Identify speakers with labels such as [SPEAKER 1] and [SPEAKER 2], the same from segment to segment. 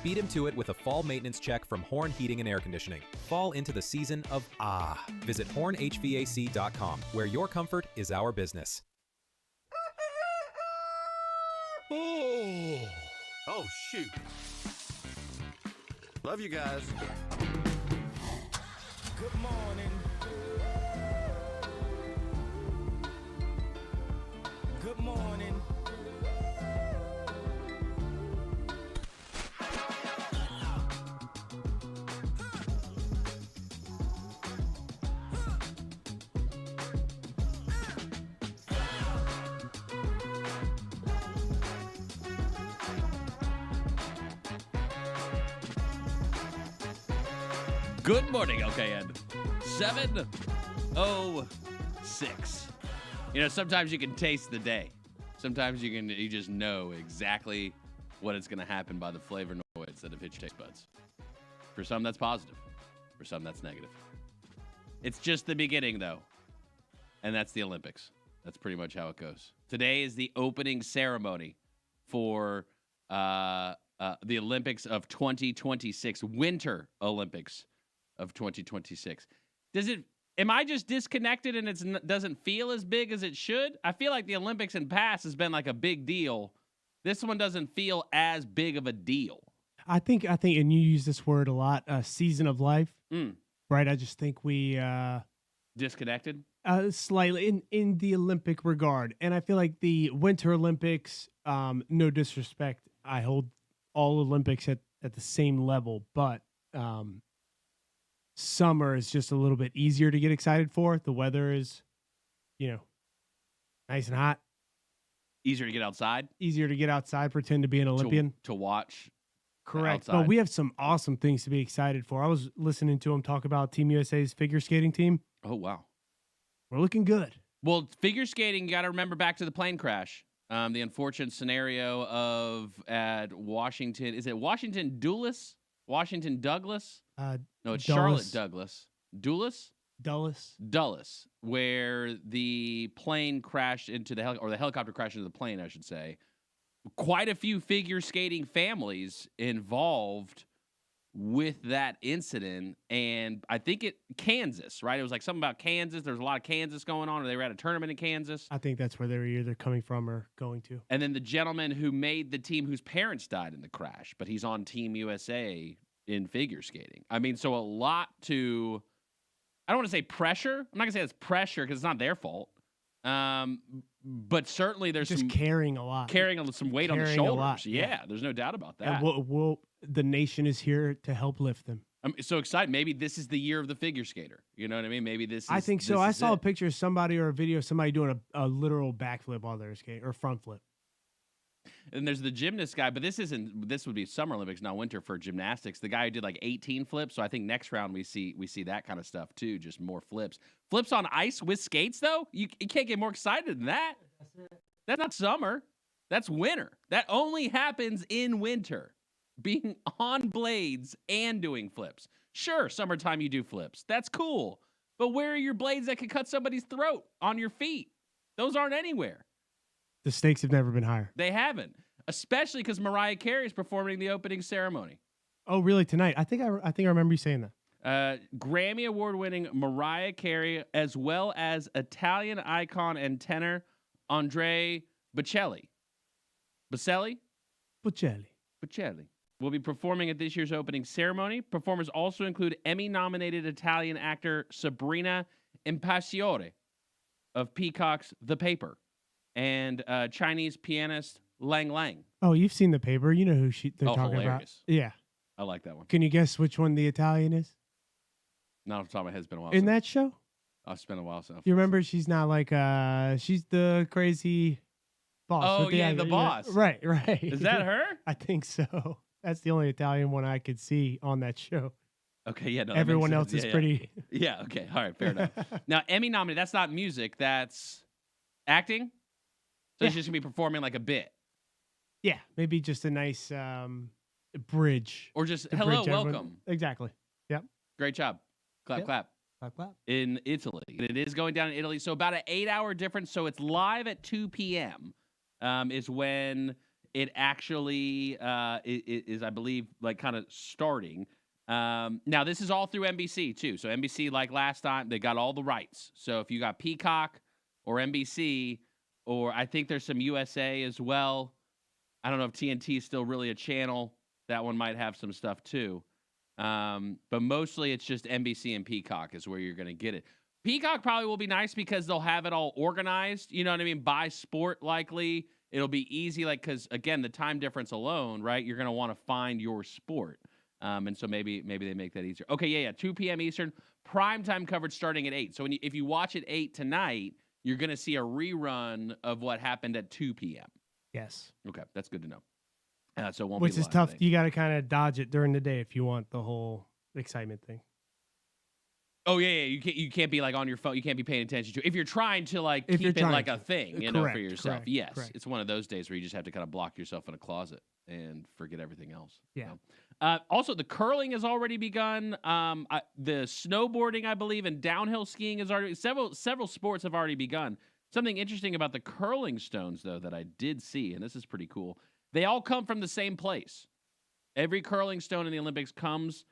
[SPEAKER 1] Beat him to it with a fall maintenance check from Horn Heating and Air Conditioning. Fall into the season of ah. Visit hornhvac.com, where your comfort is our business.
[SPEAKER 2] Oh, shoot. Love you guys.
[SPEAKER 3] Good morning. Good morning.
[SPEAKER 4] Good morning, LKN. 7:06. You know, sometimes you can taste the day. Sometimes you just know exactly what it's going to happen by the flavor noise that have hit your taste buds. For some, that's positive. For some, that's negative. It's just the beginning, though. And that's the Olympics. That's pretty much how it goes. Today is the opening ceremony for the Olympics of 2026, Winter Olympics of 2026. Am I just disconnected and it doesn't feel as big as it should? I feel like the Olympics in past has been like a big deal. This one doesn't feel as big of a deal.
[SPEAKER 5] I think, and you use this word a lot, season of life, right? I just think we
[SPEAKER 4] disconnected
[SPEAKER 5] slightly in the Olympic regard, and I feel like the Winter Olympics. No disrespect, I hold all Olympics at the same level, but summer is just a little bit easier to get excited for. The weather is, nice and hot.
[SPEAKER 4] Easier to get outside.
[SPEAKER 5] Easier to get outside, pretend to be an Olympian.
[SPEAKER 4] To watch.
[SPEAKER 5] Correct.
[SPEAKER 4] Outside.
[SPEAKER 5] But we have some awesome things to be excited for. I was listening to him talk about Team USA's figure skating team.
[SPEAKER 4] Oh, wow.
[SPEAKER 5] We're looking good.
[SPEAKER 4] Well, figure skating, you got to remember back to the plane crash. The unfortunate scenario of at Washington. Is it Washington Dulles? Washington Douglas? No, it's Charlotte Douglas. Dulles, where the plane crashed into the helicopter crashed into the plane, I should say. Quite a few figure skating families involved with that incident, and I think Kansas, right? It was like something about Kansas. There's a lot of Kansas going on, or they were at a tournament in Kansas.
[SPEAKER 5] I think that's where they were either coming from or going to.
[SPEAKER 4] And then the gentleman who made the team whose parents died in the crash, but he's on Team USA in figure skating. I mean, so a lot to, I don't want to say pressure. I'm not going to say it's pressure because it's not their fault. But certainly there's
[SPEAKER 5] just carrying a lot.
[SPEAKER 4] Carrying some weight on the shoulders. Yeah, there's no doubt about that.
[SPEAKER 5] And the nation is here to help lift them.
[SPEAKER 4] I'm so excited. Maybe this is the year of the figure skater. You know what I mean? Maybe this is.
[SPEAKER 5] I think so. I saw a picture of somebody or a video of somebody doing a literal backflip while they're skating, or front flip.
[SPEAKER 4] And there's the gymnast guy, but this would be Summer Olympics, not winter for gymnastics. The guy who did like 18 flips. So I think next round we see that kind of stuff too, just more flips. Flips on ice with skates though? You can't get more excited than that. That's not summer. That's winter. That only happens in winter. Being on blades and doing flips. Sure, summertime you do flips. That's cool. But where are your blades that could cut somebody's throat on your feet? Those aren't anywhere.
[SPEAKER 5] The stakes have never been higher.
[SPEAKER 4] They haven't, especially because Mariah Carey is performing the opening ceremony.
[SPEAKER 5] Oh, really? Tonight? I think I remember you saying that.
[SPEAKER 4] Grammy award-winning Mariah Carey, as well as Italian icon and tenor Andrea Bocelli. Bocelli will be performing at this year's opening ceremony. Performers also include Emmy-nominated Italian actor Sabrina Impasiore of Peacock's The Paper, and Chinese pianist Lang Lang.
[SPEAKER 5] Oh, you've seen The Paper. You know who they're talking
[SPEAKER 4] hilarious.
[SPEAKER 5] about. Yeah.
[SPEAKER 4] I like that one.
[SPEAKER 5] Can you guess which one the Italian is?
[SPEAKER 4] Not off the top of my head. It's been a while.
[SPEAKER 5] In that show?
[SPEAKER 4] It's been a while since.
[SPEAKER 5] You remember she's not like, she's the crazy boss.
[SPEAKER 4] Oh, yeah, the boss.
[SPEAKER 5] Right.
[SPEAKER 4] Is that her?
[SPEAKER 5] I think so. That's the only Italian one I could see on that show.
[SPEAKER 4] Okay, yeah. No,
[SPEAKER 5] everyone else is pretty.
[SPEAKER 4] Yeah, okay. All right, fair enough. Now, Emmy nominated, that's not music, that's acting? So she's just going to be performing like a bit.
[SPEAKER 5] Yeah, maybe just a nice bridge.
[SPEAKER 4] Or just, hello, welcome.
[SPEAKER 5] Exactly. Yep.
[SPEAKER 4] Great job. Clap, clap.
[SPEAKER 5] Clap, clap.
[SPEAKER 4] In Italy. It is going down in Italy. So about an 8-hour difference. So it's live at 2 p.m. Is when it actually is, I believe, like kind of starting. Now, this is all through NBC, too. So NBC, like last time, they got all the rights. So if you got Peacock or NBC, or I think there's some USA as well. I don't know if TNT is still really a channel. That one might have some stuff, too. But mostly it's just NBC and Peacock is where you're going to get it. Peacock probably will be nice because they'll have it all organized, you know what I mean, by sport likely. It'll be easy, like, because, again, the time difference alone, right, you're going to want to find your sport. And so maybe they make that easier. Okay, yeah, 2 p.m. Eastern, primetime coverage starting at 8. So if you watch at 8 tonight, you're going to see a rerun of what happened at 2 p.m.
[SPEAKER 5] Yes.
[SPEAKER 4] Okay, that's good to know. So it won't
[SPEAKER 5] Which
[SPEAKER 4] be
[SPEAKER 5] is
[SPEAKER 4] live,
[SPEAKER 5] tough. You got to kind of dodge it during the day if you want the whole excitement thing.
[SPEAKER 4] Oh yeah. You can't be like on your phone. You can't be paying attention to it. If you're trying to like keep it like a thing, you know, for yourself. Yes, correct. It's one of those days where you just have to kind of block yourself in a closet and forget everything else.
[SPEAKER 5] Yeah.
[SPEAKER 4] Also, the curling has already begun. The snowboarding, I believe, and downhill skiing is already several sports have already begun. Something interesting about the curling stones, though, that I did see, and this is pretty cool. They all come from the same place. Every curling stone in the Olympics comes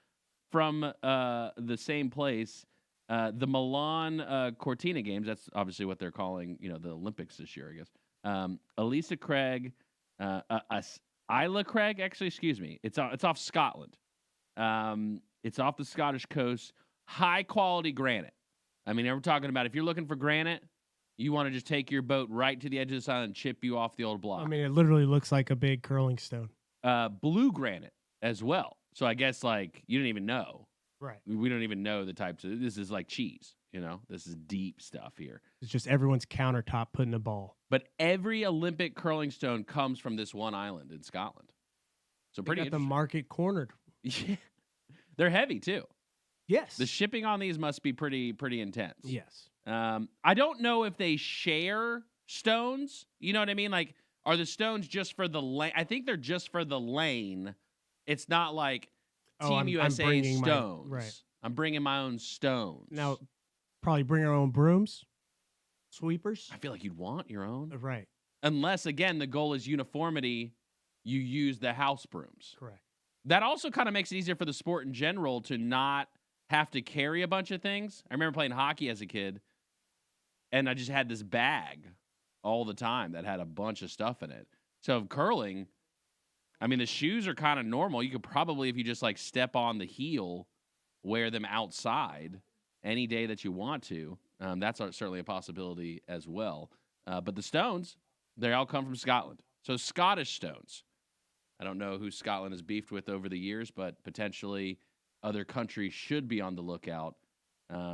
[SPEAKER 4] from the same place. The Milan Cortina Games, that's obviously what they're calling, the Olympics this year, I guess. Elisa Craig, Isla Craig, actually, excuse me. It's off Scotland. It's off the Scottish coast. High quality granite. I mean, we're talking about if you're looking for granite, you want to just take your boat right to the edge of this island and chip you off the old block.
[SPEAKER 5] I mean, it literally looks like a big curling stone.
[SPEAKER 4] Blue granite as well. So I guess like you didn't even know.
[SPEAKER 5] Right.
[SPEAKER 4] We don't even know the types of this is like cheese, This is deep stuff here.
[SPEAKER 5] It's just everyone's countertop putting a ball.
[SPEAKER 4] But every Olympic curling stone comes from this one island in Scotland. So pretty
[SPEAKER 5] got the market cornered.
[SPEAKER 4] Yeah. They're heavy too.
[SPEAKER 5] Yes.
[SPEAKER 4] The shipping on these must be pretty intense.
[SPEAKER 5] Yes.
[SPEAKER 4] I don't know if they share stones. You know what I mean? Like, are the stones just for the lane? I think they're just for the lane. It's not like Team USA stones.
[SPEAKER 5] Right.
[SPEAKER 4] I'm bringing my own stones.
[SPEAKER 5] Now, probably bring our own brooms, sweepers.
[SPEAKER 4] I feel like you'd want your own.
[SPEAKER 5] Right.
[SPEAKER 4] Unless, again, the goal is uniformity, you use the house brooms.
[SPEAKER 5] Correct.
[SPEAKER 4] That also kind of makes it easier for the sport in general to not have to carry a bunch of things. I remember playing hockey as a kid, and I just had this bag all the time that had a bunch of stuff in it. So curling, I mean, the shoes are kind of normal. You could probably, if you just like step on the heel, wear them outside any day that you want to. That's certainly a possibility as well. But the stones, they all come from Scotland. So Scottish stones. I don't know who Scotland has beefed with over the years, but potentially other countries should be on the lookout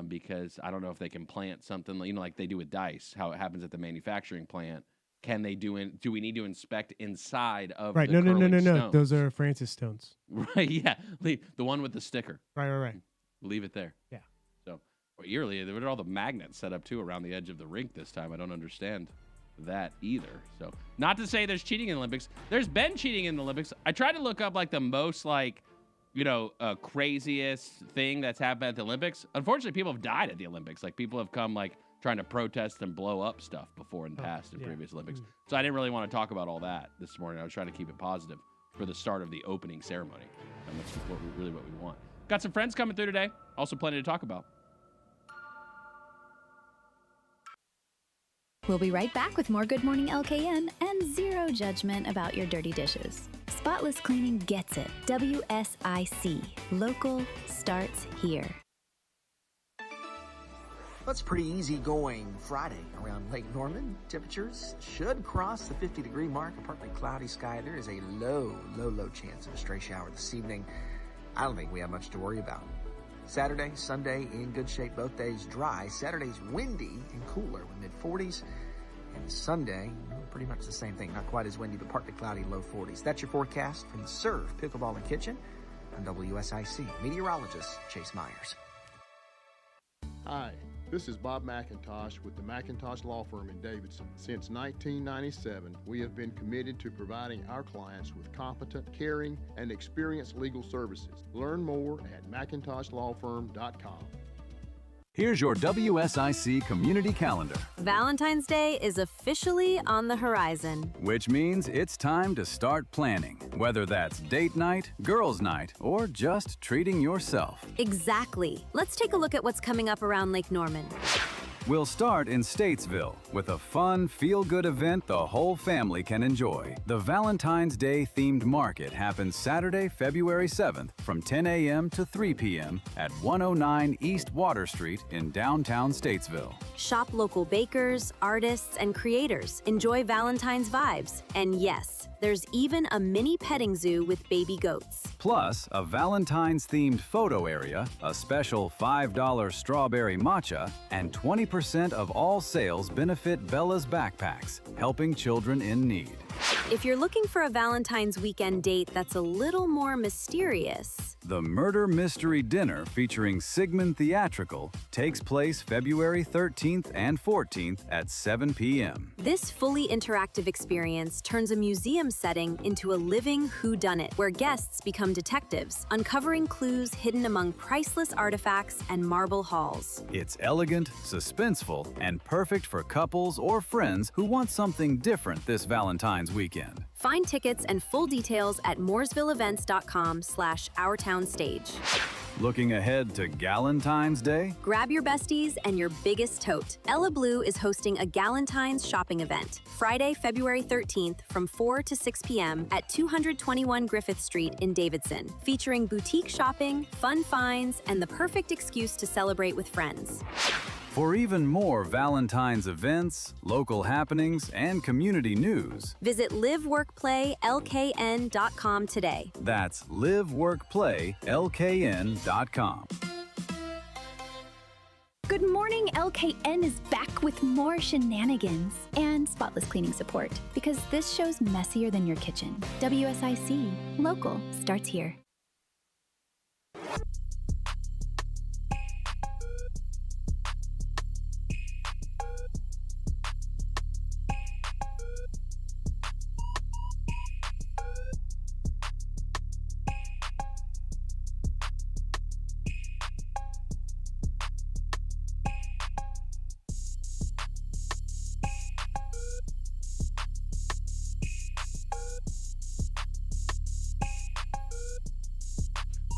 [SPEAKER 4] because I don't know if they can plant something, like they do with dice, how it happens at the manufacturing plant. Can they do we need to inspect inside of
[SPEAKER 5] right?
[SPEAKER 4] The
[SPEAKER 5] No.
[SPEAKER 4] stones?
[SPEAKER 5] Those are Francis stones.
[SPEAKER 4] Right? Yeah, the one with the sticker.
[SPEAKER 5] Right.
[SPEAKER 4] Leave it there.
[SPEAKER 5] Yeah.
[SPEAKER 4] So yearly, there were all the magnets set up too around the edge of the rink this time. I don't understand that either. So not to say there's cheating in the Olympics. There's been cheating in the Olympics. I tried to look up like the most craziest thing that's happened at the Olympics. Unfortunately, people have died at the Olympics. Like people have come trying to protest and blow up stuff before in the past in previous Olympics. So I didn't really want to talk about all that this morning. I was trying to keep it positive for the start of the opening ceremony. And that's really what we want. Got some friends coming through today. Also plenty to talk about.
[SPEAKER 2] We'll be right back with more Good Morning LKN and zero judgment about your dirty dishes. Spotless cleaning gets it. WSIC. Local starts here.
[SPEAKER 6] Well, it's pretty easy going Friday around Lake Norman. Temperatures should cross the 50-degree mark. A partly cloudy sky. There is a low chance of a stray shower this evening. I don't think we have much to worry about. Saturday, Sunday, in good shape. Both days dry. Saturday's windy and cooler with mid-40s. And Sunday, pretty much the same thing. Not quite as windy, but partly cloudy, low 40s. That's your forecast from the Serve Pickleball and Kitchen. I'm WSIC meteorologist Chase Myers.
[SPEAKER 7] Hi, this is Bob McIntosh with the McIntosh Law Firm in Davidson. Since 1997, we have been committed to providing our clients with competent, caring, and experienced legal services. Learn more at McIntoshLawFirm.com.
[SPEAKER 8] Here's your WSIC community calendar,
[SPEAKER 9] Valentine's Day is officially on the horizon.
[SPEAKER 8] which means it's time to start planning, whether that's date night, girls' night, or just treating yourself.
[SPEAKER 9] Exactly. Let's take a look at what's coming up around Lake Norman.
[SPEAKER 8] We'll start in Statesville with a fun, feel-good event the whole family can enjoy. The Valentine's Day themed market happens Saturday, February 7th from 10 a.m. to 3 p.m. at 109 East Water Street in downtown Statesville.
[SPEAKER 9] Shop local bakers, artists, and creators. Enjoy Valentine's vibes. And yes, there's even a mini petting zoo with baby goats.
[SPEAKER 8] Plus, a Valentine's-themed photo area, a special $5 strawberry matcha, and 20% of all sales benefit Bella's Backpacks, helping children in need.
[SPEAKER 9] If you're looking for a Valentine's weekend date that's a little more mysterious,
[SPEAKER 8] The Murder Mystery Dinner featuring Sigmund Theatrical takes place February 13th and 14th at 7 p.m.
[SPEAKER 9] this fully interactive experience turns a museum setting into a living whodunit where guests become detectives, uncovering clues hidden among priceless artifacts and marble halls.
[SPEAKER 8] It's elegant, suspenseful, and perfect for couples or friends who want something different this Valentine's weekend.
[SPEAKER 9] Find tickets and full details at mooresvilleevents.com/ourtownstage.
[SPEAKER 8] Looking ahead to Galentine's Day?
[SPEAKER 9] Grab your besties and your biggest tote. Ella Blue is hosting a Galentine's shopping event, Friday, February 13th from 4 to 6 p.m. at 221 Griffith Street in Davidson, featuring boutique shopping, fun finds, and the perfect excuse to celebrate with friends.
[SPEAKER 8] For even more Valentine's events, local happenings, and community news,
[SPEAKER 9] Visit liveworkplaylkn.com today.
[SPEAKER 8] that's liveworkplaylkn.com.
[SPEAKER 2] Good morning, LKN is back with more shenanigans and spotless cleaning support because this show's messier than your kitchen. WSIC, local, starts here.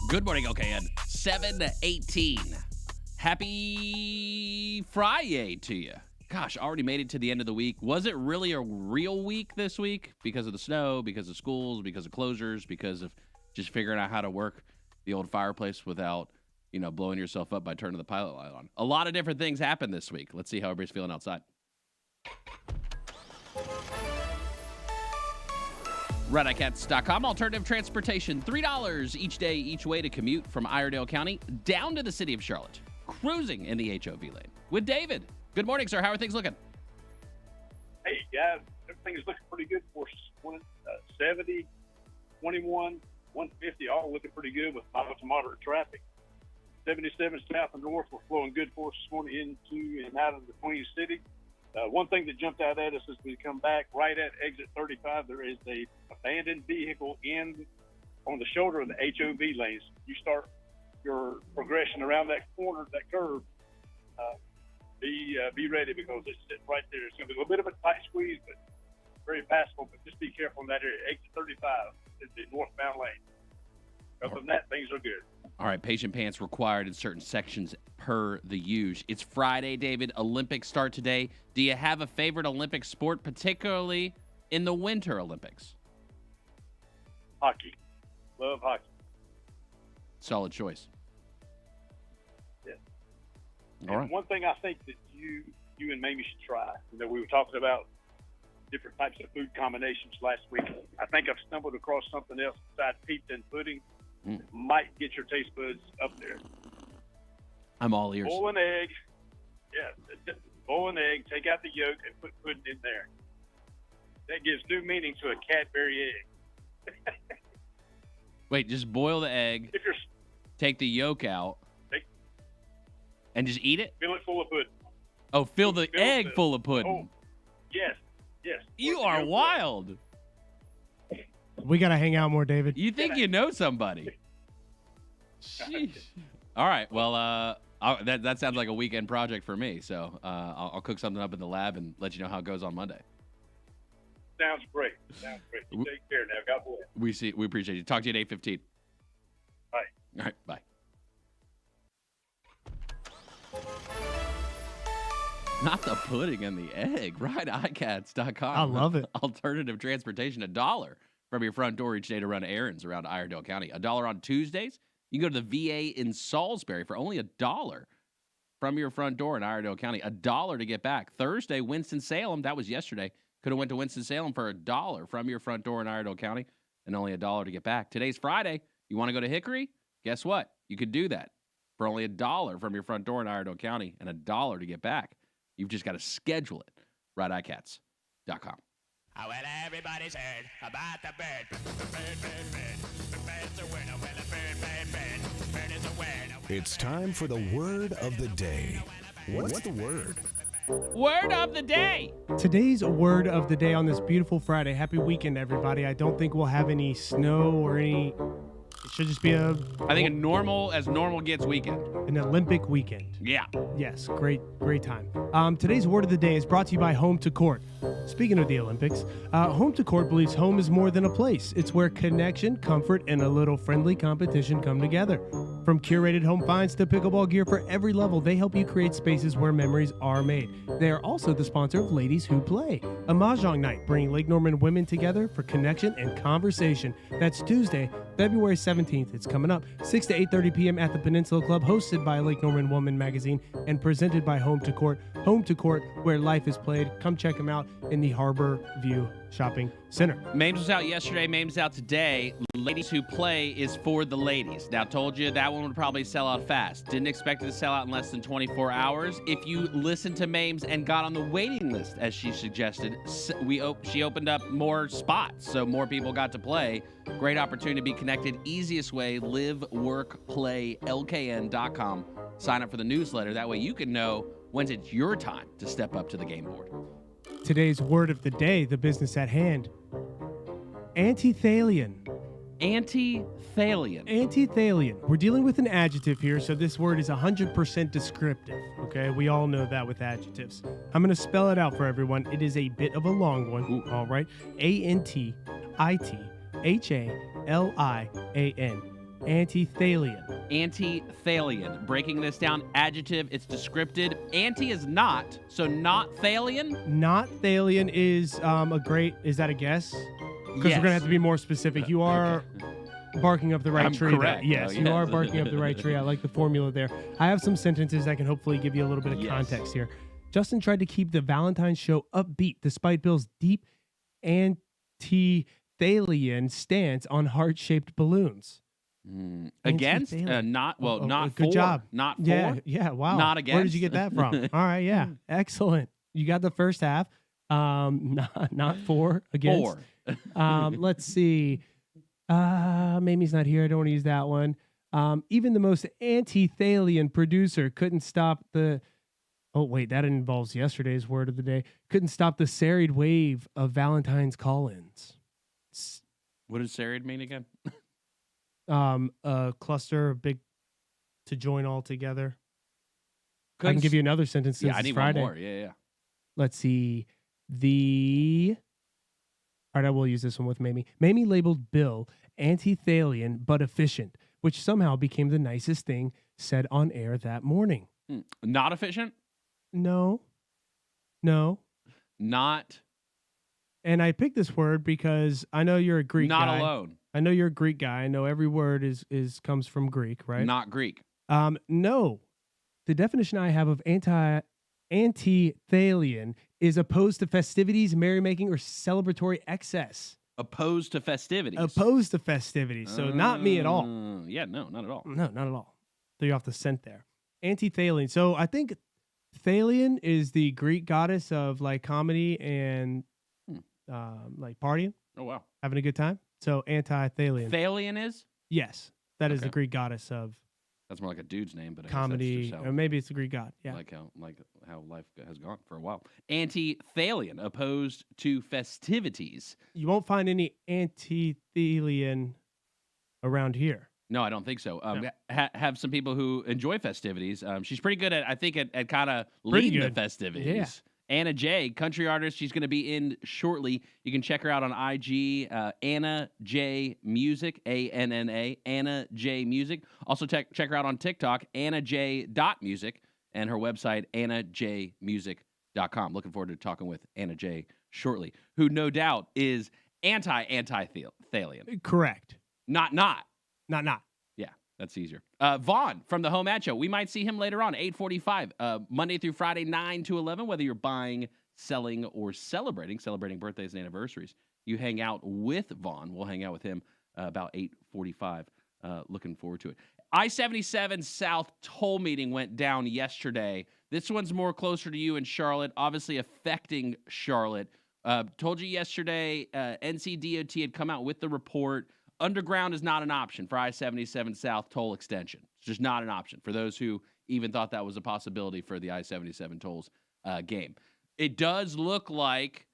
[SPEAKER 4] Good morning, OKN. 7:18. Happy FriYAY to you. Gosh, already made it to the end of the week. Was it really a real week this week? Because of the snow, because of schools, because of closures, because of just figuring out how to work the old fireplace without, blowing yourself up by turning the pilot light on. A lot of different things happened this week. Let's see how everybody's feeling outside. RedICATS.com. Alternative transportation, $3 each day, each way to commute from Iredell County down to the city of Charlotte. Cruising in the HOV lane with David. Good morning, sir. How are things looking?
[SPEAKER 10] Hey, guys. Everything's looking pretty good for us. 70, 21, 150, all looking pretty good with mild to moderate traffic. 77 south and north were flowing good for us this morning into and out of the Queen City. One thing that jumped out at us as we come back, right at exit 35, there is a abandoned vehicle on the shoulder of the HOV lanes. You start your progression around that corner, that curve, be ready because it's sitting right there. It's going to be a little bit of a tight squeeze, but very passable. But just be careful in that area. Exit 35 is the northbound lane. Other than that, things are good.
[SPEAKER 4] All right, patient pants required in certain sections per the use. It's Friday, David. Olympics start today. Do you have a favorite Olympic sport, particularly in the Winter Olympics?
[SPEAKER 10] Hockey. Love hockey.
[SPEAKER 4] Solid choice.
[SPEAKER 10] Yeah.
[SPEAKER 4] All right.
[SPEAKER 10] One thing I think that you and Mamie should try, we were talking about different types of food combinations last week. I think I've stumbled across something else besides pizza and pudding. Might get your taste buds up there.
[SPEAKER 4] I'm all ears.
[SPEAKER 10] Boil an egg. Yeah, boil an egg, take out the yolk, and put pudding in there. That gives new meaning to a Cadbury egg.
[SPEAKER 4] Wait, just boil the egg,
[SPEAKER 10] If you're
[SPEAKER 4] take the yolk out, and just eat it?
[SPEAKER 10] fill it full of pudding.
[SPEAKER 4] Oh, fill the
[SPEAKER 10] Fill
[SPEAKER 4] egg
[SPEAKER 10] the-
[SPEAKER 4] full of pudding.
[SPEAKER 10] Oh, yes.
[SPEAKER 4] You
[SPEAKER 10] Pour the
[SPEAKER 4] are
[SPEAKER 10] yolk
[SPEAKER 4] wild.
[SPEAKER 5] We got to hang out more, David.
[SPEAKER 4] You think you know somebody. Sheesh. All right. Well, that sounds like a weekend project for me. So I'll cook something up in the lab and let you know how it goes on Monday.
[SPEAKER 10] Sounds great. You take care now. God bless.
[SPEAKER 4] We appreciate you. Talk to you at 8:15.
[SPEAKER 10] Bye.
[SPEAKER 4] All right. Bye. Not the pudding and the egg. Right, ICATS.com.
[SPEAKER 5] I love it.
[SPEAKER 4] Alternative transportation, $1 from your front door each day to run errands around Iredell County. $1 on Tuesdays. You can go to the VA in Salisbury for only $1 from your front door in Iredell County. $1 to get back. Thursday, Winston-Salem. That was yesterday. Could have went to Winston-Salem for $1 from your front door in Iredell County and only $1 to get back. Today's Friday. You want to go to Hickory? Guess what? You could do that for only $1 from your front door in Iredell County and $1 to get back. You've just got to schedule it. Right, ICATS.com.
[SPEAKER 3] Oh, well, everybody's heard about the bird. The bird's a winner. Well, the bird is a winner.
[SPEAKER 11] It's time for the word of the day. What's the word?
[SPEAKER 4] Word of the day.
[SPEAKER 5] Today's word of the day on this beautiful Friday. Happy weekend, everybody. I don't think we'll have any snow or any... It should just be
[SPEAKER 4] I think as normal gets weekend.
[SPEAKER 5] An Olympic weekend.
[SPEAKER 4] Yeah.
[SPEAKER 5] Yes, great time. Today's word of the day is brought to you by Home to Court. Speaking of the Olympics, Home to Court believes home is more than a place. It's where connection, comfort, and a little friendly competition come together. From curated home finds to pickleball gear for every level, they help you create spaces where memories are made. They are also the sponsor of Ladies Who Play, a mahjong night bringing Lake Norman women together for connection and conversation. That's Tuesday, February 17th. It's coming up 6 to 8:30 p.m. at the Peninsula Club, hosted by Lake Norman Woman Magazine and presented by Home to Court. Home to Court, where life is played. Come check them out in the Harbor View Shopping Center.
[SPEAKER 4] Mames was out yesterday. Mames out today. Ladies Who Play is for the ladies. Now, told you that one would probably sell out fast. Didn't expect it to sell out in less than 24 hours. If you listened to Mames and got on the waiting list, as she suggested, she opened up more spots, so more people got to play. Great opportunity to be connected. Easiest way, live, work, play, LKN.com. Sign up for the newsletter. That way you can know when it's your time to step up to the game board.
[SPEAKER 5] Today's word of the day, the business at hand. Antithalian.
[SPEAKER 4] Antithalian.
[SPEAKER 5] Antithalian. We're dealing with an adjective here, so this word is 100% descriptive, okay? We all know that with adjectives. I'm going to spell it out for everyone. It is a bit of a long one, all right? Antithalian. Antithalian.
[SPEAKER 4] Antithalian. Breaking this down, adjective, it's descriptive. Anti is not, so not thalian?
[SPEAKER 5] Not thalian is is that a guess? Because we're going to have to be more specific. You are barking up the right tree.
[SPEAKER 4] Correct.
[SPEAKER 5] Yes, you are barking up the right tree. I like the formula there. I have some sentences that can hopefully give you a little bit of context here. Justin tried to keep the Valentine's show upbeat despite Bill's deep antithalian stance on heart-shaped balloons.
[SPEAKER 4] Against? Not
[SPEAKER 5] good
[SPEAKER 4] for.
[SPEAKER 5] job.
[SPEAKER 4] Not for.
[SPEAKER 5] Yeah, wow.
[SPEAKER 4] Not against.
[SPEAKER 5] Where did you get that from? All right, yeah. Excellent. You got the first half. Not for, against. Let's see. Mamie's not here. I don't want to use that one. Even the most antithalian producer couldn't stop the... Oh, wait, that involves yesterday's word of the day. Couldn't stop the serried wave of Valentine's call-ins.
[SPEAKER 4] What does serried mean again?
[SPEAKER 5] A cluster, big, to join all together. I can give you another sentence since
[SPEAKER 4] I need
[SPEAKER 5] it's Friday.
[SPEAKER 4] one more. Yeah.
[SPEAKER 5] Let's see. All right, I will use this one with Mamie. Mamie labeled Bill antithalian but efficient, which somehow became the nicest thing said on air that morning.
[SPEAKER 4] Not efficient?
[SPEAKER 5] No.
[SPEAKER 4] Not.
[SPEAKER 5] And I picked this word because I know you're a Greek guy.
[SPEAKER 4] Not alone.
[SPEAKER 5] I know you're a Greek guy. I know every word is comes from Greek, right?
[SPEAKER 4] Not Greek.
[SPEAKER 5] No. The definition I have of antithalian is opposed to festivities, merrymaking, or celebratory excess.
[SPEAKER 4] Opposed to festivities.
[SPEAKER 5] Opposed to festivities. So not me at all.
[SPEAKER 4] Yeah, no, not at all.
[SPEAKER 5] No, not at all. Threw you off the scent there. Antithalian. So I think Thalian is the Greek goddess of like comedy and like partying.
[SPEAKER 4] Oh, wow.
[SPEAKER 5] Having a good time. So anti-Thalian.
[SPEAKER 4] Thalian is?
[SPEAKER 5] Yes. That is the Greek goddess of
[SPEAKER 4] That's more like a dude's name, but
[SPEAKER 5] comedy, or maybe it's a Greek god. Yeah,
[SPEAKER 4] like how life has gone for a while. Antithalian, opposed to festivities.
[SPEAKER 5] You won't find any antithalian around here.
[SPEAKER 4] No, I don't think so. Have some people who enjoy festivities. She's pretty good at kind of leading the festivities.
[SPEAKER 5] Yeah.
[SPEAKER 4] Anna J, country artist. She's going to be in shortly. You can check her out on IG, Anna J Music, ANNA, Anna J Music. Also check her out on TikTok, AnnaJ.music, and her website, AnnaJmusic.com. Looking forward to talking with Anna J shortly, who no doubt is anti-Thalian.
[SPEAKER 5] Correct.
[SPEAKER 4] Not.
[SPEAKER 5] Not.
[SPEAKER 4] Yeah, that's easier. Vaughn from the Home Ad Show. We might see him later on, 8:45, Monday through Friday, 9 to 11, whether you're buying, selling, or celebrating birthdays and anniversaries. You hang out with Vaughn. We'll hang out with him about 8:45. Looking forward to it. I-77 South toll meeting went down yesterday. This one's more closer to you in Charlotte, obviously affecting Charlotte. Told you yesterday, NCDOT had come out with the report. Underground is not an option for I-77 South toll extension. It's just not an option for those who even thought that was a possibility for the I-77 tolls game. It does look like,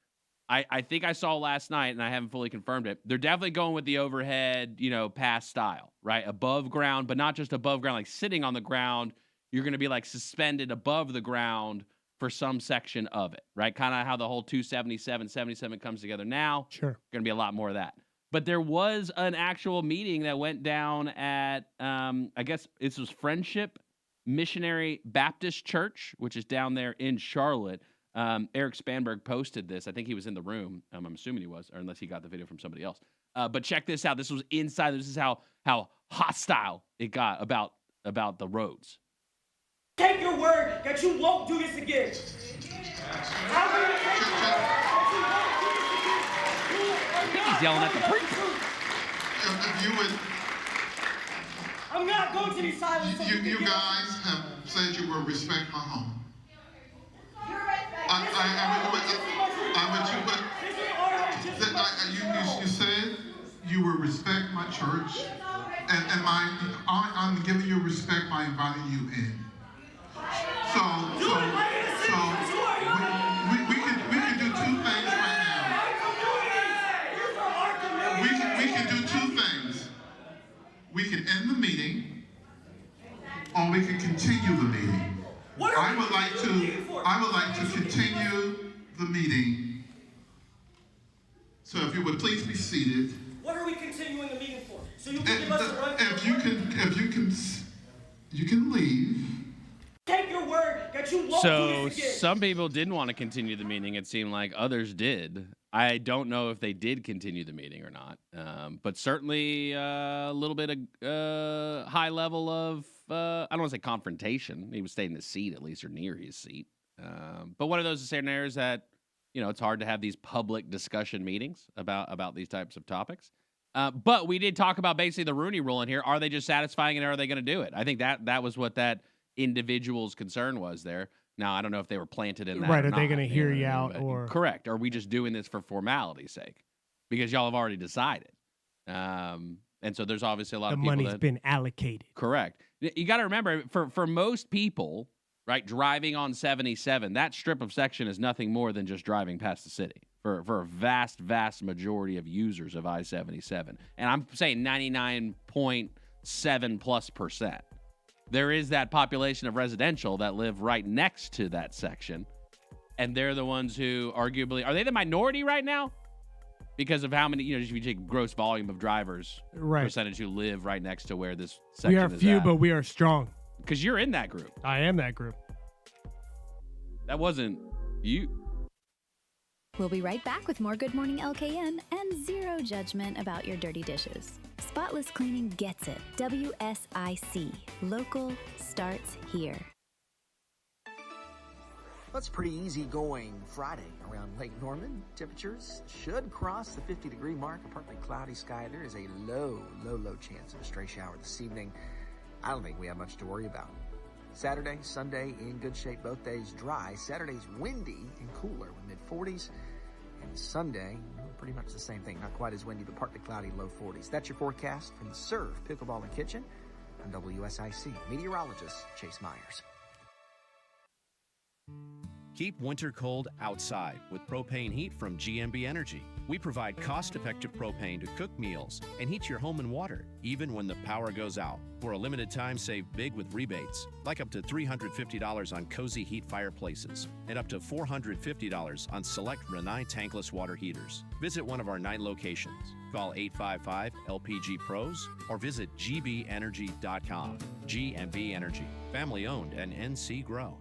[SPEAKER 4] I think I saw last night, and I haven't fully confirmed it, they're definitely going with the overhead, pass style, right? Above ground, but not just above ground, like sitting on the ground. You're going to be like suspended above the ground for some section of it, right? Kind of how the whole 277, 77 comes together now.
[SPEAKER 5] Sure.
[SPEAKER 4] Going to be a lot more of that. But there was an actual meeting that went down at, I guess this was Friendship Missionary Baptist Church, which is down there in Charlotte. Eric Spanberg posted this. I think he was in the room. I'm assuming he was, or unless he got the video from somebody else. But check this out. This was inside. This is how hostile it got about the roads.
[SPEAKER 12] Take your word that you won't do this again. How will you take your word that you won't do this again?
[SPEAKER 4] He's yelling at the preacher.
[SPEAKER 13] If you would,
[SPEAKER 12] I'm not going to be silent.
[SPEAKER 13] you guys have said you will respect my home. You said you will respect my church, and I'm giving you respect by inviting you in. So we can do two things right now. We can do two things. We can end the meeting, or we can continue the meeting. I would like to continue the meeting. So if you would please be seated.
[SPEAKER 12] What are we continuing the meeting for? So you can give us a run.
[SPEAKER 13] You can leave.
[SPEAKER 12] Take your word that you won't
[SPEAKER 4] So
[SPEAKER 12] do this again.
[SPEAKER 4] some people didn't want to continue the meeting. It seemed like others did. I don't know if they did continue the meeting or not, but certainly a little bit of high level of, I don't want to say confrontation. He was staying in his seat, at least, or near his seat. But one of those scenarios that, it's hard to have these public discussion meetings about these types of topics. But we did talk about basically the Rooney Rule in here. Are they just satisfying it, or are they going to do it? I think that was what that individual's concern was there. Now, I don't know if they were planted in that.
[SPEAKER 5] Right,
[SPEAKER 4] or
[SPEAKER 5] are they
[SPEAKER 4] not,
[SPEAKER 5] going to hear you out, or
[SPEAKER 4] correct? Are we just doing this for formality's sake? Because y'all have already decided. And so there's obviously a lot of people
[SPEAKER 5] money's been allocated.
[SPEAKER 4] Correct. You got to remember, for most people, right, driving on 77, that strip of section is nothing more than just driving past the city for a vast, vast majority of users of I-77. And I'm saying 99.7+%. There is that population of residential that live right next to that section, and they're the ones who arguably, are they the minority right now? Because of how many, if you take gross volume of drivers,
[SPEAKER 5] right,
[SPEAKER 4] percentage who live right next to where this section
[SPEAKER 5] we are
[SPEAKER 4] is
[SPEAKER 5] few,
[SPEAKER 4] at.
[SPEAKER 5] but we are strong.
[SPEAKER 4] Because you're in that group.
[SPEAKER 5] I am that group.
[SPEAKER 4] That wasn't you.
[SPEAKER 2] We'll be right back with more Good Morning LKN and zero judgment about your dirty dishes. Spotless cleaning gets it. WSIC. Local starts here.
[SPEAKER 6] Well, it's pretty easy going Friday around Lake Norman. Temperatures should cross the 50-degree mark. A partly cloudy sky. There is a low chance of a stray shower this evening. I don't think we have much to worry about. Saturday, Sunday, in good shape. Both days dry. Saturday's windy and cooler with mid-40s. And Sunday, pretty much the same thing. Not quite as windy, but partly cloudy, low 40s. That's your forecast from the Serve Pickleball and Kitchen. I'm WSIC meteorologist Chase Myers.
[SPEAKER 14] Keep winter cold outside with propane heat from GMB Energy. We provide cost-effective propane to cook meals and heat your home and water, even when the power goes out. For a limited time, save big with rebates, like up to $350 on Cozy Heat fireplaces and up to $450 on select Rinnai tankless water heaters. Visit one of our 9 locations. Call 855-LPG-PROS or visit gbenergy.com. GMB Energy, family-owned and NC Grow.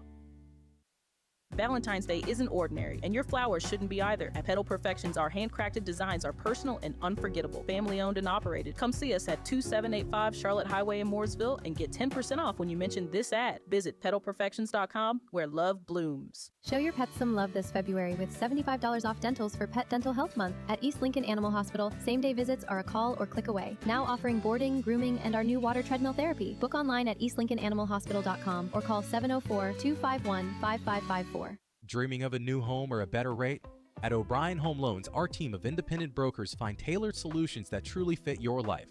[SPEAKER 15] Valentine's Day isn't ordinary, and your flowers shouldn't be either. At Petal Perfections, our handcrafted designs are personal and unforgettable. Family owned and operated. Come see us at 2785 Charlotte Highway in Mooresville and get 10% off when you mention this ad. Visit petalperfections.com, where love blooms.
[SPEAKER 16] Show your pets some love this February with $75 off dentals for Pet Dental Health Month. At East Lincoln Animal Hospital, same-day visits are a call or click away. Now offering boarding, grooming, and our new water treadmill therapy. Book online at eastlincolnanimalhospital.com or call 704-251-5554.
[SPEAKER 1] Dreaming of a new home or a better rate? At O'Brien Home Loans, our team of independent brokers find tailored solutions that truly fit your life.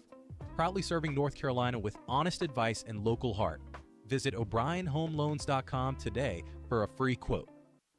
[SPEAKER 1] Proudly serving North Carolina with honest advice and local heart. Visit O'BrienHomeLoans.com today for a free quote.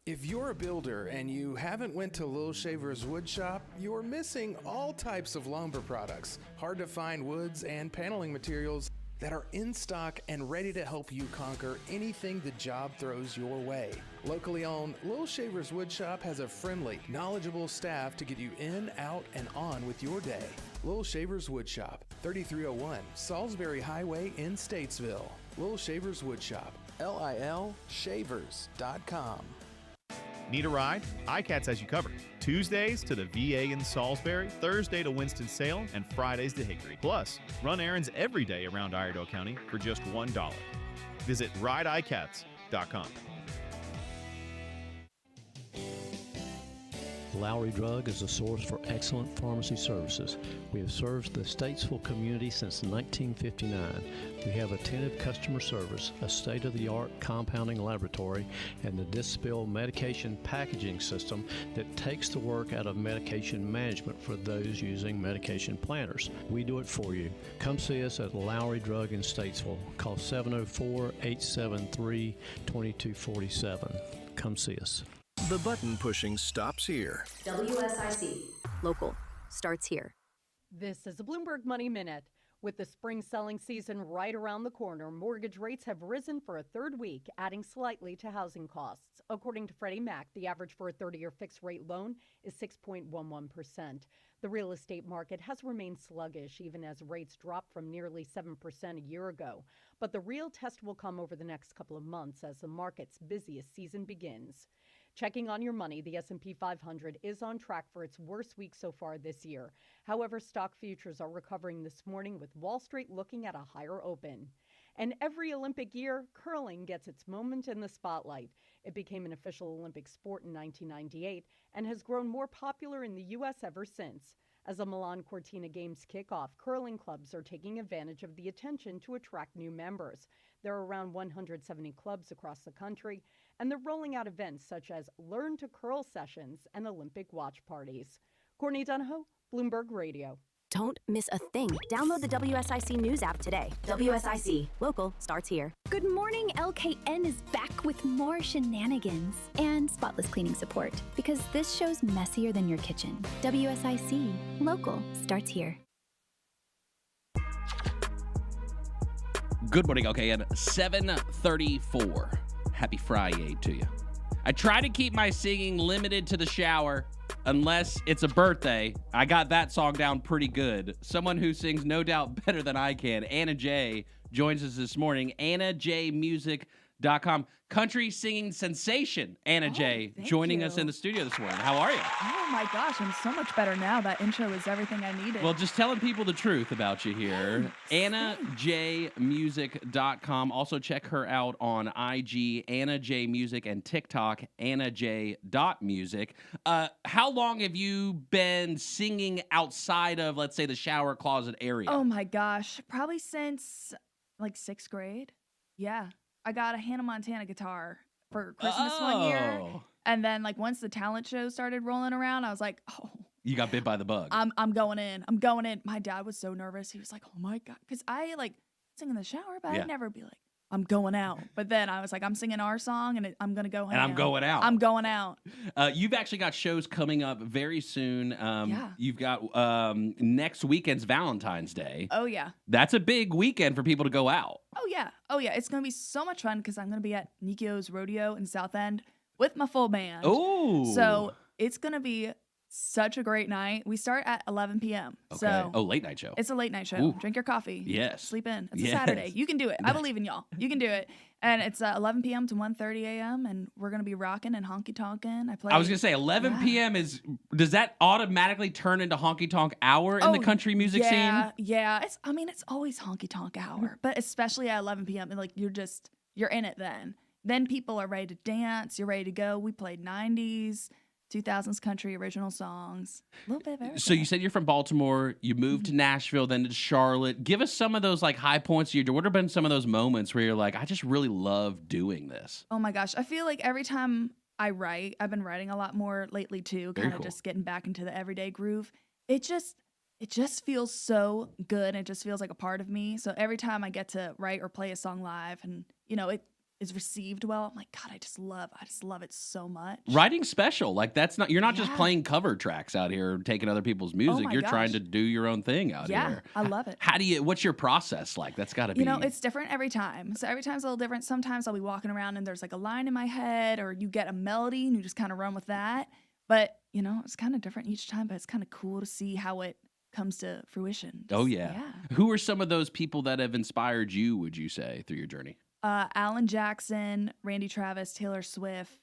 [SPEAKER 17] If you're a builder and you haven't went to Little Shaver's Wood Shop, you're missing all types of lumber products, hard to find woods and paneling materials that are in stock and ready to help you conquer anything the job throws your way. Locally owned, Little Shaver's Wood Shop has a friendly, knowledgeable staff to get you in, out, and on with your day. Little Shaver's Wood Shop, 3301 Salisbury Highway in Statesville. Little Shaver's Wood Shop, LILshavers.com.
[SPEAKER 18] Need a ride? ICATS has you covered. Tuesdays to the VA in Salisbury, Thursday to Winston-Salem, and Fridays to Hickory. Plus, run errands every day around Iredell County for just $1. Visit rideicats.com.
[SPEAKER 19] Lowry Drug is a source for excellent pharmacy services. We have served the Statesville community since 1959. We have attentive customer service, a state-of-the-art compounding laboratory, and the Dispill medication packaging system that takes the work out of medication management for those using medication planners. We do it for you. Come see us at Lowry Drug in Statesville. Call 704-873-2247. Come see us.
[SPEAKER 11] The button pushing stops here.
[SPEAKER 9] WSIC. Local starts here.
[SPEAKER 20] This is a Bloomberg Money Minute. With the spring selling season right around the corner, mortgage rates have risen for a third week, adding slightly to housing costs. According to Freddie Mac, the average for a 30-year fixed-rate loan is 6.11%. The real estate market has remained sluggish, even as rates dropped from nearly 7% a year ago. But the real test will come over the next couple of months as the market's busiest season begins. Checking on your money, the S&P 500 is on track for its worst week so far this year. However, stock futures are recovering this morning with Wall Street looking at a higher open. And every Olympic year, curling gets its moment in the spotlight. It became an official Olympic sport in 1998 and has grown more popular in the U.S. ever since. As the Milan Cortina Games kick off, curling clubs are taking advantage of the attention to attract new members. There are around 170 clubs across the country, and they're rolling out events such as Learn to Curl sessions and Olympic watch parties. Courtney Donahoe, Bloomberg Radio.
[SPEAKER 9] Don't miss a thing. Download the WSIC News app today. WSIC. Local starts here.
[SPEAKER 2] Good morning, LKN is back with more shenanigans and spotless cleaning support because this show's messier than your kitchen. WSIC. Local starts here.
[SPEAKER 4] Good morning, okay, at 7:34. Happy FriYAY to you. I try to keep my singing limited to the shower unless it's a birthday. I got that song down pretty good. Someone who sings no doubt better than I can, Anna J, joins us this morning. AnnaJmusic.com. Country singing sensation, Anna J, joining us in the studio this morning. How are you?
[SPEAKER 21] Oh my gosh, I'm so much better now. That intro is everything I needed.
[SPEAKER 4] Well, just telling people the truth about you here. AnnaJmusic.com. Also check her out on IG, Anna J Music, and TikTok, AnnaJ.music. How long have you been singing outside of, let's say, the shower closet area?
[SPEAKER 21] Oh my gosh, probably since like 6th grade. Yeah. I got a Hannah Montana guitar for Christmas one year. And then like once the talent show started rolling around, I was like, oh.
[SPEAKER 4] You got bit by the bug.
[SPEAKER 21] I'm going in. I'm going in. My dad was so nervous. He was like, oh my God. Because I like sing in the shower, but I'd never be like, I'm going out. But then I was like, I'm singing our song, and I'm gonna go.
[SPEAKER 4] And I'm going out.
[SPEAKER 21] I'm going out.
[SPEAKER 4] You've actually got shows coming up very soon. You've got next weekend's Valentine's Day.
[SPEAKER 21] Oh yeah.
[SPEAKER 4] That's a big weekend for people to go out.
[SPEAKER 21] Oh yeah. It's gonna be so much fun because I'm gonna be at Nikio's Rodeo in South End with my full band.
[SPEAKER 4] Oh.
[SPEAKER 21] So it's gonna be such a great night. We start at 11 p.m.
[SPEAKER 4] Okay.
[SPEAKER 21] So
[SPEAKER 4] late night show.
[SPEAKER 21] It's a late night show.
[SPEAKER 4] Ooh.
[SPEAKER 21] Drink your coffee.
[SPEAKER 4] Yes.
[SPEAKER 21] Sleep in. It's
[SPEAKER 4] Yes.
[SPEAKER 21] a Saturday. You can do it. I believe in y'all. You can do it. And it's 11 p.m. to 1:30 a.m. and we're gonna be rocking and honky tonking.
[SPEAKER 4] I was gonna say 11 p.m. Does that automatically turn into honky tonk hour in the country music scene?
[SPEAKER 21] Yeah. It's always honky tonk hour, but especially at 11 p.m. and like you're in it then. Then people are ready to dance. You're ready to go. We played 90s. 2000s country original songs. A little bit of everything.
[SPEAKER 4] So you said you're from Baltimore. You moved to Nashville, then to Charlotte. Give us some of those like high points of your. What have been some of those moments where you're like, I just really love doing this?
[SPEAKER 21] Oh my gosh, I feel like every time I write, I've been writing a lot more lately too. Kind of just getting back into the everyday groove. It just feels so good. It just feels like a part of me. So every time I get to write or play a song live, and it is received well, I'm like, God, I just love it so much.
[SPEAKER 4] Writing special, like you're not just playing cover tracks out here, taking other people's music. You're trying to do your own thing out here.
[SPEAKER 21] Yeah, I love it.
[SPEAKER 4] What's your process like? That's got to be.
[SPEAKER 21] It's different every time. So every time's a little different. Sometimes I'll be walking around and there's like a line in my head, or you get a melody and you just kind of run with that. But it's kind of different each time. But it's kind of cool to see how it comes to fruition.
[SPEAKER 4] Oh yeah. Who are some of those people that have inspired you, would you say, through your journey?
[SPEAKER 21] Alan Jackson, Randy Travis, Taylor Swift,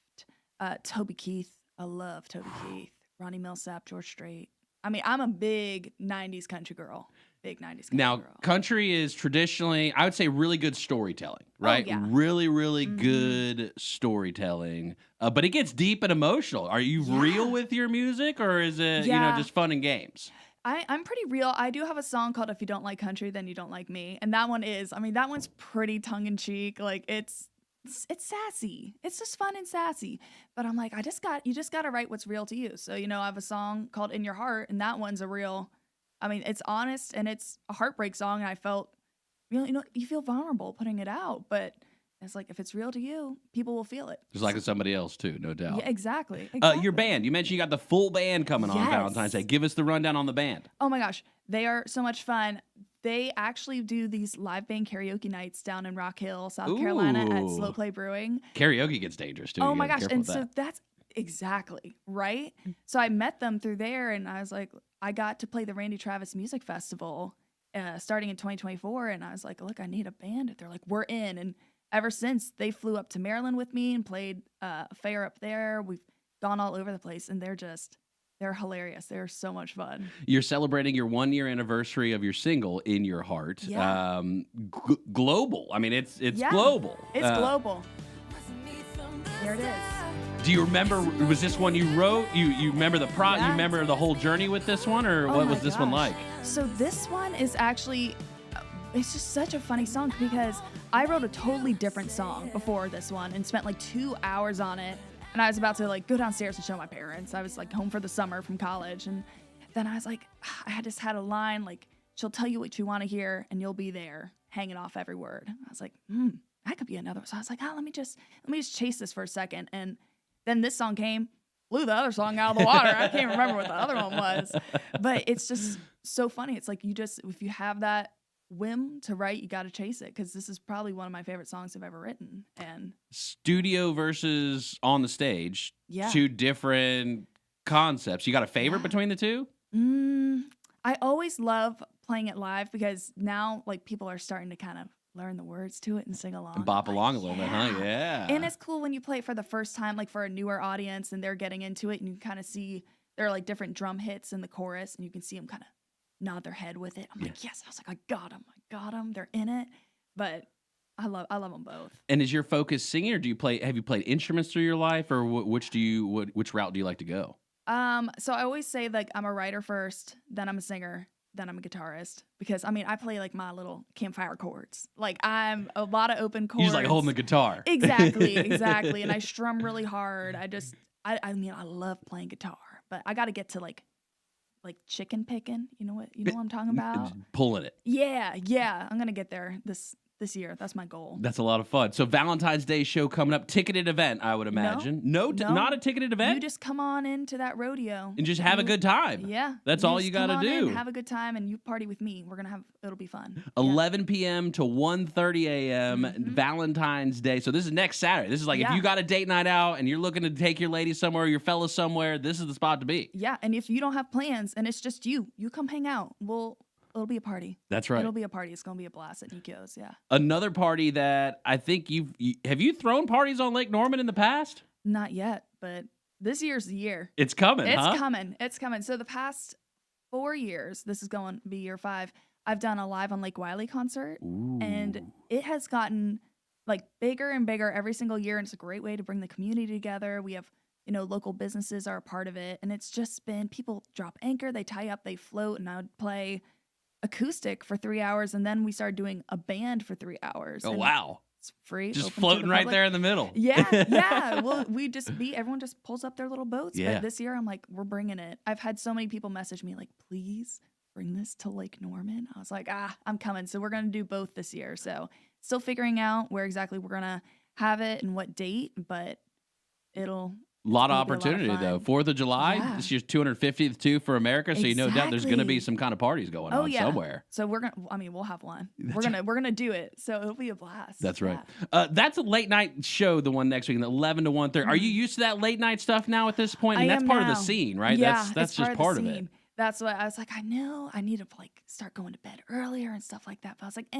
[SPEAKER 21] Toby Keith. I love Toby Keith. Ronnie Millsap, George Strait. I mean, I'm a big 90s country girl. Big 90s country girl.
[SPEAKER 4] Country is traditionally, I would say, really good storytelling, right?
[SPEAKER 21] Oh, yeah.
[SPEAKER 4] Really, really good storytelling. But it gets deep and emotional. Are you real with your music, or is it, just fun and games?
[SPEAKER 21] I'm pretty real. I do have a song called If You Don't Like Country, Then You Don't Like Me. And that that one's pretty tongue-in-cheek. Like, it's sassy. It's just fun and sassy. But I'm like, you just got to write what's real to you. So, I have a song called In Your Heart, and that one's it's honest, and it's a heartbreak song. And I felt, you feel vulnerable putting it out. But it's like, if it's real to you, people will feel it.
[SPEAKER 4] Just like somebody else, too, no doubt.
[SPEAKER 21] Yeah, exactly.
[SPEAKER 4] Your band. You mentioned you got the full band coming on Valentine's Day. Give us the rundown on the band.
[SPEAKER 21] Oh, my gosh. They are so much fun. They actually do these live band karaoke nights down in Rock Hill, South Carolina at Slow Play Brewing.
[SPEAKER 4] Karaoke gets dangerous, too.
[SPEAKER 21] Oh, my gosh. And so that's exactly, right? So I met them through there, and I was like, I got to play the Randy Travis Music Festival starting in 2024, and I was like, look, I need a band. They're like, we're in. And ever since, they flew up to Maryland with me and played a fair up there. We've gone all over the place, and they're hilarious. They're so much fun.
[SPEAKER 4] You're celebrating your 1-year anniversary of your single, In Your Heart.
[SPEAKER 21] Yeah.
[SPEAKER 4] Global. I mean, it's global.
[SPEAKER 21] It's global. There it is.
[SPEAKER 4] Do you remember, was this one you wrote? You remember you remember the whole journey with this one, or what was this one like?
[SPEAKER 21] So this one is actually, it's just such a funny song because I wrote a totally different song before this one and spent like 2 hours on it. And I was about to like go downstairs and show my parents. I was like home for the summer from college. And then I was like, I just had a line like, she'll tell you what you want to hear and you'll be there hanging off every word. I was like, that could be another one. So I was like, let me just chase this for a second. And then this song came, blew the other song out of the water. I can't remember what the other one was. But it's just so funny. It's like if you have that whim to write, you got to chase it, because this is probably one of my favorite songs I've ever written. And
[SPEAKER 4] studio versus on the stage,
[SPEAKER 21] yeah,
[SPEAKER 4] 2 different concepts. You got a favorite between the two?
[SPEAKER 21] I always love playing it live because now like people are starting to kind of learn the words to it and sing along.
[SPEAKER 4] And bop along a little bit, huh? Yeah.
[SPEAKER 21] And it's cool when you play it for the first time, like for a newer audience, and they're getting into it, and you kind of see there are like different drum hits in the chorus, and you can see them kind of nod their head with it. I'm like, yes. I was like, I got them. They're in it. But I love them both.
[SPEAKER 4] And is your focus singing, or have you played instruments through your life, or which route do you like to go?
[SPEAKER 21] So I always say like I'm a writer first, then I'm a singer, then I'm a guitarist, because I mean I play like my little campfire chords. Like I'm a lot of open chords.
[SPEAKER 4] You just like holding the guitar.
[SPEAKER 21] Exactly. And I strum really hard. I mean I love playing guitar, but I got to get to like chicken picking. You know what I'm talking about?
[SPEAKER 4] Pulling it.
[SPEAKER 21] Yeah. I'm gonna get there this this year. That's my goal.
[SPEAKER 4] That's a lot of fun. So Valentine's Day show coming up, ticketed event, I would imagine. No, not a ticketed event?
[SPEAKER 21] You just come on into that rodeo.
[SPEAKER 4] And just have a good time.
[SPEAKER 21] Yeah.
[SPEAKER 4] That's all you got to do.
[SPEAKER 21] Have a good time, and you party with me. It'll be fun.
[SPEAKER 4] 11 p.m. to 1:30 a.m. Valentine's Day. So this is next Saturday. This is like if you got a date night out and you're looking to take your lady somewhere, or your fella somewhere, this is the spot to be.
[SPEAKER 21] Yeah, and if you don't have plans and it's just you come hang out. It'll be a party.
[SPEAKER 4] That's right.
[SPEAKER 21] It'll be a party. It's going to be a blast at Nico's, yeah.
[SPEAKER 4] Another party that I think have you thrown parties on Lake Norman in the past?
[SPEAKER 21] Not yet, but this year's the year.
[SPEAKER 4] It's coming,
[SPEAKER 21] It's coming. So the past 4 years, this is going to be year 5, I've done a live on Lake Wiley concert.
[SPEAKER 4] Ooh.
[SPEAKER 21] And it has gotten like bigger and bigger every single year, and it's a great way to bring the community together. We have, local businesses are a part of it, and it's just been people drop anchor, they tie up, they float, and I would play acoustic for 3 hours, and then we started doing a band for 3 hours.
[SPEAKER 4] Oh, wow.
[SPEAKER 21] It's free.
[SPEAKER 4] Just floating right there in the middle.
[SPEAKER 21] Yeah. Well, everyone just pulls up their little boats.
[SPEAKER 4] Yeah.
[SPEAKER 21] But this year, I'm like, we're bringing it. I've had so many people message me like, please bring this to Lake Norman. I was like, I'm coming. So we're going to do both this year. So still figuring out where exactly we're going to have it and what date, but it'll...
[SPEAKER 4] A lot of opportunity, though. 4th of July, this year's 250th too for America, so you no doubt there's going to be some kind of parties going on somewhere.
[SPEAKER 21] So we'll have one. We're gonna do it. So it'll be a blast.
[SPEAKER 4] That's right. That's a late night show, the one next week, 11 to 1:30. Are you used to that late night stuff now at this point? And that's part of the scene, right?
[SPEAKER 21] Yeah,
[SPEAKER 4] that's just part of it.
[SPEAKER 21] That's what I was like. I know I need to start going to bed earlier and stuff like that. But I was like,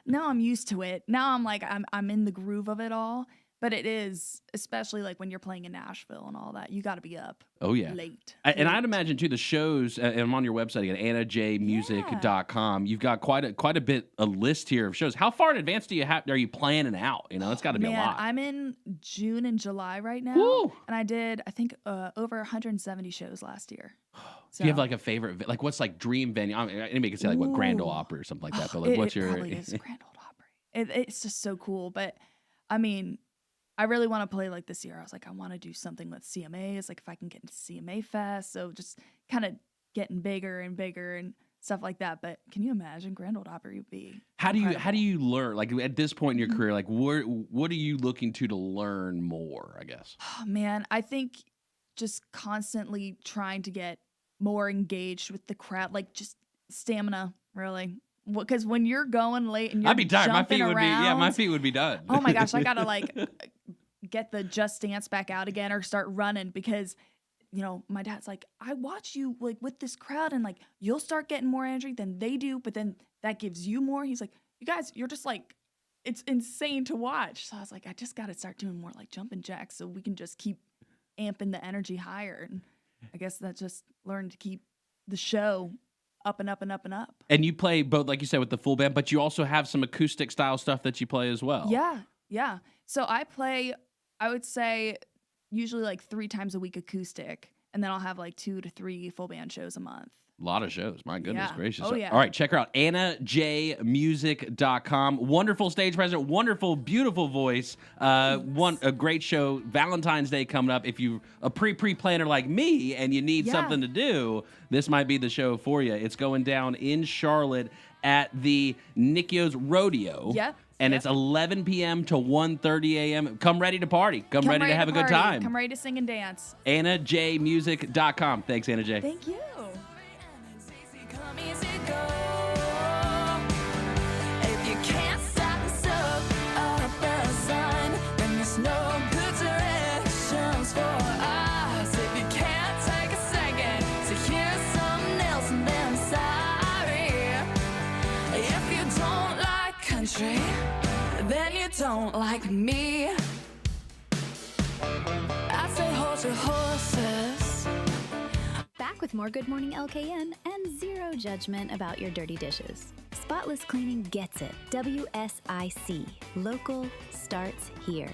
[SPEAKER 21] now I'm used to it. Now I'm like, I'm in the groove of it all. But it is, especially like when you're playing in Nashville and all that, you got to be up.
[SPEAKER 4] Oh, yeah.
[SPEAKER 21] Late.
[SPEAKER 4] And I'd imagine, too, the shows, and I'm on your website again, annajmusic.com. You've got quite a list here of shows. How far in advance are you planning out? It's got to be a lot.
[SPEAKER 21] I'm in June and July right now.
[SPEAKER 4] Woo!
[SPEAKER 21] And I did, I think, over 170 shows last year.
[SPEAKER 4] Do you have like a favorite, like what's like dream venue? I mean, anybody can say like what Grand Ole Opry or something like that, but like what's your...
[SPEAKER 21] It probably is Grand Ole Opry. It's just so cool. But I mean... I really want to play like this year. I was like, I want to do something with CMAs, like if I can get into CMA Fest. So just kind of getting bigger and bigger and stuff like that. But can you imagine Grand Ole Opry would be
[SPEAKER 4] How do you learn? Like at this point in your career, like what are you looking to learn more, I guess?
[SPEAKER 21] Oh, man, I think just constantly trying to get more engaged with the crowd, like just stamina, really. Because when you're going late and you're
[SPEAKER 4] I'd be tired. My feet would be done.
[SPEAKER 21] Oh my gosh, I gotta like get the Just Dance back out again or start running because my dad's like, I watch you like with this crowd and like you'll start getting more energy than they do, but then that gives you more. He's like, you guys, you're just like, it's insane to watch. So I was like, I just gotta start doing more like jumping jacks so we can just keep amping the energy higher. And I guess that's just learn to keep the show up and up and up and up.
[SPEAKER 4] And you play both, like you said, with the full band, but you also have some acoustic style stuff that you play as well.
[SPEAKER 21] Yeah. So I play, I would say, usually like 3 times a week acoustic, and then I'll have like 2 to 3 full band shows a month.
[SPEAKER 4] A lot of shows. My goodness gracious.
[SPEAKER 21] Oh, yeah.
[SPEAKER 4] All right, check her out. AnnajMusic.com. Wonderful stage presence. Wonderful, beautiful voice. A great show. Valentine's Day coming up. If you're a pre-planner like me and you need something to do, this might be the show for you. It's going down in Charlotte at the Nico's Rodeo.
[SPEAKER 21] Yep.
[SPEAKER 4] And it's 11 p.m. to 1:30 a.m. Come ready to party. Come ready to have a good time.
[SPEAKER 21] Come ready to sing and dance.
[SPEAKER 4] AnnajMusic.com. Thanks, Anna J.
[SPEAKER 21] Thank you.
[SPEAKER 7] Then you don't like me. I say hold your horses.
[SPEAKER 2] Back with more Good Morning LKN and zero judgment about your dirty dishes. Spotless cleaning gets it. WSIC. Local starts here.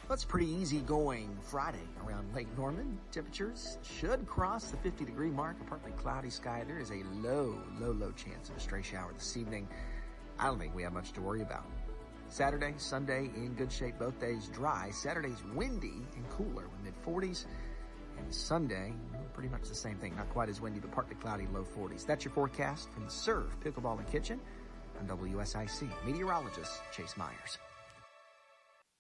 [SPEAKER 6] Well, it's pretty easy going Friday around Lake Norman. Temperatures should cross the 50-degree mark. A partly cloudy sky. There is a low chance of a stray shower this evening. I don't think we have much to worry about. Saturday, Sunday, in good shape. Both days dry. Saturday's windy and cooler with mid-40s. And Sunday, pretty much the same thing. Not quite as windy, but partly cloudy, low 40s. That's your forecast from the Serve Pickleball and Kitchen I'm WSIC meteorologist Chase Myers.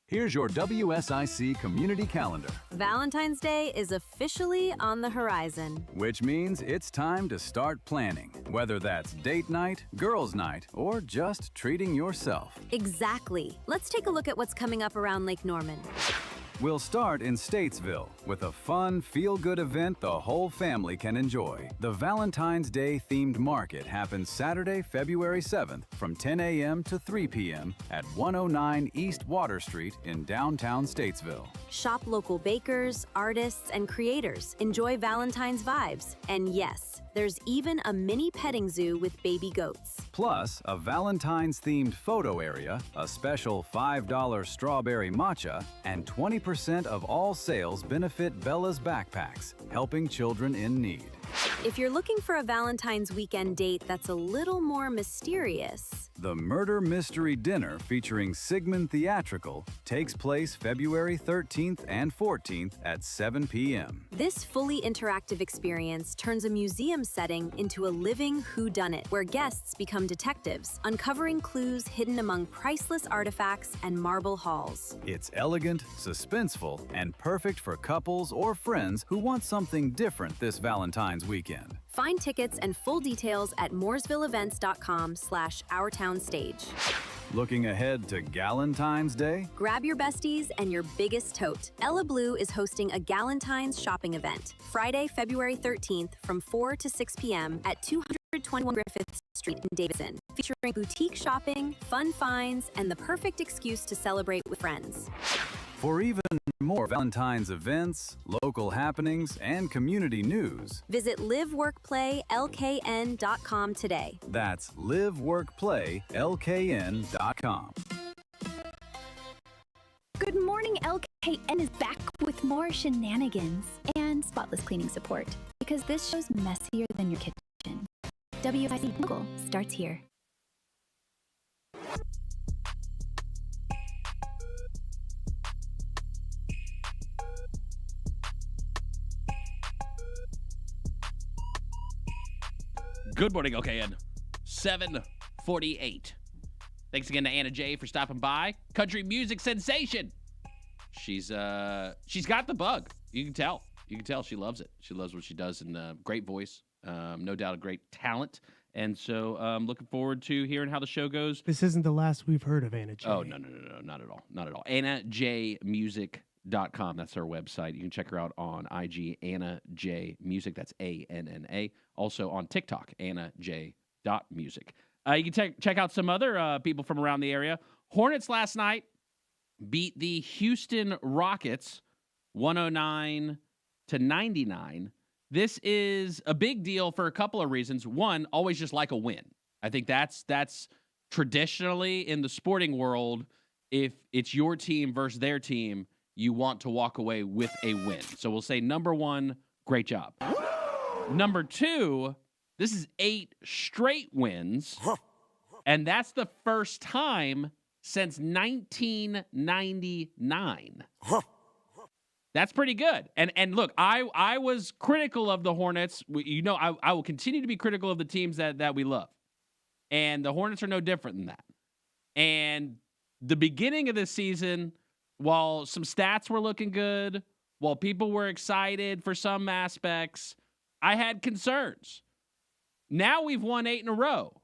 [SPEAKER 8] Here's your WSIC community calendar,
[SPEAKER 9] Valentine's Day is officially on the horizon.
[SPEAKER 8] which means it's time to start planning, whether that's date night, girls' night, or just treating yourself.
[SPEAKER 9] Exactly. Let's take a look at what's coming up around Lake Norman.
[SPEAKER 8] We'll start in Statesville with a fun, feel-good event the whole family can enjoy. The Valentine's Day themed market happens Saturday, February 7th from 10 a.m. to 3 p.m. at 109 East Water Street in downtown Statesville.
[SPEAKER 9] Shop local bakers, artists, and creators. Enjoy Valentine's vibes. And yes, there's even a mini petting zoo with baby goats.
[SPEAKER 8] Plus, a Valentine's-themed photo area, a special $5 strawberry matcha, and 20% of all sales benefit Bella's Backpacks, helping children in need.
[SPEAKER 9] If you're looking for a Valentine's weekend date that's a little more mysterious,
[SPEAKER 8] The Murder Mystery Dinner featuring Sigmund Theatrical takes place February 13th and 14th at 7 p.m.
[SPEAKER 9] this fully interactive experience turns a museum setting into a living whodunit, where guests become detectives, uncovering clues hidden among priceless artifacts and marble halls.
[SPEAKER 8] It's elegant, suspenseful, and perfect for couples or friends who want something different this Valentine's weekend.
[SPEAKER 9] Find tickets and full details at mooresvilleevents.com/ourtownstage.
[SPEAKER 8] Looking ahead to Galentine's Day?
[SPEAKER 9] Grab your besties and your biggest tote. Ella Blue is hosting a Galentine's shopping event Friday, February 13th from 4 to 6 p.m. at 221 Griffith Street in Davidson, featuring boutique shopping, fun finds, and the perfect excuse to celebrate with friends.
[SPEAKER 8] For even more Valentine's events, local happenings, and community news,
[SPEAKER 9] Visit liveworkplaylkn.com today.
[SPEAKER 8] that's liveworkplaylkn.com.
[SPEAKER 2] Good morning, LKN is back with more shenanigans and spotless cleaning support, because this show's messier than your kitchen. WSIC Local starts here.
[SPEAKER 4] Good morning, OKN. 7:48. Thanks again to Anna J for stopping by. Country music sensation. She's got the bug. You can tell. She loves it. She loves what she does, and great voice. No doubt a great talent. And so looking forward to hearing how the show goes.
[SPEAKER 5] This isn't the last we've heard of Anna J.
[SPEAKER 4] Oh, no, not at all. Not at all. AnnaJMusic.com. That's her website. You can check her out on IG, Anna J Music. That's ANNA. Also on TikTok, AnnaJ.music. You can check out some other people from around the area. Hornets last night beat the Houston Rockets 109-99. This is a big deal for a couple of reasons. One, always just like a win. I think that's traditionally in the sporting world, if it's your team versus their team, you want to walk away with a win. So we'll say number one, great job. Number two, this is 8 straight wins, and that's the first time since 1999. That's pretty good. And look, I was critical of the Hornets. I will continue to be critical of the teams that we love. And the Hornets are no different than that. And the beginning of this season, while some stats were looking good, while people were excited for some aspects, I had concerns. Now we've won 8 in a row.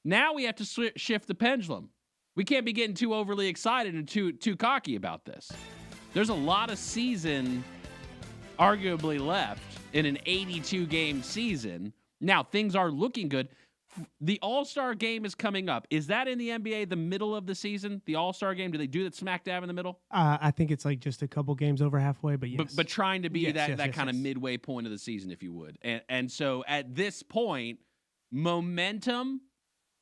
[SPEAKER 4] Now we have to shift the pendulum. We can't be getting too overly excited and too cocky about this. There's a lot of season arguably left in an 82-game season. Now, things are looking good. The All-Star game is coming up. Is that in the NBA the middle of the season? The All-Star game? Do they do that smack dab in the middle?
[SPEAKER 5] I think it's like just a couple games over halfway, but yes.
[SPEAKER 4] But trying to be
[SPEAKER 5] Yes,
[SPEAKER 4] that kind of midway point of the season, if you would. And so at this point, momentum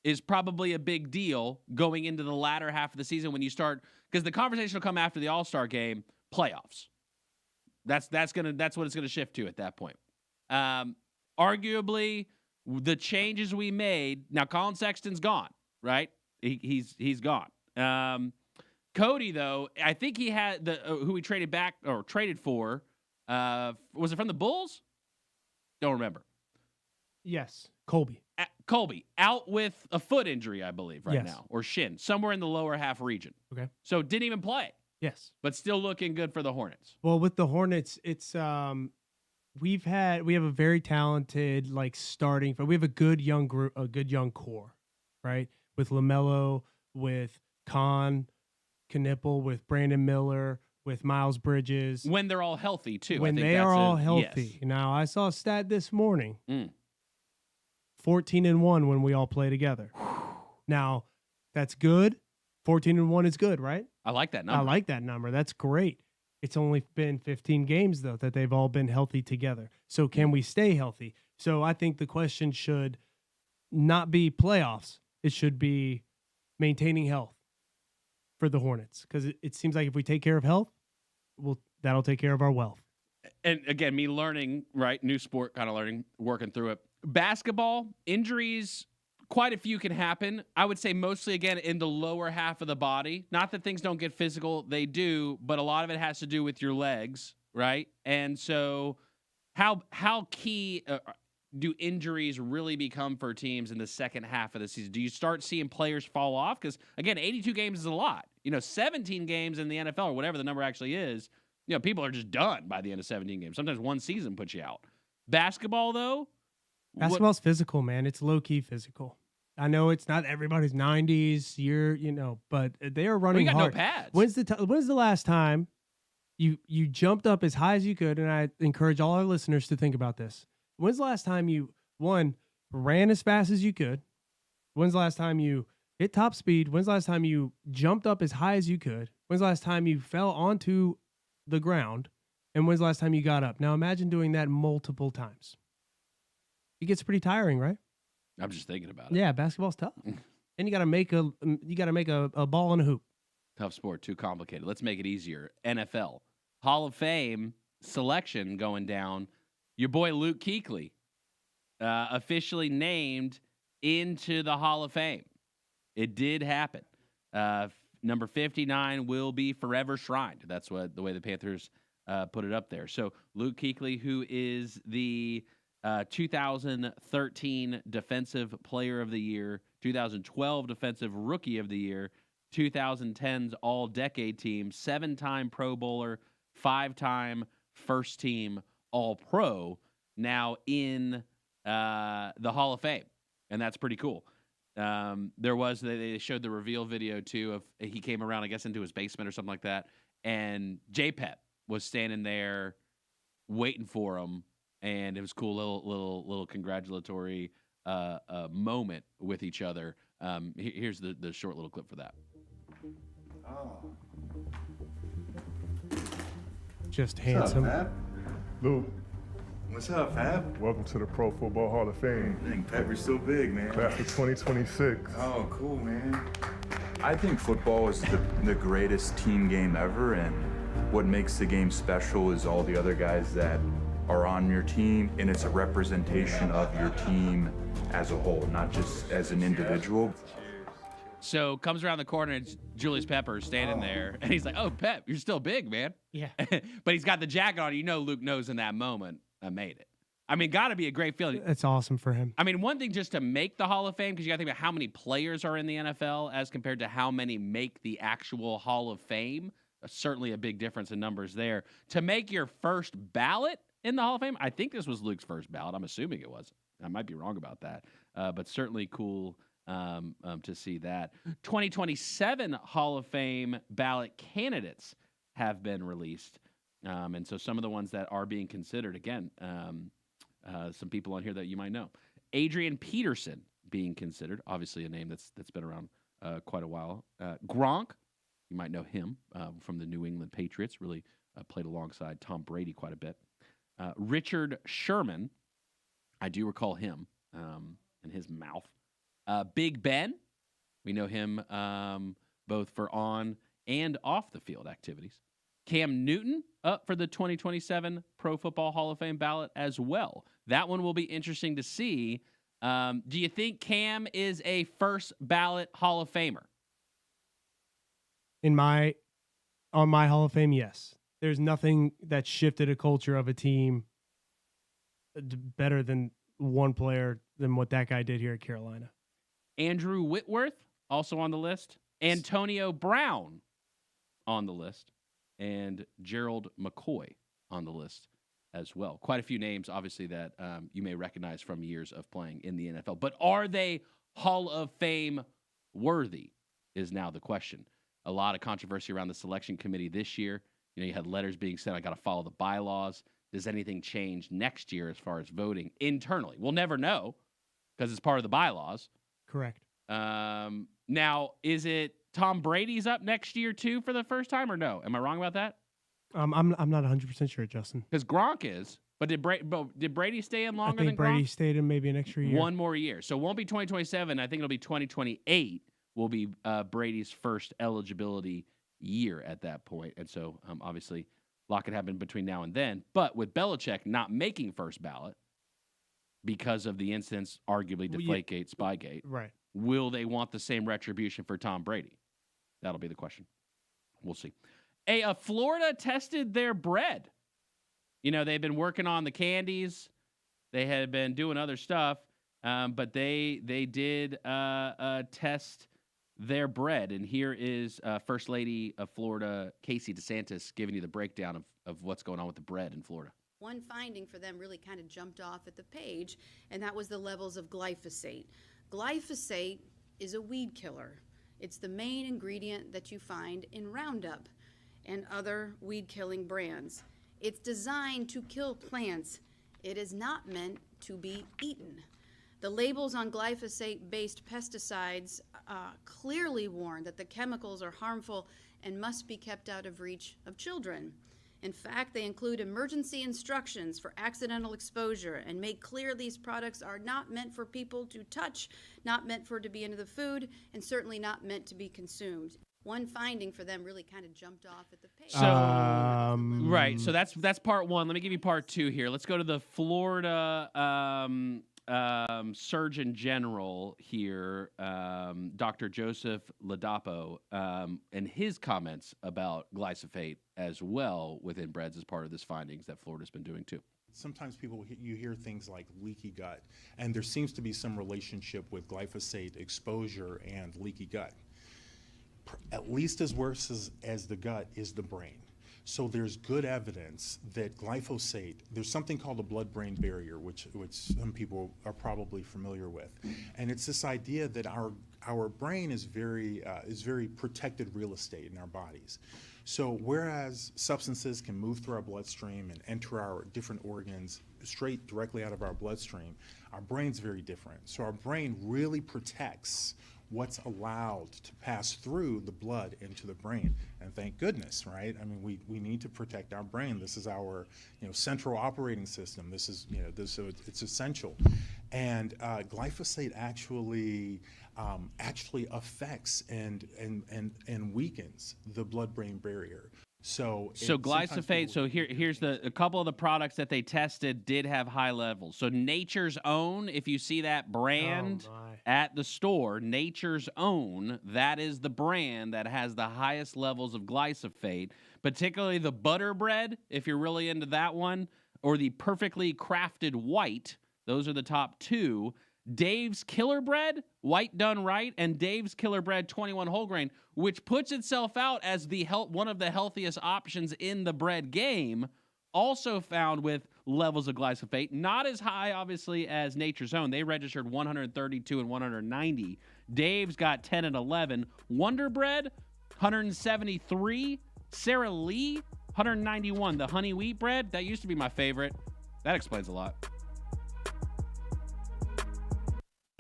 [SPEAKER 4] is probably a big deal going into the latter half of the season when you start, because the conversation will come after the All-Star game, playoffs. That's what it's gonna shift to at that point. Arguably, the changes we made. Now, Colin Sexton's gone, right? He's gone. Cody, though, I think he had who we traded back or traded for. Was it from the Bulls? Don't remember.
[SPEAKER 5] Yes, Colby.
[SPEAKER 4] Colby, out with a foot injury, I believe, right
[SPEAKER 5] Yes.
[SPEAKER 4] now, or shin, somewhere in the lower half region.
[SPEAKER 5] Okay.
[SPEAKER 4] So didn't even play,
[SPEAKER 5] Yes.
[SPEAKER 4] but still looking good for the Hornets.
[SPEAKER 5] Well, with the Hornets, it's we have a very talented starting, but we have a good young group, a good young core, right? With LaMelo, with Knipple, with Brandon Miller, with Miles Bridges.
[SPEAKER 4] When they're all healthy, too.
[SPEAKER 5] When
[SPEAKER 4] I think
[SPEAKER 5] they
[SPEAKER 4] that's
[SPEAKER 5] are all
[SPEAKER 4] yes.
[SPEAKER 5] healthy. Now, I saw a stat this morning. 14-1 when we all play together. Now, that's good. 14-1 is good, right?
[SPEAKER 4] I like that number.
[SPEAKER 5] I like that number. That's great. It's only been 15 games, though, that they've all been healthy together. So can we stay healthy? So I think the question should not be playoffs. It should be maintaining health for the Hornets, because it seems like if we take care of health, that'll take care of our wealth.
[SPEAKER 4] And again, me learning, right, new sport, kind of learning, working through it. Basketball, injuries, quite a few can happen. I would say mostly, again, in the lower half of the body. Not that things don't get physical, they do, but a lot of it has to do with your legs, right? And so how key do injuries really become for teams in the second half of the season? Do you start seeing players fall off? Because, again, 82 games is a lot. 17 games in the NFL or whatever the number actually is, people are just done by the end of 17 games. Sometimes one season puts you out. Basketball, though?
[SPEAKER 5] Basketball's physical, man. It's low-key physical. I know it's not everybody's 90s year, but they are running
[SPEAKER 4] got
[SPEAKER 5] hard.
[SPEAKER 4] no pads.
[SPEAKER 5] When's the last time you jumped up as high as you could? And I encourage all our listeners to think about this. When's the last time you, ran as fast as you could? When's the last time you hit top speed? When's the last time you jumped up as high as you could? When's the last time you fell onto the ground? And when's the last time you got up? Now imagine doing that multiple times. It gets pretty tiring, right?
[SPEAKER 4] I'm just thinking about it.
[SPEAKER 5] Yeah, basketball's tough. And you got to make a ball in a hoop.
[SPEAKER 4] Tough sport, too complicated. Let's make it easier. NFL Hall of Fame selection going down. Your boy Luke Kuechly, officially named into the Hall of Fame. It did happen. Number 59 will be forever shrined. That's the way the Panthers put it up there. So Luke Kuechly, who is the 2013 Defensive Player of the Year, 2012 Defensive Rookie of the Year, 2010's All-Decade Team, 7-time Pro Bowler, 5-time First-Team All-Pro, now in the Hall of Fame, and that's pretty cool. They showed the reveal video, too, of he came around, I guess, into his basement or something like that, and JPEP was standing there waiting for him. And it was cool, little congratulatory moment with each other. Here's the short little clip for that.
[SPEAKER 10] Oh.
[SPEAKER 5] Just handsome.
[SPEAKER 10] What's up, Fab?
[SPEAKER 22] Luke,
[SPEAKER 10] What's up, Fab?
[SPEAKER 22] welcome to the Pro Football Hall of Fame.
[SPEAKER 10] Dang, Fab, you're so big, man.
[SPEAKER 22] Class of 2026.
[SPEAKER 10] Oh, cool, man. I think football is the greatest team game ever, and what makes the game special is all the other guys that are on your team, and it's a representation of your team as a whole, not just as an individual.
[SPEAKER 4] So comes around the corner, and it's Julius Peppers standing there, and he's like, "Oh, Pep, you're still big, man."
[SPEAKER 5] Yeah.
[SPEAKER 4] But he's got the jacket on. Luke knows in that moment, I made it. I mean, got to be a great feeling.
[SPEAKER 5] That's awesome for him.
[SPEAKER 4] I mean, one thing just to make the Hall of Fame, because you got to think about how many players are in the NFL as compared to how many make the actual Hall of Fame. Certainly a big difference in numbers there. To make your first ballot in the Hall of Fame, I think this was Luke's first ballot. I'm assuming it was. I might be wrong about that, but certainly cool to see that. 2027 Hall of Fame ballot candidates have been released, and so some of the ones that are being considered, again, some people on here that you might know. Adrian Peterson being considered, obviously a name that's been around quite a while. Gronk, you might know him from the New England Patriots, really played alongside Tom Brady quite a bit. Richard Sherman, I do recall him and his mouth. Big Ben, we know him both for on and off the field activities. Cam Newton up for the 2027 Pro Football Hall of Fame ballot as well. That one will be interesting to see. Do you think Cam is a first ballot Hall of Famer?
[SPEAKER 5] On my Hall of Fame, yes. There's nothing that shifted a culture of a team better than one player than what that guy did here at Carolina.
[SPEAKER 4] Andrew Whitworth, also on the list. Antonio Brown on the list. And Gerald McCoy on the list as well. Quite a few names, obviously, that you may recognize from years of playing in the NFL. But are they Hall of Fame worthy is now the question. A lot of controversy around the selection committee this year. You know, you had letters being sent, I got to follow the bylaws. Does anything change next year as far as voting internally? We'll never know because it's part of the bylaws.
[SPEAKER 5] Correct.
[SPEAKER 4] Now, is it Tom Brady's up next year too for the first time or no? Am I wrong about that?
[SPEAKER 5] I'm not 100% sure, Justin.
[SPEAKER 4] Because Gronk is. But did Brady stay in longer than Gronk?
[SPEAKER 5] Brady stayed in maybe an extra year.
[SPEAKER 4] One more year. So it won't be 2027. I think it'll be 2028 will be Brady's first eligibility year at that point. And so, obviously, a lot could happen between now and then. But with Belichick not making first ballot because of the incidents, arguably Deflategate, Spygate,
[SPEAKER 5] right?
[SPEAKER 4] Will they want the same retribution for Tom Brady? That'll be the question. We'll see. Florida tested their bread. You know, they've been working on the candies. They had been doing other stuff, but they did test their bread. And here is First Lady of Florida, Casey DeSantis, giving you the breakdown of what's going on with the bread in Florida.
[SPEAKER 3] One finding for them really kind of jumped off at the page, and that was the levels of glyphosate. Glyphosate is a weed killer. It's the main ingredient that you find in Roundup and other weed-killing brands. It's designed to kill plants. It is not meant to be eaten. The labels on glyphosate-based pesticides clearly warn that the chemicals are harmful and must be kept out of reach of children. In fact, they include emergency instructions for accidental exposure and make clear these products are not meant for people to touch, not meant for it to be into the food, and certainly not meant to be consumed. One finding for them really kind of jumped off at the page.
[SPEAKER 4] So, right. So that's part one. Let me give you part two here. Let's go to the Florida Surgeon General here, Dr. Joseph Ladapo, and his comments about glyphosate as well within breads as part of this findings that Florida's been doing too.
[SPEAKER 13] Sometimes you hear things like leaky gut, and there seems to be some relationship with glyphosate exposure and leaky gut. At least as worse as the gut is the brain. So there's good evidence that glyphosate, there's something called the blood-brain barrier, which some people are probably familiar with. And it's this idea that our brain is very protected real estate in our bodies. So whereas substances can move through our bloodstream and enter our different organs straight directly out of our bloodstream, our brain's very different. So our brain really protects what's allowed to pass through the blood into the brain. And thank goodness, right? I mean, we need to protect our brain. This is our, central operating system. This is, so it's essential. And glyphosate actually affects and weakens the blood-brain barrier. So
[SPEAKER 4] glyphosate. So here's a couple of the products that they tested did have high levels. So Nature's Own, if you see that brand at the store, Nature's Own, that is the brand that has the highest levels of glyphosate, particularly the butter bread, if you're really into that one, or the Perfectly Crafted White. Those are the top two. Dave's Killer Bread, White Done Right, and Dave's Killer Bread 21 Whole Grain, which puts itself out as one of the healthiest options in the bread game, also found with levels of glyphosate. Not as high, obviously, as Nature's Own. They registered 132 and 190. Dave's got 10 and 11. Wonder Bread, 173. Sara Lee, 191. The honey wheat bread, that used to be my favorite. That explains a lot.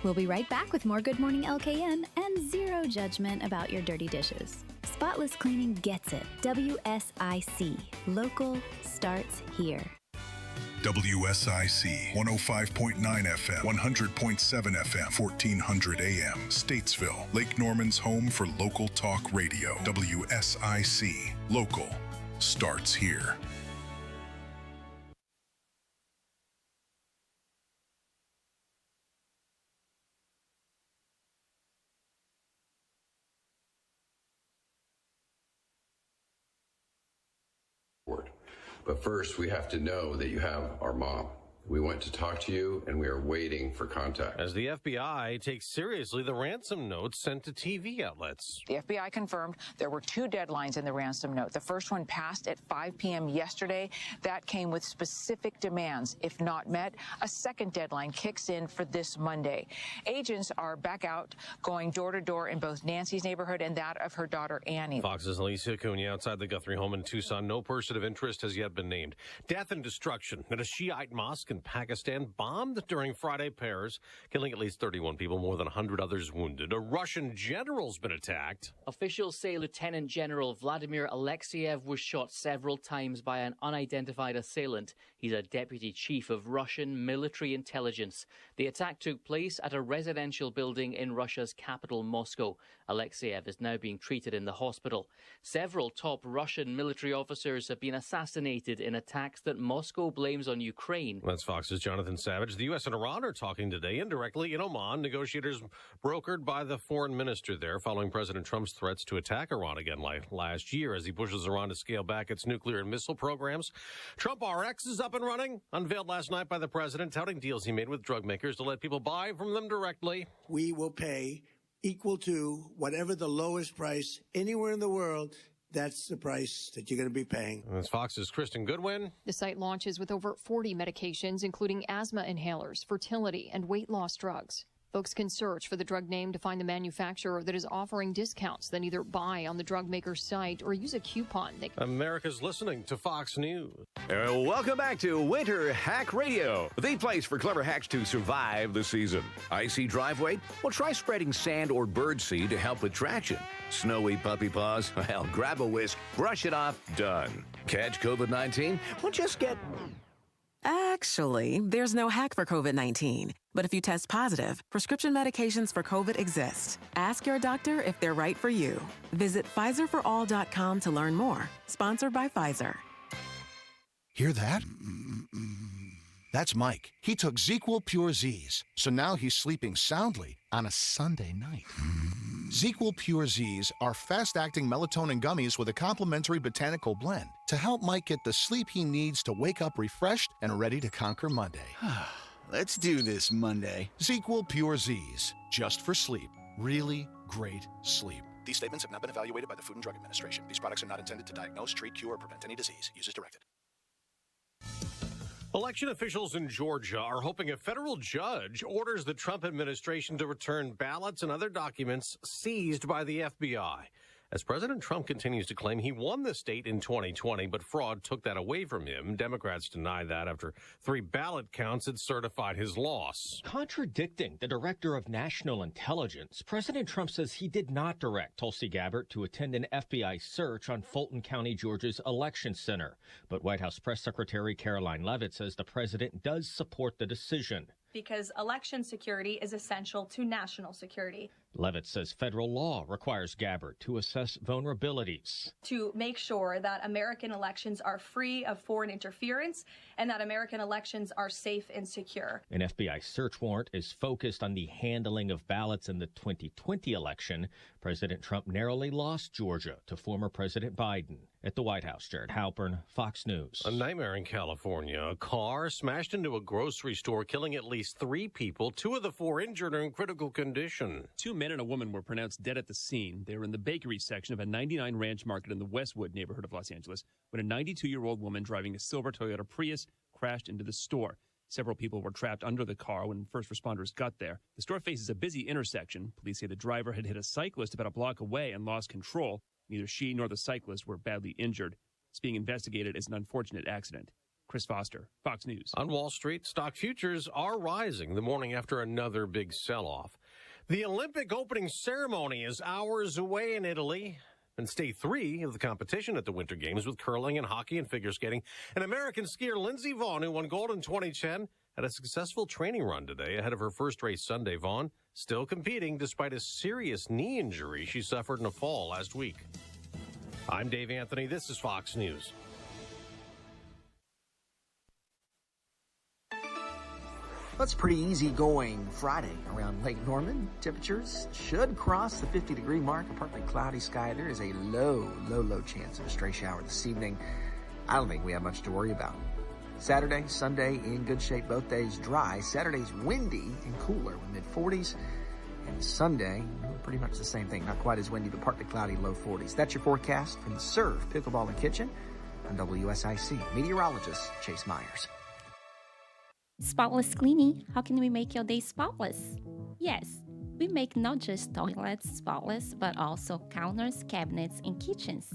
[SPEAKER 2] We'll be right back with more Good Morning LKN and zero judgment about your dirty dishes. Spotless cleaning gets it. WSIC. Local starts here.
[SPEAKER 11] WSIC 105.9 FM, 100.7 FM, 1400 AM. Statesville, Lake Norman's home for local talk radio. WSIC. Local starts here.
[SPEAKER 23] But first, we have to know that you have our mom.
[SPEAKER 12] We want to talk to you, and we are waiting for contact.
[SPEAKER 14] As the FBI takes seriously the ransom notes sent to TV outlets.
[SPEAKER 23] The FBI confirmed there were 2 deadlines in the ransom note. The first one passed at 5 p.m. yesterday. That came with specific demands. If not met, a second deadline kicks in for this Monday. Agents are back out going door to door in both Nancy's neighborhood and that of her daughter Annie.
[SPEAKER 14] Fox's Alicia Cunha outside the Guthrie home in Tucson. No person of interest has yet been named. Death and destruction at a Shiite mosque in Pakistan bombed during Friday pairs, killing at least 31 people, more than 100 others wounded. A Russian general's been attacked.
[SPEAKER 24] Officials say Lieutenant General Vladimir Alexeyev was shot several times by an unidentified assailant. He's a deputy chief of Russian military intelligence. The attack took place at a residential building in Russia's capital, Moscow. Alexeyev is now being treated in the hospital. Several top Russian military officers have been assassinated in attacks that Moscow blames on Ukraine.
[SPEAKER 14] That's Fox's Jonathan Savage. The U.S. and Iran are talking today indirectly in Oman. Negotiators brokered by the foreign minister there following President Trump's threats to attack Iran again last year as he pushes Iran to scale back its nuclear and missile programs. Trump RX is up and running, unveiled last night by the president, touting deals he made with drug makers to let people buy from them directly.
[SPEAKER 25] We will pay equal to whatever the lowest price anywhere in the world. That's the price that you're going to be paying.
[SPEAKER 14] That's Fox's Kristen Goodwin.
[SPEAKER 26] The site launches with over 40 medications, including asthma inhalers, fertility, and weight loss drugs. Folks can search for the drug name to find the manufacturer that is offering discounts, then either buy on the drug maker's site or use a coupon.
[SPEAKER 14] America's listening to Fox News.
[SPEAKER 27] Welcome back to Winter Hack Radio, the place for clever hacks to survive the season. Icy driveway? Well, try spreading sand or birdseed to help with traction. Snowy puppy paws? Well, grab a whisk, brush it off, done. Catch COVID-19? Well, just get...
[SPEAKER 28] Actually, there's no hack for COVID-19. But if you test positive, prescription medications for COVID exist. Ask your doctor if they're right for you. Visit PfizerForAll.com to learn more. Sponsored by Pfizer.
[SPEAKER 29] Hear that? That's Mike. He took ZQL Pure Z's, so now he's sleeping soundly on a Sunday night. ZQL Pure Z's are fast-acting melatonin gummies with a complementary botanical blend to help Mike get the sleep he needs to wake up refreshed and ready to conquer Monday.
[SPEAKER 30] Let's do this Monday.
[SPEAKER 29] ZQL Pure Z's, just for sleep. Really great sleep. These statements have not been evaluated by the Food and Drug Administration. These products are not intended to diagnose, treat, cure, or prevent any disease. Use as directed.
[SPEAKER 14] Election officials in Georgia are hoping a federal judge orders the Trump administration to return ballots and other documents seized by the FBI. As President Trump continues to claim he won the state in 2020, but fraud took that away from him, Democrats deny that after 3 ballot counts had certified his loss.
[SPEAKER 31] Contradicting the director of national intelligence, President Trump says he did not direct Tulsi Gabbard to attend an FBI search on Fulton County, Georgia's election center. But White House Press Secretary Caroline Leavitt says the president does support the decision.
[SPEAKER 32] Because election security is essential to national security.
[SPEAKER 31] Leavitt says federal law requires Gabbard to assess vulnerabilities.
[SPEAKER 32] To make sure that American elections are free of foreign interference and that American elections are safe and secure.
[SPEAKER 31] An FBI search warrant is focused on the handling of ballots in the 2020 election. President Trump narrowly lost Georgia to former President Biden. At the White House, Jared Halpern, Fox News.
[SPEAKER 14] A nightmare in California. A car smashed into a grocery store, killing at least 3 people. 2 of the 4 injured are in critical condition.
[SPEAKER 33] 2 men and a woman were pronounced dead at the scene. They were in the bakery section of a 99 Ranch Market in the Westwood neighborhood of Los Angeles when a 92-year-old woman driving a silver Toyota Prius crashed into the store. Several people were trapped under the car when first responders got there. The store faces a busy intersection. Police say the driver had hit a cyclist about a block away and lost control. Neither she nor the cyclist were badly injured. It's being investigated as an unfortunate accident. Chris Foster, Fox News.
[SPEAKER 14] On Wall Street, stock futures are rising the morning after another big sell-off. The Olympic opening ceremony is hours away in Italy. And day 3 of the competition at the Winter Games with curling and hockey and figure skating. An American skier, Lindsey Vonn, who won gold in 2010, had a successful training run today ahead of her first race Sunday. Vonn still competing despite a serious knee injury she suffered in a fall last week. I'm Dave Anthony. This is Fox News.
[SPEAKER 6] Well, it's pretty easy going Friday around Lake Norman. Temperatures should cross the 50-degree mark. A partly cloudy sky. There is a low chance of a stray shower this evening. I don't think we have much to worry about. Saturday, Sunday in good shape, both days dry. Saturday's windy and cooler with mid-40s. And Sunday, pretty much the same thing. Not quite as windy, but partly cloudy, low 40s. That's your forecast from the Serve Pickleball and Kitchen on WSIC. Meteorologist Chase Myers.
[SPEAKER 1] Spotless cleaning. How can we make your day spotless? Yes, we make not just toilets spotless, but also counters, cabinets, and kitchens.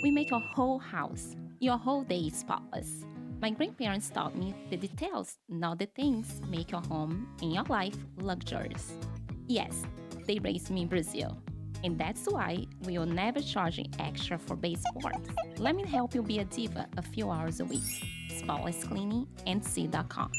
[SPEAKER 1] We make your whole house, your whole day spotless. My grandparents taught me the details, not the things, make your home and your life luxurious. Yes, they raised me in Brazil. And that's why we will never charge you extra for baseboards. Let me help you be a diva a few hours a week. SpotlessCleaningNC.com.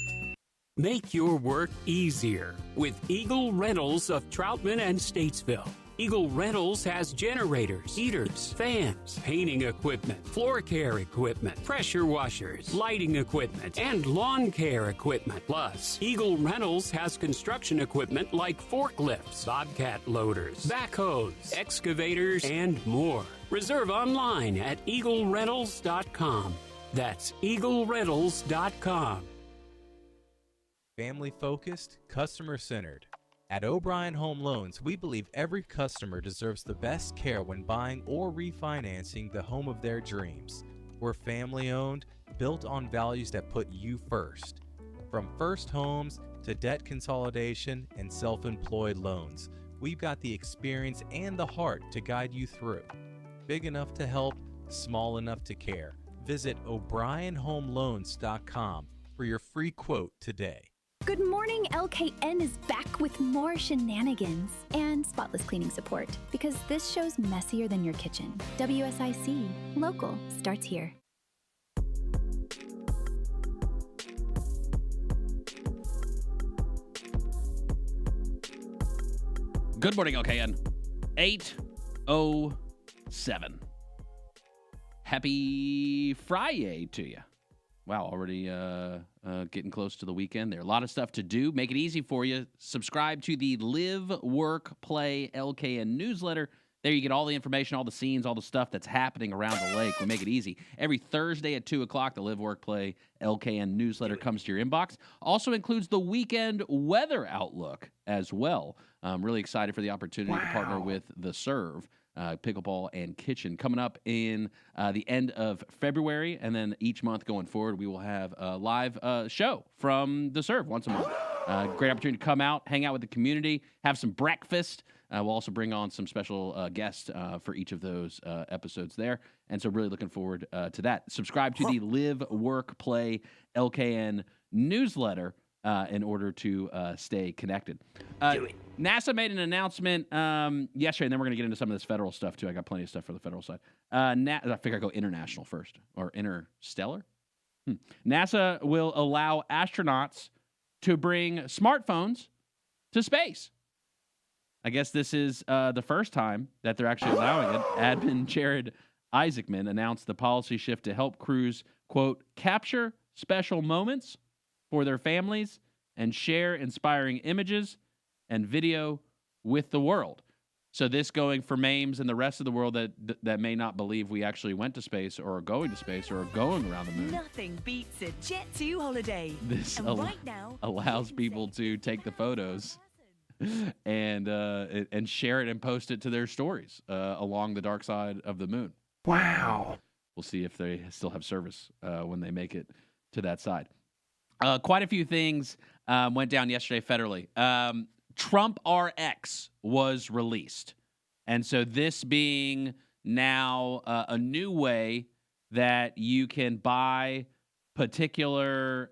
[SPEAKER 7] Make your work easier with Eagle Rentals of Troutman and Statesville. Eagle Rentals has generators, heaters, fans, painting equipment, floor care equipment, pressure washers, lighting equipment, and lawn care equipment. Plus, Eagle Rentals has construction equipment like forklifts, bobcat loaders, backhoes, excavators, and more. Reserve online at eaglerentals.com. That's eaglerentals.com.
[SPEAKER 8] Family-focused, customer-centered. At O'Brien Home Loans, we believe every customer deserves the best care when buying or refinancing the home of their dreams. We're family-owned, built on values that put you first. From first homes to debt consolidation and self-employed loans, we've got the experience and the heart to guide you through. Big enough to help, small enough to care. Visit O'BrienHomeLoans.com for your free quote today.
[SPEAKER 2] Good morning, LKN is back with more shenanigans and spotless cleaning support because this show's messier than your kitchen. WSIC, local, starts here.
[SPEAKER 4] Good morning, LKN. 8:07. Happy FriYAY to you. Wow, already getting close to the weekend there. A lot of stuff to do. Make it easy for you. Subscribe to the Live, Work, Play LKN newsletter. There you get all the information, all the scenes, all the stuff that's happening around the lake. We make it easy. Every Thursday at 2 o'clock, the Live, Work, Play LKN newsletter comes to your inbox. Also includes the weekend weather outlook as well. I'm really excited for the opportunity to partner with the Serve. Pickleball and Kitchen coming up in the end of February, and then each month going forward, we will have a live show from the Serve once a month. Great opportunity to come out, hang out with the community, have some breakfast. We'll also bring on some special guests for each of those episodes there, and so really looking forward to that. Subscribe to the Live, Work, Play LKN newsletter in order to stay connected. NASA made an announcement yesterday, and then we're going to get into some of this federal stuff, too. I got plenty of stuff for the federal side. I figure I'd go international first, or interstellar. NASA will allow astronauts to bring smartphones to space. I guess this is the first time that they're actually allowing it. Admin Jared Isaacman announced the policy shift to help crews, quote, capture special moments for their families and share inspiring images and video with the world. So this going for Mames and the rest of the world that may not believe we actually went to space or are going to space or are going around the moon.
[SPEAKER 9] Nothing beats a Jet2 holiday.
[SPEAKER 4] This allows people to take the photos and share it and post it to their stories along the dark side of the moon. Wow. We'll see if they still have service when they make it to that side. Quite a few things went down yesterday federally. Trump RX was released. And so this being now a new way that you can buy particular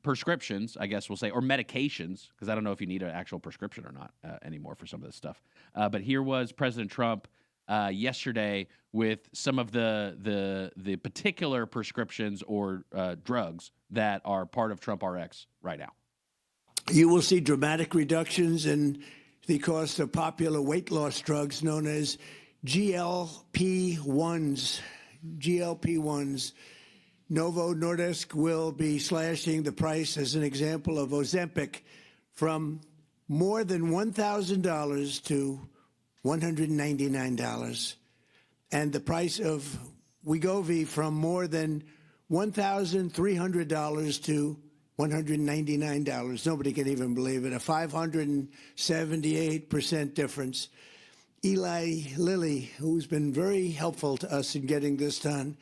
[SPEAKER 4] prescriptions, I guess we'll say, or medications, because I don't know if you need an actual prescription or not anymore for some of this stuff. But here was President Trump yesterday with some of the particular prescriptions or drugs that are part of Trump RX right now.
[SPEAKER 25] You will see dramatic reductions in the cost of popular weight loss drugs known as GLP-1s. Novo Nordisk will be slashing the price, as an example, of Ozempic from more than $1,000 to $199. And the price of Wegovy from more than $1,300 to $199. Nobody can even believe it. A 578% difference. Eli Lilly, who's been very helpful to us in getting this done,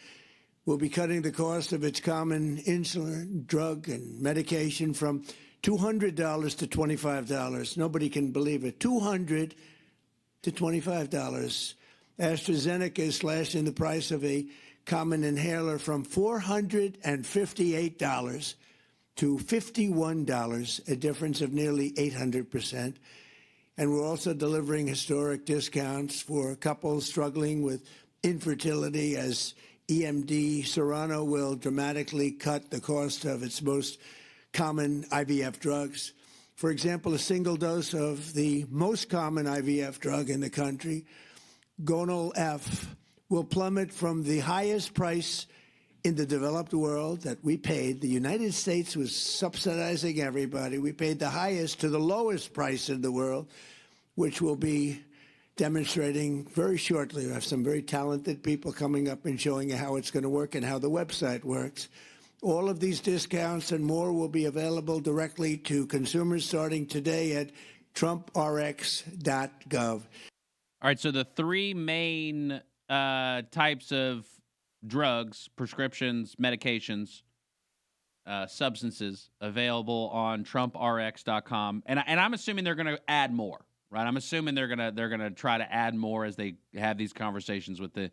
[SPEAKER 25] will be cutting the cost of its common insulin, drug, and medication from $200 to $25. Nobody can believe it. $200 to $25. AstraZeneca is slashing the price of a common inhaler from $458 to $51, a difference of nearly 800%. And we're also delivering historic discounts for couples struggling with infertility, as EMD Serrano will dramatically cut the cost of its most common IVF drugs. For example, a single dose of the most common IVF drug in the country, Gonal F, will plummet from the highest price in the developed world that we paid. The United States was subsidizing everybody. We paid the highest to the lowest price in the world, which will be demonstrating very shortly. We have some very talented people coming up and showing you how it's going to work and how the website works. All of these discounts and more will be available directly to consumers starting today at trumprx.gov.
[SPEAKER 4] All right, so the three main types of drugs, prescriptions, medications, substances available on trumprx.com. And I'm assuming they're going to add more, right? I'm assuming they're gonna try to add more as they have these conversations with the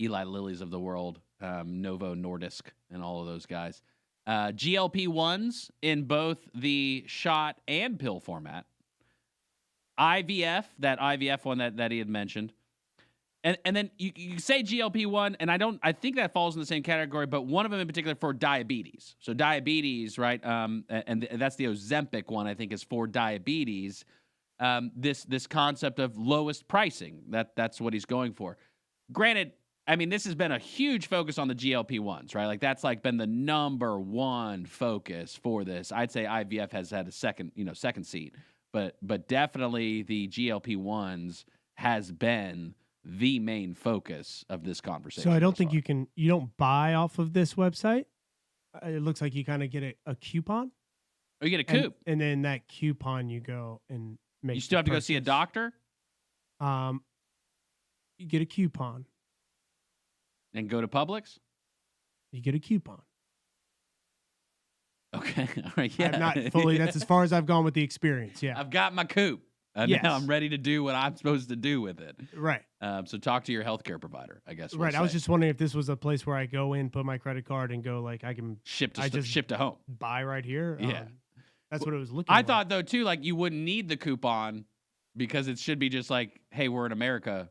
[SPEAKER 4] Eli Lillys of the world, Novo Nordisk, and all of those guys. GLP-1s in both the shot and pill format. IVF, that IVF one that he had mentioned. And then you say GLP-1, and I think that falls in the same category, but one of them in particular for diabetes. So diabetes, right? And that's the Ozempic one, I think, is for diabetes. This concept of lowest pricing, that's what he's going for. Granted, I mean, this has been a huge focus on the GLP-1s, right? Like that's like been the number one focus for this. I'd say IVF has had a second seat, but definitely the GLP-1s has been the main focus of this conversation.
[SPEAKER 3] So I don't think you don't buy off of this website. It looks like you kind of get a coupon.
[SPEAKER 4] Oh, you get a coup.
[SPEAKER 3] And then that coupon you go and make.
[SPEAKER 4] You still have to go see a doctor?
[SPEAKER 3] You get a coupon.
[SPEAKER 4] And go to Publix?
[SPEAKER 3] You get a coupon.
[SPEAKER 4] Okay. All right. Yeah.
[SPEAKER 3] I'm not fully, that's as far as I've gone with the experience. Yeah.
[SPEAKER 4] I've got my coup.
[SPEAKER 3] Yes.
[SPEAKER 4] Now I'm ready to do what I'm supposed to do with it.
[SPEAKER 3] Right.
[SPEAKER 4] So talk to your healthcare provider, I guess.
[SPEAKER 3] Right. I was just wondering if this was a place where I go in, put my credit card, and go like I can
[SPEAKER 4] ship to home.
[SPEAKER 3] Buy right here.
[SPEAKER 4] Yeah.
[SPEAKER 3] That's what it was looking.
[SPEAKER 4] I thought though too, like you wouldn't need the coupon because it should be just like, hey, we're in America.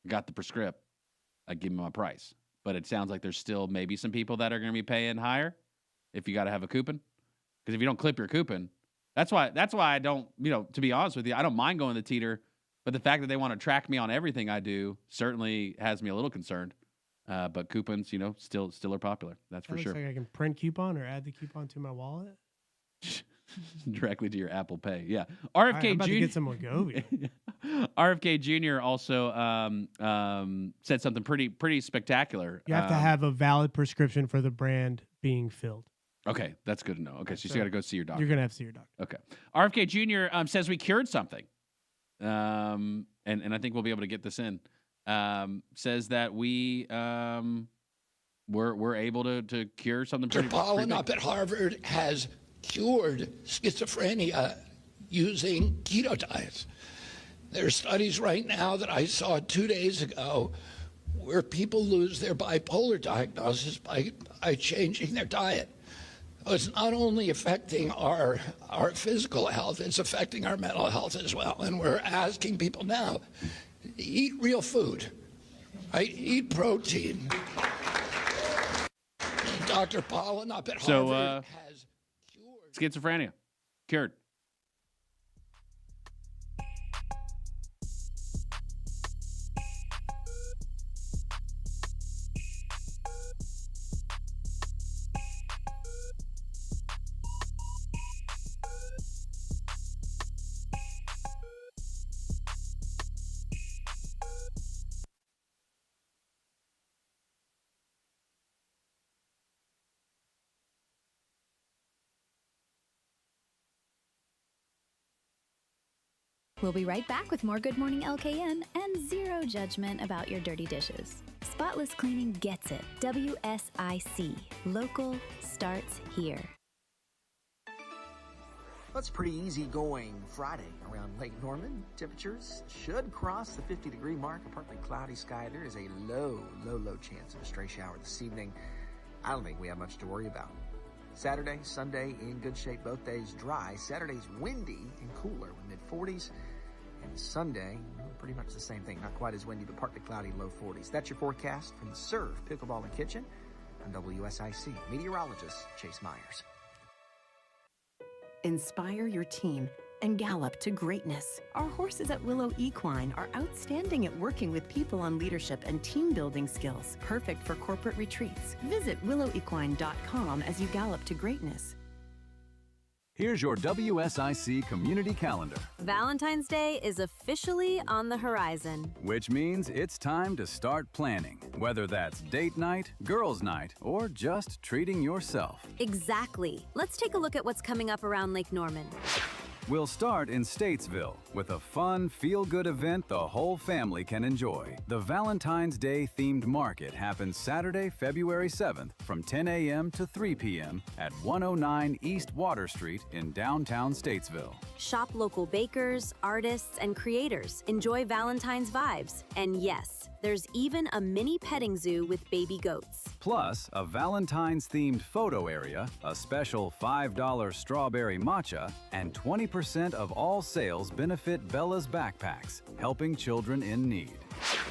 [SPEAKER 4] Got the prescript. I give them my price. But it sounds like there's still maybe some people that are going to be paying higher if you got to have a coupon. Because if you don't clip your coupon, that's why I don't, to be honest with you, I don't mind going to Teeter, but the fact that they want to track me on everything I do certainly has me a little concerned. But coupons, still are popular. That's for sure.
[SPEAKER 3] Looks like I can print coupon or add the coupon to my wallet.
[SPEAKER 4] Directly to your Apple Pay. Yeah.
[SPEAKER 3] RFK
[SPEAKER 4] RFK
[SPEAKER 3] I'm about
[SPEAKER 4] Jr.
[SPEAKER 3] to get some Wegovy.
[SPEAKER 4] RFK Jr. also said something pretty spectacular.
[SPEAKER 3] You have to have a valid prescription for the brand being filled.
[SPEAKER 4] Okay, that's good to know. Okay, so you still got to go see your doctor.
[SPEAKER 3] You're going to have to see your doctor.
[SPEAKER 4] Okay. RFK Jr. Says we cured something. And I think we'll be able to get this in. Says that we're able to cure something pretty
[SPEAKER 5] Pollen
[SPEAKER 4] big.
[SPEAKER 5] up at Harvard has cured schizophrenia using keto diets. There are studies right now that I saw 2 days ago where people lose their bipolar diagnosis by changing their diet. It's not only affecting our physical health, it's affecting our mental health as well. And we're asking people now, eat real food, right? Eat protein. Dr. Pollen up at Harvard has
[SPEAKER 4] schizophrenia cured.
[SPEAKER 2] We'll be right back with more Good Morning LKN and zero judgment about your dirty dishes. Spotless cleaning gets it. WSIC. Local starts here.
[SPEAKER 6] Well, it's pretty easy going Friday around Lake Norman. Temperatures should cross the 50-degree mark. A partly cloudy sky. There is a low chance of a stray shower this evening. I don't think we have much to worry about. Saturday, Sunday, in good shape. Both days dry. Saturday's windy and cooler with mid-40s. And Sunday, pretty much the same thing. Not quite as windy, but partly cloudy, low 40s. That's your forecast from the Serve Pickleball and Kitchen. I'm WSIC meteorologist Chase Myers.
[SPEAKER 10] Inspire your team and gallop to greatness. Our horses at Willow Equine are outstanding at working with people on leadership and team building skills, perfect for corporate retreats. Visit willowequine.com as you gallop to greatness.
[SPEAKER 11] Here's your WSIC community calendar,
[SPEAKER 12] Valentine's Day is officially on the horizon.
[SPEAKER 11] which means it's time to start planning, whether that's date night, girls' night, or just treating yourself.
[SPEAKER 12] Exactly. Let's take a look at what's coming up around Lake Norman.
[SPEAKER 11] We'll start in Statesville with a fun, feel-good event the whole family can enjoy. The Valentine's Day themed market happens Saturday, February 7th from 10 a.m. to 3 p.m. at 109 East Water Street in downtown Statesville.
[SPEAKER 12] Shop local bakers, artists, and creators. Enjoy Valentine's vibes. And yes, there's even a mini petting zoo with baby goats.
[SPEAKER 11] Plus, a Valentine's-themed photo area, a special $5 strawberry matcha, and 20% of all sales benefit Bella's Backpacks, helping children in need.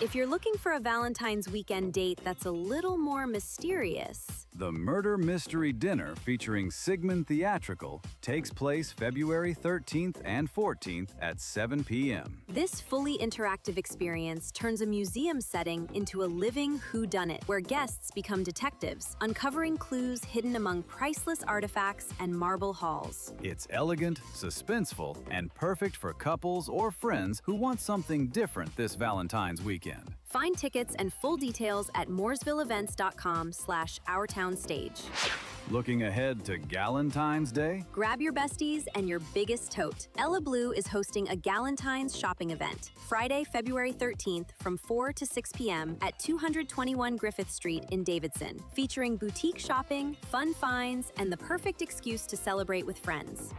[SPEAKER 12] If you're looking for a Valentine's weekend date that's a little more mysterious,
[SPEAKER 11] The Murder Mystery Dinner featuring Sigmund Theatrical takes place February 13th and 14th at 7 p.m.
[SPEAKER 12] this fully interactive experience turns a museum setting into a living whodunit where guests become detectives, uncovering clues hidden among priceless artifacts and marble halls.
[SPEAKER 11] It's elegant, suspenseful, and perfect for couples or friends who want something different this Valentine's weekend.
[SPEAKER 12] Find tickets and full details at mooresvilleevents.com/ourtownstage.
[SPEAKER 11] Looking ahead to Galentine's Day?
[SPEAKER 12] Grab your besties and your biggest tote. Ella Blue is hosting a Galentine's shopping event, Friday, February 13th from 4 to 6 p.m. at 221 Griffith Street in Davidson, featuring boutique shopping, fun finds, and the perfect excuse to celebrate with friends.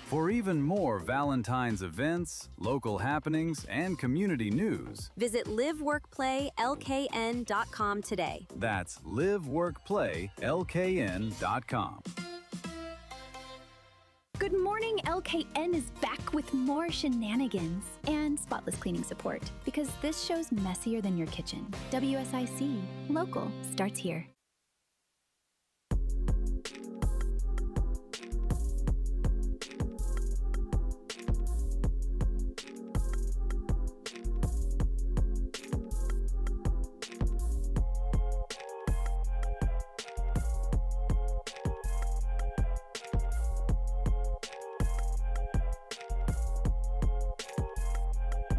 [SPEAKER 11] For even more Valentine's events, local happenings, and community news,
[SPEAKER 12] Visit liveworkplaylkn.com today.
[SPEAKER 11] that's liveworkplaylkn.com.
[SPEAKER 2] Good morning, LKN is back with more shenanigans and spotless cleaning support because this show's messier than your kitchen. WSIC, local, starts here.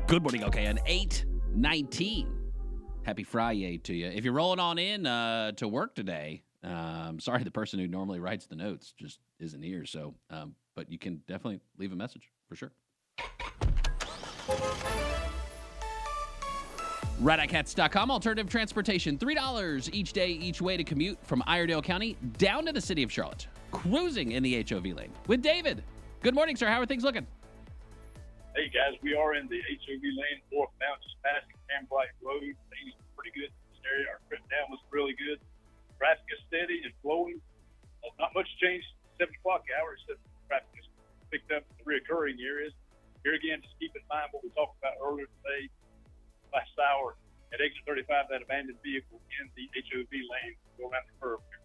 [SPEAKER 4] Good morning, okay, and 8:19. Happy FriYAY to you. If you're rolling on in to work today, sorry, the person who normally writes the notes just isn't here. So, but you can definitely leave a message for sure. ICATS.com, alternative transportation, $3 each day, each way to commute from Iredell County down to the city of Charlotte. Cruising in the HOV lane with David. Good morning, sir. How are things looking?
[SPEAKER 13] Hey, guys, we are in the HOV lane, northbound, just passing Cambright Road. Things are pretty good in this area. Our trip down was really good. Traffic is steady and flowing. Not much change 7 o'clock hour, except traffic is picked up in the reoccurring areas. Here again, just keep in mind what we talked about earlier today, last hour. At exit 35, that abandoned vehicle in the HOV lane, go around the curve here.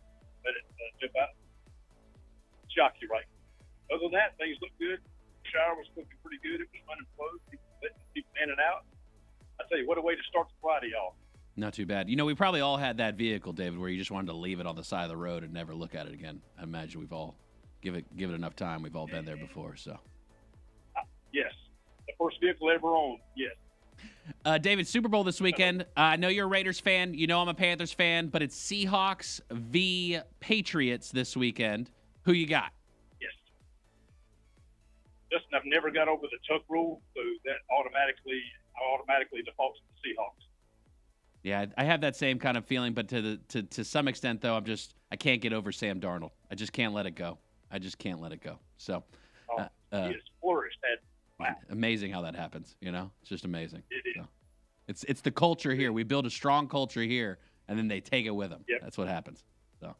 [SPEAKER 13] Let it jump out. Shock you, right? Other than that, things look good. Shower was looking pretty good. It was running close. People in and out. I tell you, what a way to start the Friday off.
[SPEAKER 4] Not too bad. You know, we probably all had that vehicle, David, where you just wanted to leave it on the side of the road and never look at it again. I imagine we've all give it enough time. We've all been there before. So,
[SPEAKER 13] Yes, the first vehicle ever owned. Yes.
[SPEAKER 4] David, Super Bowl this weekend. I know you're a Raiders fan. You know I'm a Panthers fan, but it's Seahawks v. Patriots this weekend. Who you got?
[SPEAKER 13] Yes. Justin, I've I've never got over the tuck rule, so that automatically defaults to the Seahawks.
[SPEAKER 4] Yeah, I have that same kind of feeling, but to some extent, though, I can't get over Sam Darnold. I just can't let it go. So,
[SPEAKER 13] He has flourished. Wow.
[SPEAKER 4] Amazing how that happens. It's just amazing.
[SPEAKER 13] It is.
[SPEAKER 4] So, it's the culture here. We build a strong culture here, and then they take it with them.
[SPEAKER 13] Yep.
[SPEAKER 4] That's what happens. So,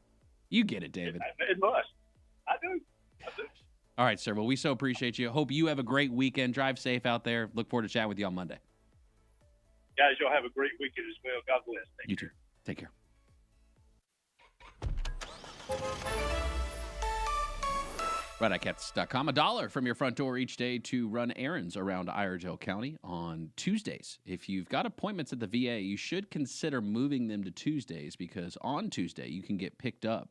[SPEAKER 4] you get it, David.
[SPEAKER 13] It must. I do.
[SPEAKER 4] All right, sir. Well, we so appreciate you. Hope you have a great weekend. Drive safe out there. Look forward to chatting with you on Monday.
[SPEAKER 13] Guys, y'all have a great weekend as well. God bless.
[SPEAKER 4] You too. Take care. Right, ICATS.com. $1 from your front door each day to run errands around Iredell County on Tuesdays. If you've got appointments at the VA, you should consider moving them to Tuesdays because on Tuesday you can get picked up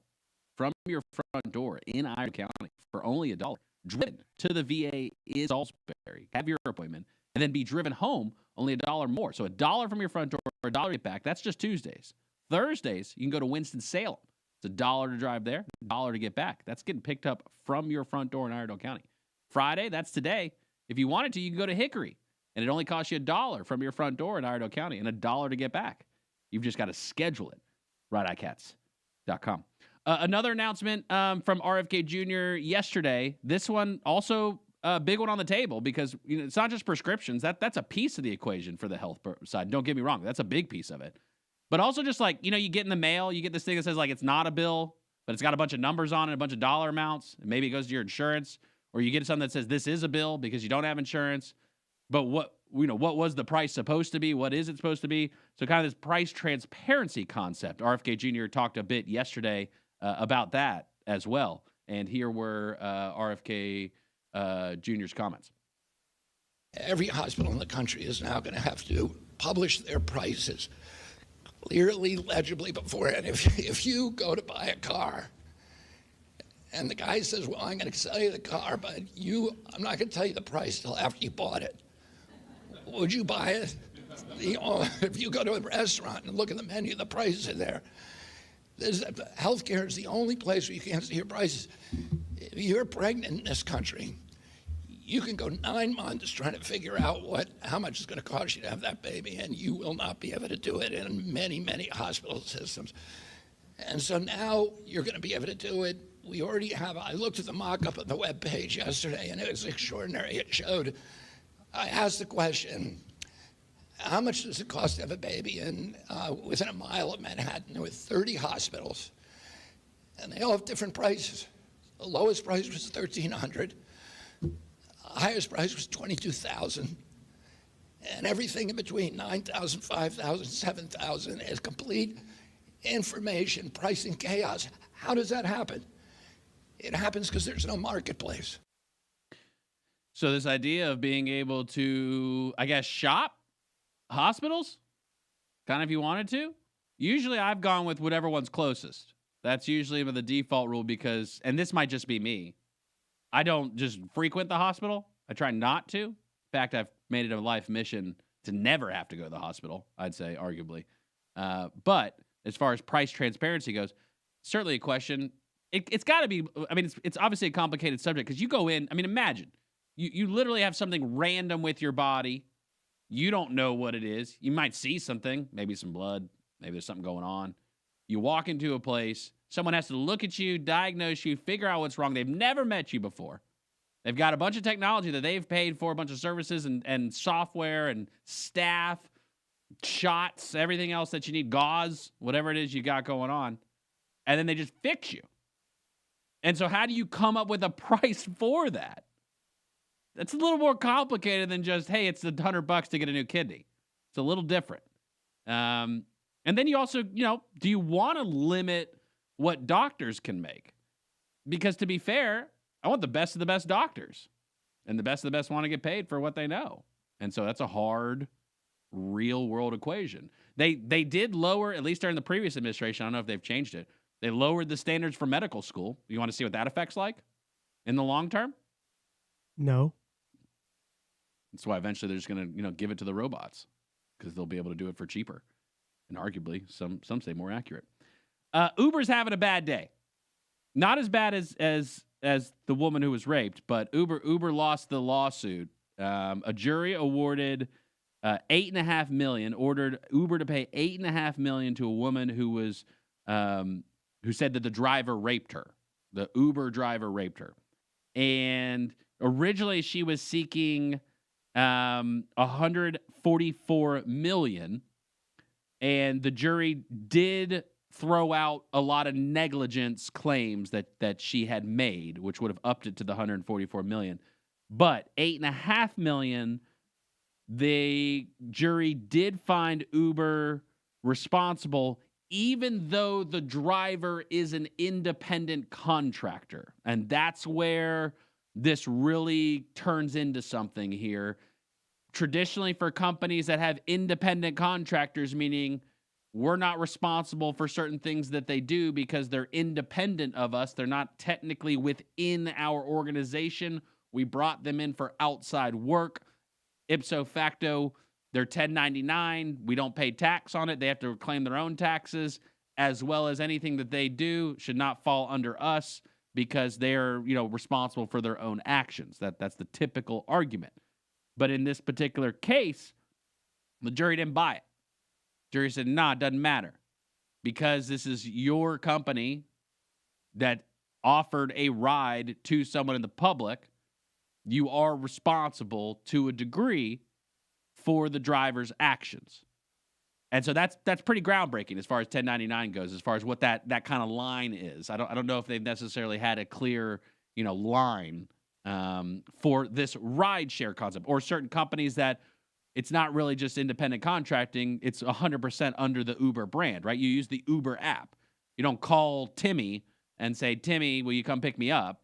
[SPEAKER 4] from your front door in Iredell County for only $1. Driven to the VA in Salisbury. Have your appointment and then be driven home only $1 more. So $1 from your front door, $1 to get back. That's just Tuesdays. Thursdays, you can go to Winston-Salem. It's $1 to drive there, $1 to get back. That's getting picked up from your front door in Iredell County. Friday, that's today. If you wanted to, you can go to Hickory, and it only costs you $1 from your front door in Iredell County and $1 to get back. You've just got to schedule it. RideICATS.com. Another announcement from RFK Jr. yesterday. This one also a big one on the table because it's not just prescriptions. That's a piece of the equation for the health side. Don't get me wrong. That's a big piece of it. But also just like, you get in the mail, you get this thing that says like it's not a bill, but it's got a bunch of numbers on it, a bunch of dollar amounts, and maybe it goes to your insurance, or you get something that says this is a bill because you don't have insurance. But what was the price supposed to be? What is it supposed to be? So kind of this price transparency concept. RFK Jr. talked a bit yesterday about that as well. And here were RFK Jr.'s comments.
[SPEAKER 5] Every hospital in the country is now going to have to publish their prices clearly, legibly beforehand. If you go to buy a car and the guy says, well, I'm going to sell you the car, but I'm not going to tell you the price till after you bought it. Would you buy it? If you go to a restaurant and look at the menu, the prices are there. Healthcare is the only place where you can't see your prices. If you're pregnant in this country, you can go 9 months trying to figure out how much it's going to cost you to have that baby, and you will not be able to do it in many, many hospital systems. And so now you're going to be able to do it. We already have. I looked at the mock-up of the web page yesterday, and it was extraordinary. It showed. I asked the question, how much does it cost to have a baby within a mile of Manhattan? There were 30 hospitals, and they all have different prices. The lowest price was $1,300. The highest price was $22,000. And everything in between, $9,000, $5,000, $7,000, is complete information, pricing chaos. How does that happen? It happens because there's no marketplace.
[SPEAKER 4] So this idea of being able to, I guess, shop hospitals, kind of if you wanted to. Usually I've gone with whatever one's closest. That's usually the default rule because, and this might just be me, I don't just frequent the hospital. I try not to. In fact, I've made it a life mission to never have to go to the hospital, I'd say, arguably. But as far as price transparency goes, certainly a question. It's got to be, I mean, it's obviously a complicated subject because you go in, I mean, imagine, you literally have something random with your body. You don't know what it is. You might see something, maybe some blood, maybe there's something going on. You walk into a place, someone has to look at you, diagnose you, figure out what's wrong. They've never met you before. They've got a bunch of technology that they've paid for, a bunch of services and software and staff, shots, everything else that you need, gauze, whatever it is you got going on. And then they just fix you. And so how do you come up with a price for that? That's a little more complicated than just, hey, it's $100 to get a new kidney. It's a little different. And then you also, do you want to limit what doctors can make? Because to be fair, I want the best of the best doctors. And the best of the best want to get paid for what they know. And so that's a hard, real world equation. They did lower, at least during the previous administration, I don't know if they've changed it, they lowered the standards for medical school. You want to see what that affects like in the long term?
[SPEAKER 3] No.
[SPEAKER 4] That's why eventually they're just going to, give it to the robots because they'll be able to do it for cheaper and arguably some say more accurate. Uber's having a bad day. Not as bad as as the woman who was raped, but Uber lost the lawsuit. A jury awarded $8.5 million, ordered Uber to pay $8.5 million to a woman who said that the driver raped her. The Uber driver raped her. And originally she was seeking $144 million, and the jury did throw out a lot of negligence claims that she had made, which would have upped it to the $144 million. But $8.5 million, the jury did find Uber responsible, even though the driver is an independent contractor. And that's where this really turns into something here. Traditionally, for companies that have independent contractors, meaning we're not responsible for certain things that they do because they're independent of us, they're not technically within our organization. We brought them in for outside work. Ipso facto, they're 1099. We don't pay tax on it. They have to claim their own taxes, as well as anything that they do should not fall under us because they're, responsible for their own actions. That's the typical argument. But in this particular case, the jury didn't buy it. Jury said, nah, it doesn't matter. Because this is your company that offered a ride to someone in the public, you are responsible to a degree for the driver's actions. And so that's pretty groundbreaking as far as 1099 goes, as far as what that kind of line is. I don't know if they've necessarily had a clear, line for this rideshare concept, or certain companies that it's not really just independent contracting. It's 100% under the Uber brand, right? You use the Uber app. You don't call Timmy and say, Timmy, will you come pick me up?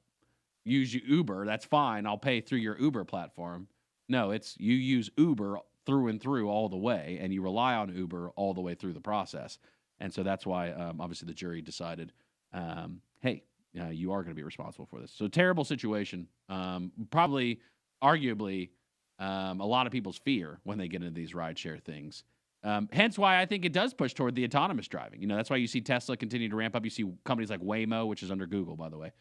[SPEAKER 4] Use your Uber. That's fine. I'll pay through your Uber platform. No, it's you use Uber through and through all the way, and you rely on Uber all the way through the process. And so that's why, obviously, the jury decided, hey, you are going to be responsible for this. So terrible situation. Probably, arguably, a lot of people's fear when they get into these rideshare things. Hence why I think it does push toward the autonomous driving. That's why you see Tesla continue to ramp up. You see companies like Waymo, which is under Google, by the way.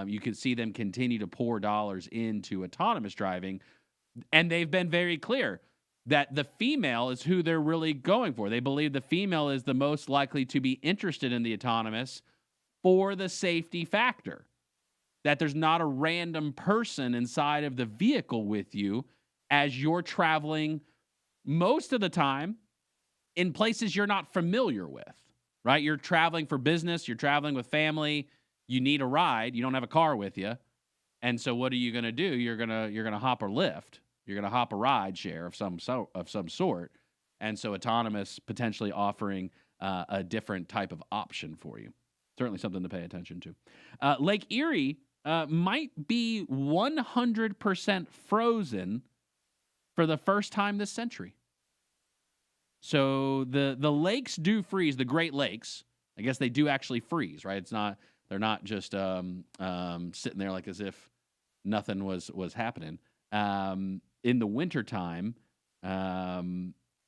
[SPEAKER 4] You can see them continue to pour dollars into autonomous driving. And they've been very clear that the female is who they're really going for. They believe the female is the most likely to be interested in the autonomous for the safety factor. That there's not a random person inside of the vehicle with you as you're traveling most of the time in places you're not familiar with, right? You're traveling for business, you're traveling with family, you need a ride, you don't have a car with you. And so what are you going to do? You're going to hop a Lyft. You're going to hop a ride share of some sort. And so autonomous potentially offering a different type of option for you. Certainly something to pay attention to. Lake Erie might be 100% frozen for the first time this century. So the lakes do freeze, the Great Lakes. I guess they do actually freeze, right? They're not just sitting there like as if nothing was happening. In the wintertime,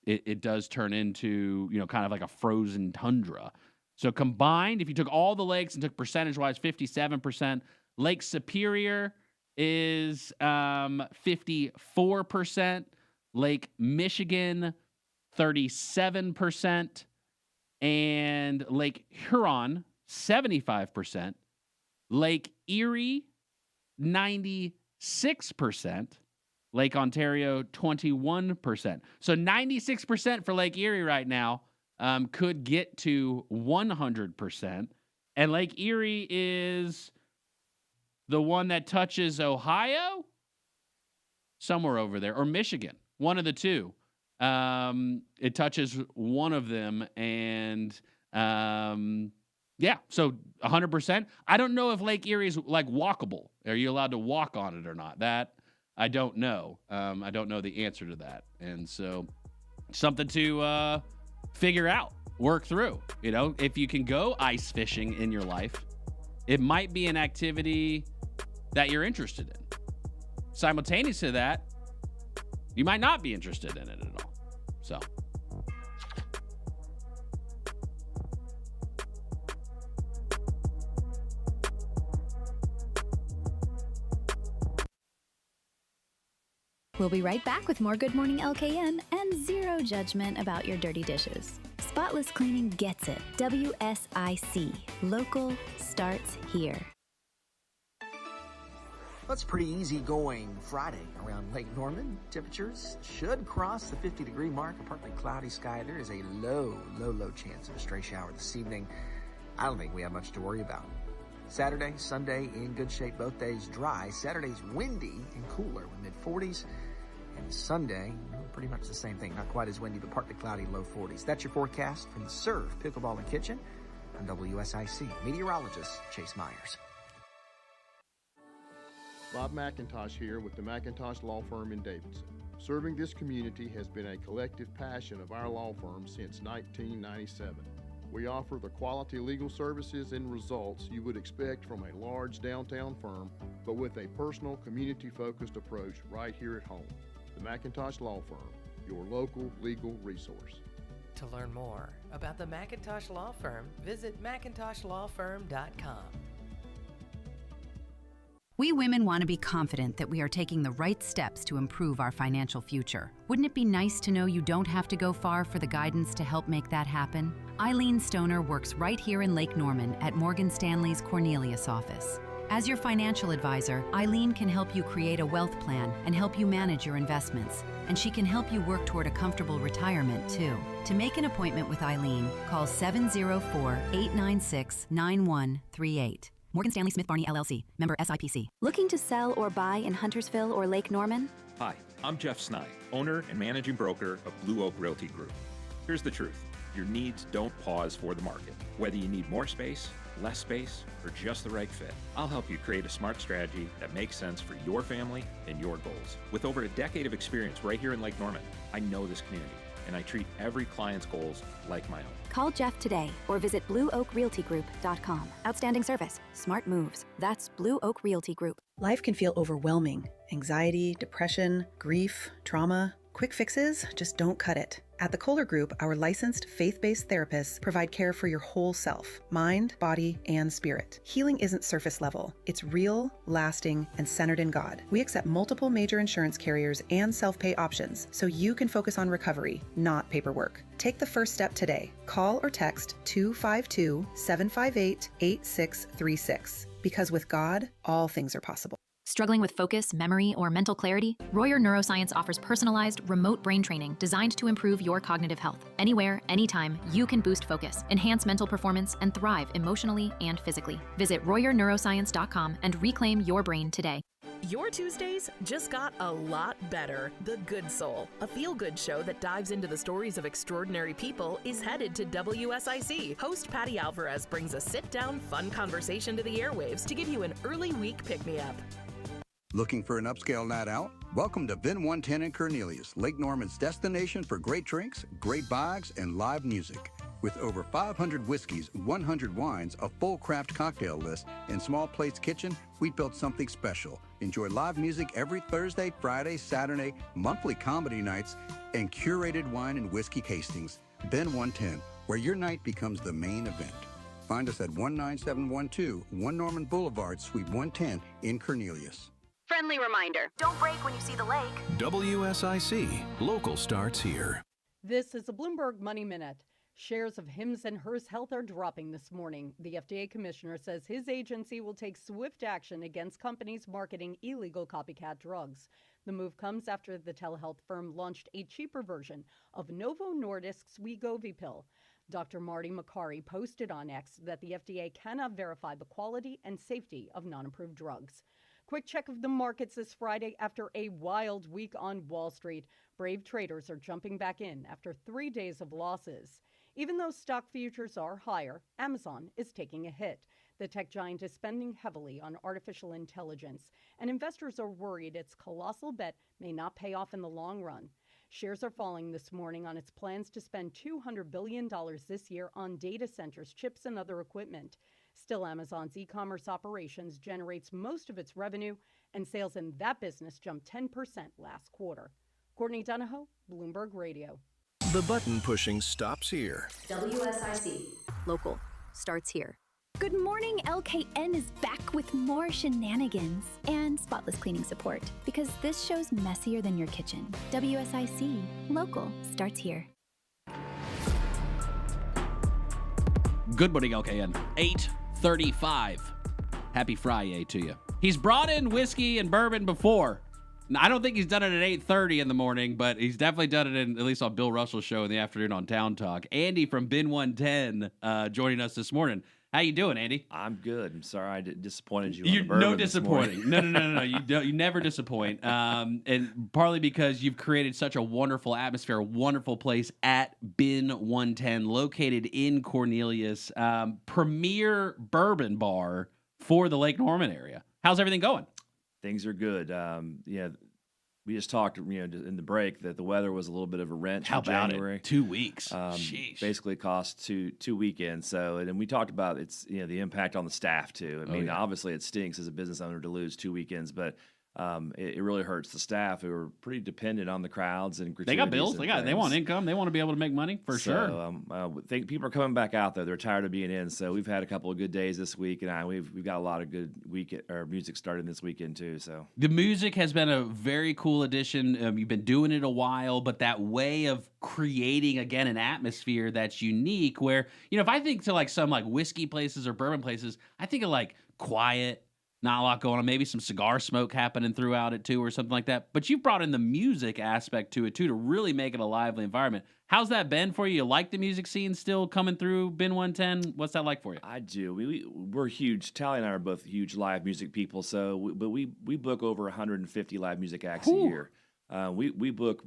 [SPEAKER 4] it does turn into, kind of like a frozen tundra. So combined, if you took all the lakes and took percentage-wise, 57%. Lake Superior is 54%. Lake Michigan, 37%. And Lake Huron, 75%. Lake Erie, 96%. Lake Ontario, 21%. So 96% for Lake Erie right now could get to 100%. And Lake Erie is the one that touches Ohio? Somewhere over there. Or Michigan. One of the two. It touches one of them. And yeah, so 100%. I don't know if Lake Erie is like walkable. Are you allowed to walk on it or not? That I don't know. I don't know the answer to that. And so something to figure out, work through. If you can go ice fishing in your life, it might be an activity that you're interested in. Simultaneous to that, you might not be interested in it at all. So
[SPEAKER 2] We'll be right back with more Good Morning LKN and zero judgment about your dirty dishes. Spotless cleaning gets it. WSIC. Local starts here.
[SPEAKER 6] Well, it's pretty easy going Friday around Lake Norman. Temperatures should cross the 50-degree mark. A partly cloudy sky. There is a low chance of a stray shower this evening. I don't think we have much to worry about. Saturday, Sunday, in good shape both days. Dry. Saturday's windy and cooler with mid-40s. And Sunday, pretty much the same thing. Not quite as windy, but partly cloudy, low 40s. That's your forecast from the Serve Pickleball and Kitchen on WSIC. Meteorologist Chase Myers.
[SPEAKER 15] Bob McIntosh here with the McIntosh Law Firm in Davidson. Serving this community has been a collective passion of our law firm since 1997. We offer the quality legal services and results you would expect from a large downtown firm, but with a personal, community-focused approach right here at home. The McIntosh Law Firm, your local legal resource.
[SPEAKER 16] To learn more about the McIntosh Law Firm, visit McIntoshLawFirm.com.
[SPEAKER 17] We women want to be confident that we are taking the right steps to improve our financial future. Wouldn't it be nice to know you don't have to go far for the guidance to help make that happen? Eileen Stoner works right here in Lake Norman at Morgan Stanley's Cornelius office. As your financial advisor, Eileen can help you create a wealth plan and help you manage your investments. And she can help you work toward a comfortable retirement, too. To make an appointment with Eileen, call 704-896-9138. Morgan Stanley Smith Barney LLC, member SIPC.
[SPEAKER 12] Looking to sell or buy in Huntersville or Lake Norman?
[SPEAKER 18] Hi, I'm Jeff Snide, owner and managing broker of Blue Oak Realty Group. Here's the truth. Your needs don't pause for the market. Whether you need more space, less space, or just the right fit, I'll help you create a smart strategy that makes sense for your family and your goals. With over a decade of experience right here in Lake Norman, I know this community, and I treat every client's goals like my own.
[SPEAKER 12] Call Jeff today or visit BlueOakRealtyGroup.com. Outstanding service, smart moves. That's Blue Oak Realty Group.
[SPEAKER 19] Life can feel overwhelming. Anxiety, depression, grief, trauma. Quick fixes just don't cut it. At the Kohler Group, our licensed faith-based therapists provide care for your whole self, mind, body, and spirit. Healing isn't surface level. It's real, lasting, and centered in God. We accept multiple major insurance carriers and self-pay options, so you can focus on recovery, not paperwork. Take the first step today. Call or text 252-758-8636. Because with God, all things are possible.
[SPEAKER 20] Struggling with focus, memory, or mental clarity? Royer Neuroscience offers personalized, remote brain training designed to improve your cognitive health. Anywhere, anytime, you can boost focus, enhance mental performance, and thrive emotionally and physically. Visit RoyerNeuroscience.com and reclaim your brain today.
[SPEAKER 21] Your Tuesdays just got a lot better. The Good Soul, a feel-good show that dives into the stories of extraordinary people, is headed to WSIC. Host Patty Alvarez brings a sit-down, fun conversation to the airwaves to give you an early week pick-me-up.
[SPEAKER 22] Looking for an upscale night out? Welcome to Vin 110 in Cornelius, Lake Norman's destination for great drinks, great bags, and live music. With over 500 whiskeys, 100 wines, a full craft cocktail list, and small plates kitchen, we built something special. Enjoy live music every Thursday, Friday, Saturday, monthly comedy nights, and curated wine and whiskey tastings. Vin 110, where your night becomes the main event. Find us at 19712 1 Norman Boulevard, Suite 110 in Cornelius.
[SPEAKER 12] Friendly reminder, don't brake when you see the lake.
[SPEAKER 23] WSIC, local starts here.
[SPEAKER 24] This is a Bloomberg Money Minute. Shares of Hims & Hers Health are dropping this morning. The FDA commissioner says his agency will take swift action against companies marketing illegal copycat drugs. The move comes after the telehealth firm launched a cheaper version of Novo Nordisk's Wegovy pill. Dr. Marty Makary posted on X that the FDA cannot verify the quality and safety of non-approved drugs. Quick check of the markets this Friday after a wild week on Wall Street. Brave traders are jumping back in after 3 days of losses. Even though stock futures are higher, Amazon is taking a hit. The tech giant is spending heavily on artificial intelligence, and investors are worried its colossal bet may not pay off in the long run. Shares are falling this morning on its plans to spend $200 billion this year on data centers, chips, and other equipment. Still, Amazon's e-commerce operations generates most of its revenue, and sales in that business jumped 10% last quarter. Courtney Donahoe, Bloomberg Radio.
[SPEAKER 23] The button pushing stops here.
[SPEAKER 12] WSIC. Local starts here.
[SPEAKER 2] Good Morning LKN is back with more shenanigans and spotless cleaning support because this show's messier than your kitchen. WSIC, local, starts here.
[SPEAKER 4] Good morning, LKN. 8:35. Happy FriYAY to you. He's brought in whiskey and bourbon before. Now, I don't think he's done it at 8:30 in the morning, but he's definitely done it at least on Bill Russell's show in the afternoon on Town Talk. Andy from Bin 110 joining us this morning. How you doing, Andy?
[SPEAKER 1] I'm good. I'm sorry I disappointed you. On the bourbon
[SPEAKER 4] no
[SPEAKER 1] this
[SPEAKER 4] disappointing.
[SPEAKER 1] morning.
[SPEAKER 4] No. You never disappoint. And partly because you've created such a wonderful atmosphere, a wonderful place at Bin 110, located in Cornelius, premier bourbon bar for the Lake Norman area. How's everything going?
[SPEAKER 1] Things are good. We just talked, in the break that the weather was a little bit of a wrench.
[SPEAKER 4] How
[SPEAKER 1] for
[SPEAKER 4] about
[SPEAKER 1] January.
[SPEAKER 4] it? 2 weeks. Sheesh.
[SPEAKER 1] Basically cost two weekends. So, and then we talked about the impact on the staff too. I mean, obviously it stinks as a business owner to lose 2 weekends, but it really hurts the staff who are pretty dependent on the crowds and
[SPEAKER 4] they got bills.
[SPEAKER 1] and
[SPEAKER 4] They want income. They want to be able to make money for sure.
[SPEAKER 1] I think people are coming back out though. They're tired of being in. So we've had a couple of good days this week, and we've got a lot of good music starting this weekend too. So
[SPEAKER 4] the music has been a very cool addition. You've been doing it a while, but that way of creating again an atmosphere that's unique. Where if I think to like some like whiskey places or bourbon places, I think of like quiet. Not a lot going on. Maybe some cigar smoke happening throughout it too, or something like that. But you've brought in the music aspect to it too to really make it a lively environment. How's that been for you? You like the music scene still coming through Bin 110? What's that like for you?
[SPEAKER 1] I do. We're huge. Tally and I are both huge live music people. So, we book over 150 live music acts a year. We book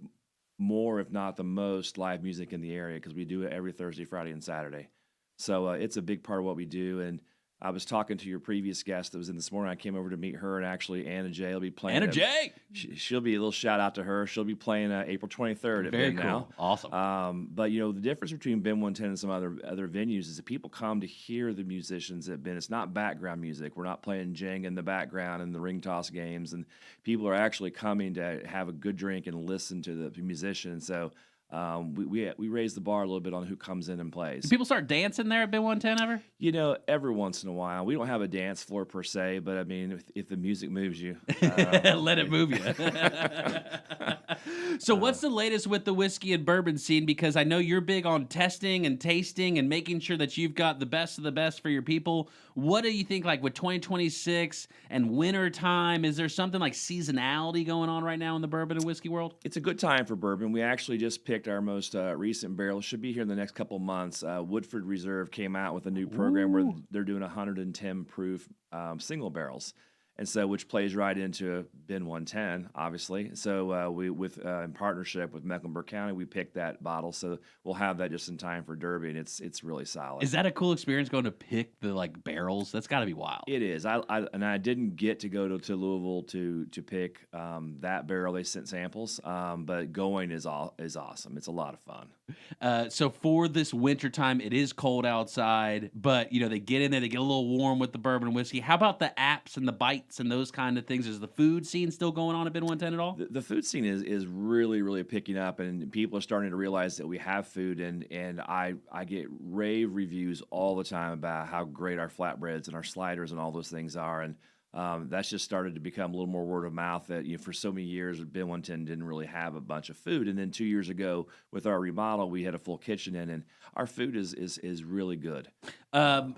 [SPEAKER 1] more, if not the most, live music in the area because we do it every Thursday, Friday, and Saturday. So it's a big part of what we do. And I was talking to your previous guest that was in this morning. I came over to meet her, and actually Anna J will be playing.
[SPEAKER 4] Anna J!
[SPEAKER 1] She'll be a little shout out to her. She'll be playing April 23rd at
[SPEAKER 4] Very
[SPEAKER 1] Bin
[SPEAKER 4] cool.
[SPEAKER 1] now.
[SPEAKER 4] Awesome.
[SPEAKER 1] But the difference between Bin 110 and some other venues is that people come to hear the musicians at Bin. It's not background music. We're not playing Jenga in the background and the ring toss games, and people are actually coming to have a good drink and listen to the musician. So we raise the bar a little bit on who comes in and plays.
[SPEAKER 4] Do people start dancing there at Bin 110 ever?
[SPEAKER 1] Every once in a while. We don't have a dance floor per se, but I mean, if the music moves you,
[SPEAKER 4] let it move you. So what's the latest with the whiskey and bourbon scene? Because I know you're big on testing and tasting and making sure that you've got the best of the best for your people. What do you think, like with 2026 and winter time? Is there something like seasonality going on right now in the bourbon and whiskey world?
[SPEAKER 1] It's a good time for bourbon. We actually just picked our most recent barrel. Should be here in the next couple of months. Woodford Reserve came out with a new program where they're doing 110 proof single barrels. And so, which plays right into Bin 110, obviously. So we, in partnership with Mecklenburg County, we picked that bottle. So we'll have that just in time for Derby, and it's really solid.
[SPEAKER 4] Is that a cool experience going to pick the barrels? That's got to be wild.
[SPEAKER 1] It is. I didn't get to go to Louisville to pick that barrel. They sent samples, but going is awesome. It's a lot of fun.
[SPEAKER 4] So for this wintertime, it is cold outside, but they get in there, they get a little warm with the bourbon and whiskey. How about the apps and the bites and those kind of things? Is the food scene still going on at Bin 110 at all?
[SPEAKER 1] The food scene is really, really picking up, and people are starting to realize that we have food, and I get rave reviews all the time about how great our flatbreads and our sliders and all those things are, and that's just started to become a little more word of mouth that for so many years Bin 110 didn't really have a bunch of food, and then 2 years ago with our remodel we had a full kitchen in, and our food is really good.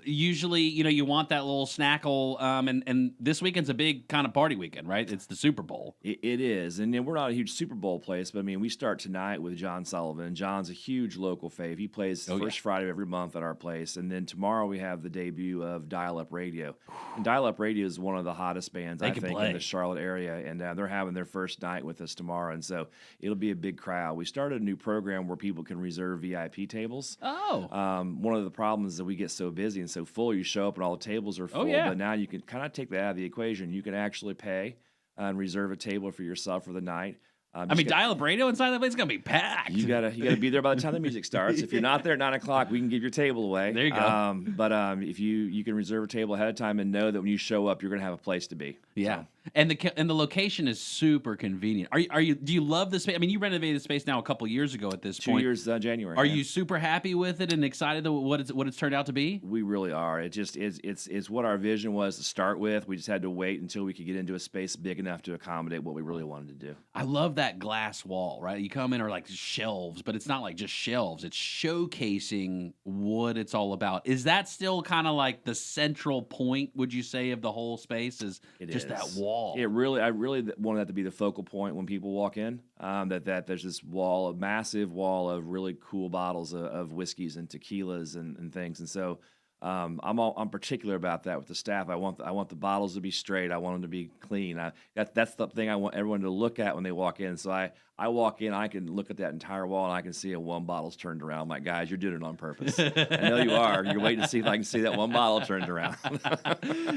[SPEAKER 4] Usually you want that little snackle, and this weekend's a big kind of party weekend, right? It's the Super Bowl.
[SPEAKER 1] It is, and then we're not a huge Super Bowl place, but I mean we start tonight with John Sullivan. John's a huge local fave. He plays first Friday of every month at our place, and then tomorrow we have the debut of Dial Up Radio. And Dial Up Radio is one of the hottest bands I think in the Charlotte area, and they're having their first night with us tomorrow, and so it'll be a big crowd. We started a new program where people can reserve VIP tables. One of the problems is that we get so busy and so full, you show up and all the tables are full, but now you can kind of take that out of the equation. You can actually pay and reserve a table for yourself for the night.
[SPEAKER 4] I mean, dial-up radio inside that place is gonna be packed.
[SPEAKER 1] You gotta be there by the time the music starts. If you're not there at 9 o'clock, we can give your table away.
[SPEAKER 4] There you go.
[SPEAKER 1] But if you can reserve a table ahead of time and know that when you show up, you're gonna have a place to be.
[SPEAKER 4] Yeah.
[SPEAKER 1] So.
[SPEAKER 4] And the location is super convenient. Do you love the space? I mean, you renovated the space now a couple years ago at this
[SPEAKER 1] 2
[SPEAKER 4] point.
[SPEAKER 1] years January.
[SPEAKER 4] Are you super happy with it and excited what it's turned out to be?
[SPEAKER 1] We really are. It just is. It's what our vision was to start with. We just had to wait until we could get into a space big enough to accommodate what we really wanted to do.
[SPEAKER 4] I love that glass wall, right? You come in or like shelves, but it's not like just shelves. It's showcasing what it's all about. Is that still kind of like the central point, would you say, of the whole space? Is that wall?
[SPEAKER 1] I really wanted that to be the focal point when people walk in. That there's this a massive wall of really cool bottles of whiskeys and tequilas and things. And so I'm particular about that with the staff. I want the bottles to be straight. I want them to be clean. That's the thing I want everyone to look at when they walk in. So I walk in, I can look at that entire wall, and I can see one bottle's turned around. I'm like, guys, you're doing it on purpose. I know you are. You're waiting to see if I can see that one bottle turned around.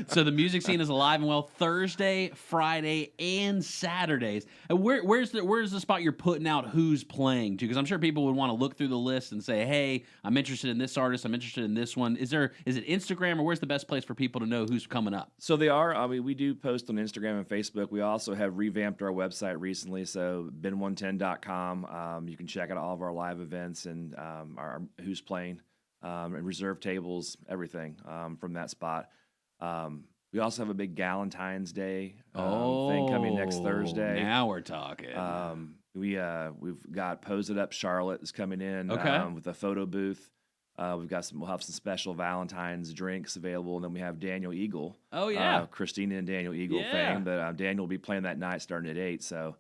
[SPEAKER 4] So the music scene is alive and well Thursday, Friday, and Saturdays. And where's the spot you're putting out who's playing to? Because I'm sure people would want to look through the list and say, hey, I'm interested in this artist. I'm interested in this one. Is it Instagram, or where's the best place for people to know who's coming up?
[SPEAKER 1] So they are. I mean, we do post on Instagram and Facebook. We also have revamped our website recently. So bin110.com. You can check out all of our live events and our who's playing and reserve tables, everything from that spot. We also have a big Galentine's Day thing coming next Thursday.
[SPEAKER 4] Now we're talking.
[SPEAKER 1] We've got Pose It Up Charlotte is coming in with a photo booth. We'll have some special Valentine's drinks available, and then we have Daniel Eagle.
[SPEAKER 4] Oh yeah,
[SPEAKER 1] Christina and Daniel Eagle fame. But Daniel will be playing that night starting at 8. So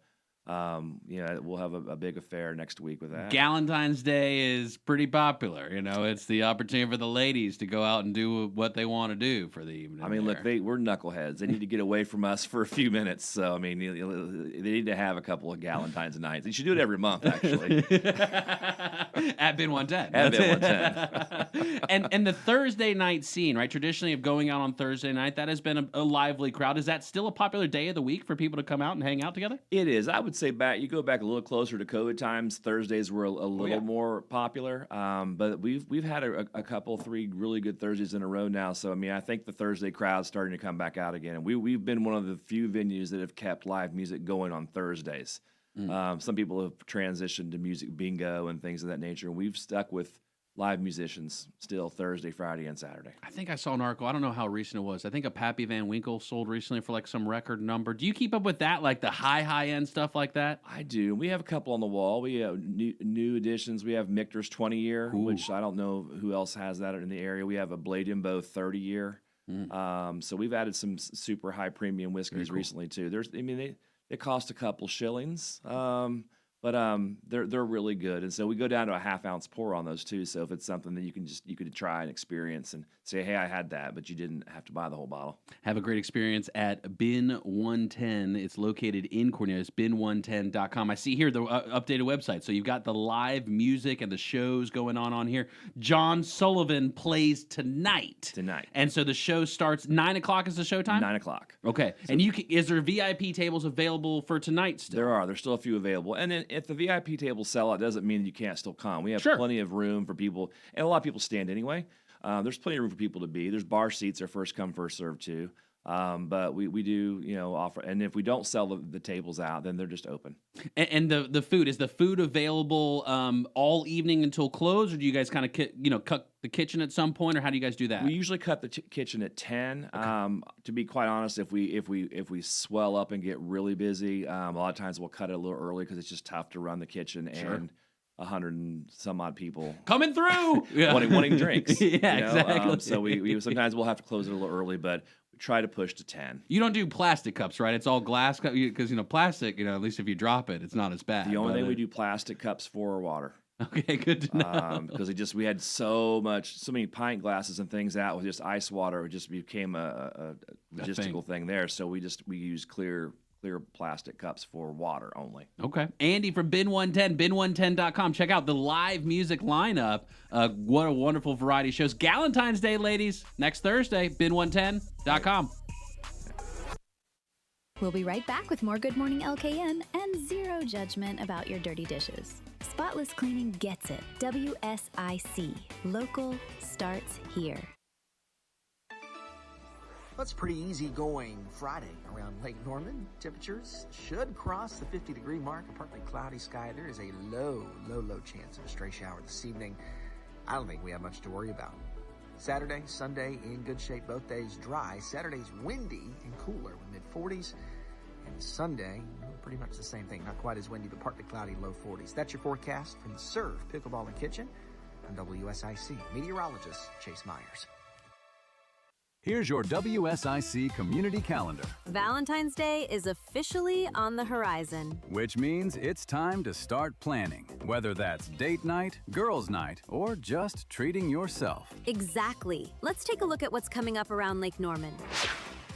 [SPEAKER 1] we'll have a big affair next week with that.
[SPEAKER 4] Galentine's Day is pretty popular. It's the opportunity for the ladies to go out and do what they want to do for the evening.
[SPEAKER 1] I mean, look, we're knuckleheads. They need to get away from us for a few minutes. So, I mean, they need to have a couple of Galentine's nights. They should do it every month, actually.
[SPEAKER 4] At Bin 110.
[SPEAKER 1] At Bin 110.
[SPEAKER 4] and the Thursday night scene, right? Traditionally, of going out on Thursday night, that has been a lively crowd. Is that still a popular day of the week for people to come out and hang out together?
[SPEAKER 1] It is. I would say you go back a little closer to COVID times. Thursdays were a little more popular, but we've had a couple, 3 really good Thursdays in a row now. So I mean, I think the Thursday crowd's starting to come back out again, and we've been one of the few venues that have kept live music going on Thursdays. Some people have transitioned to music bingo and things of that nature, and we've stuck with live musicians still Thursday, Friday, and Saturday.
[SPEAKER 4] I think I saw an article. I don't know how recent it was. I think a Pappy Van Winkle sold recently for like some record number. Do you keep up with that, like the high end stuff like that?
[SPEAKER 1] I do. We have a couple on the wall. We have new additions. We have Michter's 20 year, which I don't know who else has that in the area. We have a Blade and Bow 30 year. So we've added some super high premium whiskeys recently too. They cost a couple shillings. But they're really good, and so we go down to a half-ounce pour on those too. So if it's something that you could try and experience and say, hey, I had that, but you didn't have to buy the whole bottle.
[SPEAKER 4] Have a great experience at Bin 110. It's located in Cornelius, bin110.com. I see here the updated website. So you've got the live music and the shows going on here. John Sullivan plays tonight. And so the show starts 9 o'clock is the show time?
[SPEAKER 1] 9 o'clock.
[SPEAKER 4] Okay. So, and is there VIP tables available for tonight still?
[SPEAKER 1] There are. There's still a few available. And then if the VIP tables sell out, doesn't mean you can't still come. We have plenty of room for people, and a lot of people stand anyway. There's plenty of room for people to be. There's bar seats are first come, first served too. But we do, offer, and if we don't sell the tables out, then they're just open.
[SPEAKER 4] And the food, is the food available all evening until close, or do you guys kind of cut the kitchen at some point, or how do you guys do that?
[SPEAKER 1] We usually cut the kitchen at 10. Okay. To be quite honest, if we swell up and get really busy, a lot of times we'll cut it a little early because it's just tough to run the kitchen and 100 and some odd people
[SPEAKER 4] coming through
[SPEAKER 1] wanting drinks.
[SPEAKER 4] Exactly.
[SPEAKER 1] So we sometimes we'll have to close it a little early, but we try to push to 10.
[SPEAKER 4] You don't do plastic cups, right? It's all glass cups because plastic. At least if you drop it, it's not as bad.
[SPEAKER 1] The only thing we do plastic cups for are water.
[SPEAKER 4] Okay, good to know.
[SPEAKER 1] Because we had so many pint glasses and things out with just ice water. It just became a logistical thing there. So we use clear plastic cups for water only.
[SPEAKER 4] Okay. Andy from Bin 110, bin110.com. Check out the live music lineup. What a wonderful variety of shows. Galentine's Day, ladies, next Thursday, bin110.com.
[SPEAKER 2] We'll be right back with more Good Morning LKN and zero judgment about your dirty dishes. Spotless cleaning gets it. WSIC. Local starts here.
[SPEAKER 6] Well, it's pretty easy going Friday around Lake Norman. Temperatures should cross the 50-degree mark. A partly cloudy sky. There is a low chance of a stray shower this evening. I don't think we have much to worry about. Saturday, Sunday, in good shape. Both days dry. Saturday's windy and cooler with mid-40s. And Sunday, pretty much the same thing. Not quite as windy, but partly cloudy, low 40s. That's your forecast from the Serve Pickleball and Kitchen on WSIC. Meteorologist Chase Myers.
[SPEAKER 11] Here's your WSIC community calendar,
[SPEAKER 12] Valentine's Day is officially on the horizon.
[SPEAKER 11] which means it's time to start planning, whether that's date night, girls' night, or just treating yourself.
[SPEAKER 12] Exactly. Let's take a look at what's coming up around Lake Norman.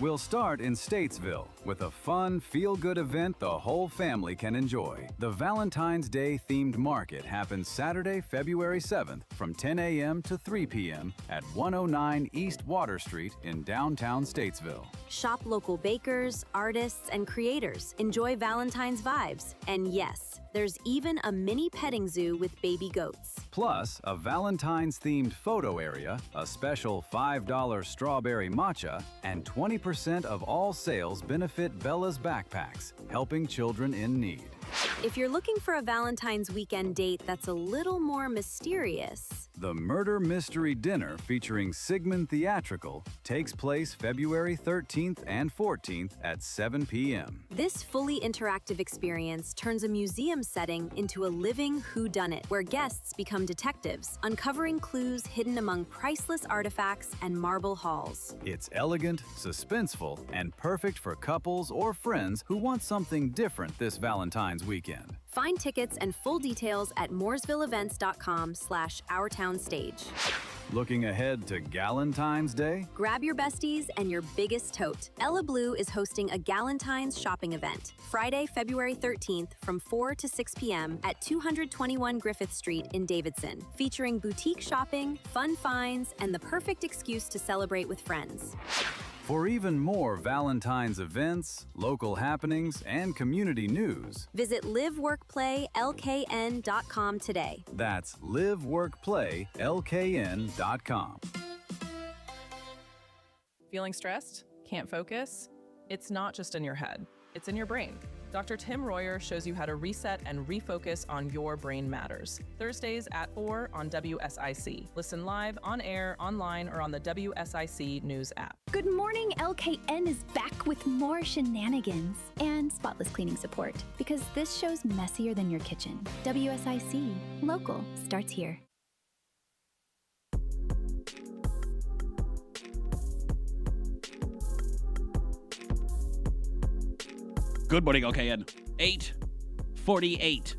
[SPEAKER 11] We'll start in Statesville with a fun, feel-good event the whole family can enjoy. The Valentine's Day themed market happens Saturday, February 7th from 10 a.m. to 3 p.m. at 109 East Water Street in downtown Statesville.
[SPEAKER 12] Shop local bakers, artists, and creators. Enjoy Valentine's vibes. And yes, there's even a mini petting zoo with baby goats.
[SPEAKER 11] Plus, a Valentine's-themed photo area, a special $5 strawberry matcha, and 20% of all sales benefit Bella's Backpacks, helping children in need.
[SPEAKER 12] If you're looking for a Valentine's weekend date that's a little more mysterious,
[SPEAKER 11] The Murder Mystery Dinner featuring Sigmund Theatrical takes place February 13th and 14th at 7 p.m.
[SPEAKER 12] this fully interactive experience turns a museum setting into a living whodunit, where guests become detectives, uncovering clues hidden among priceless artifacts and marble halls.
[SPEAKER 11] It's elegant, suspenseful, and perfect for couples or friends who want something different this Valentine's weekend.
[SPEAKER 12] Find tickets and full details at mooresvilleevents.com/OurTownStage.
[SPEAKER 11] Looking ahead to Galentine's Day?
[SPEAKER 12] Grab your besties and your biggest tote. Ella Blue is hosting a Galentine's shopping event Friday, February 13th from 4 to 6 p.m. at 221 Griffith Street in Davidson, featuring boutique shopping, fun finds, and the perfect excuse to celebrate with friends.
[SPEAKER 11] For even more Valentine's events, local happenings, and community news,
[SPEAKER 12] Visit liveworkplaylkn.com today.
[SPEAKER 11] that's liveworkplaylkn.com.
[SPEAKER 7] Feeling stressed? Can't focus? It's not just in your head, it's in your brain. Dr. Tim Royer shows you how to reset and refocus on Your Brain Matters. Thursdays at 4 on WSIC. Listen live, on air, online, or on the WSIC News app.
[SPEAKER 2] Good Morning LKN is back with more shenanigans and spotless cleaning support, because this show's messier than your kitchen. WSIC. Local starts here.
[SPEAKER 4] Good morning, OKN. 8:48.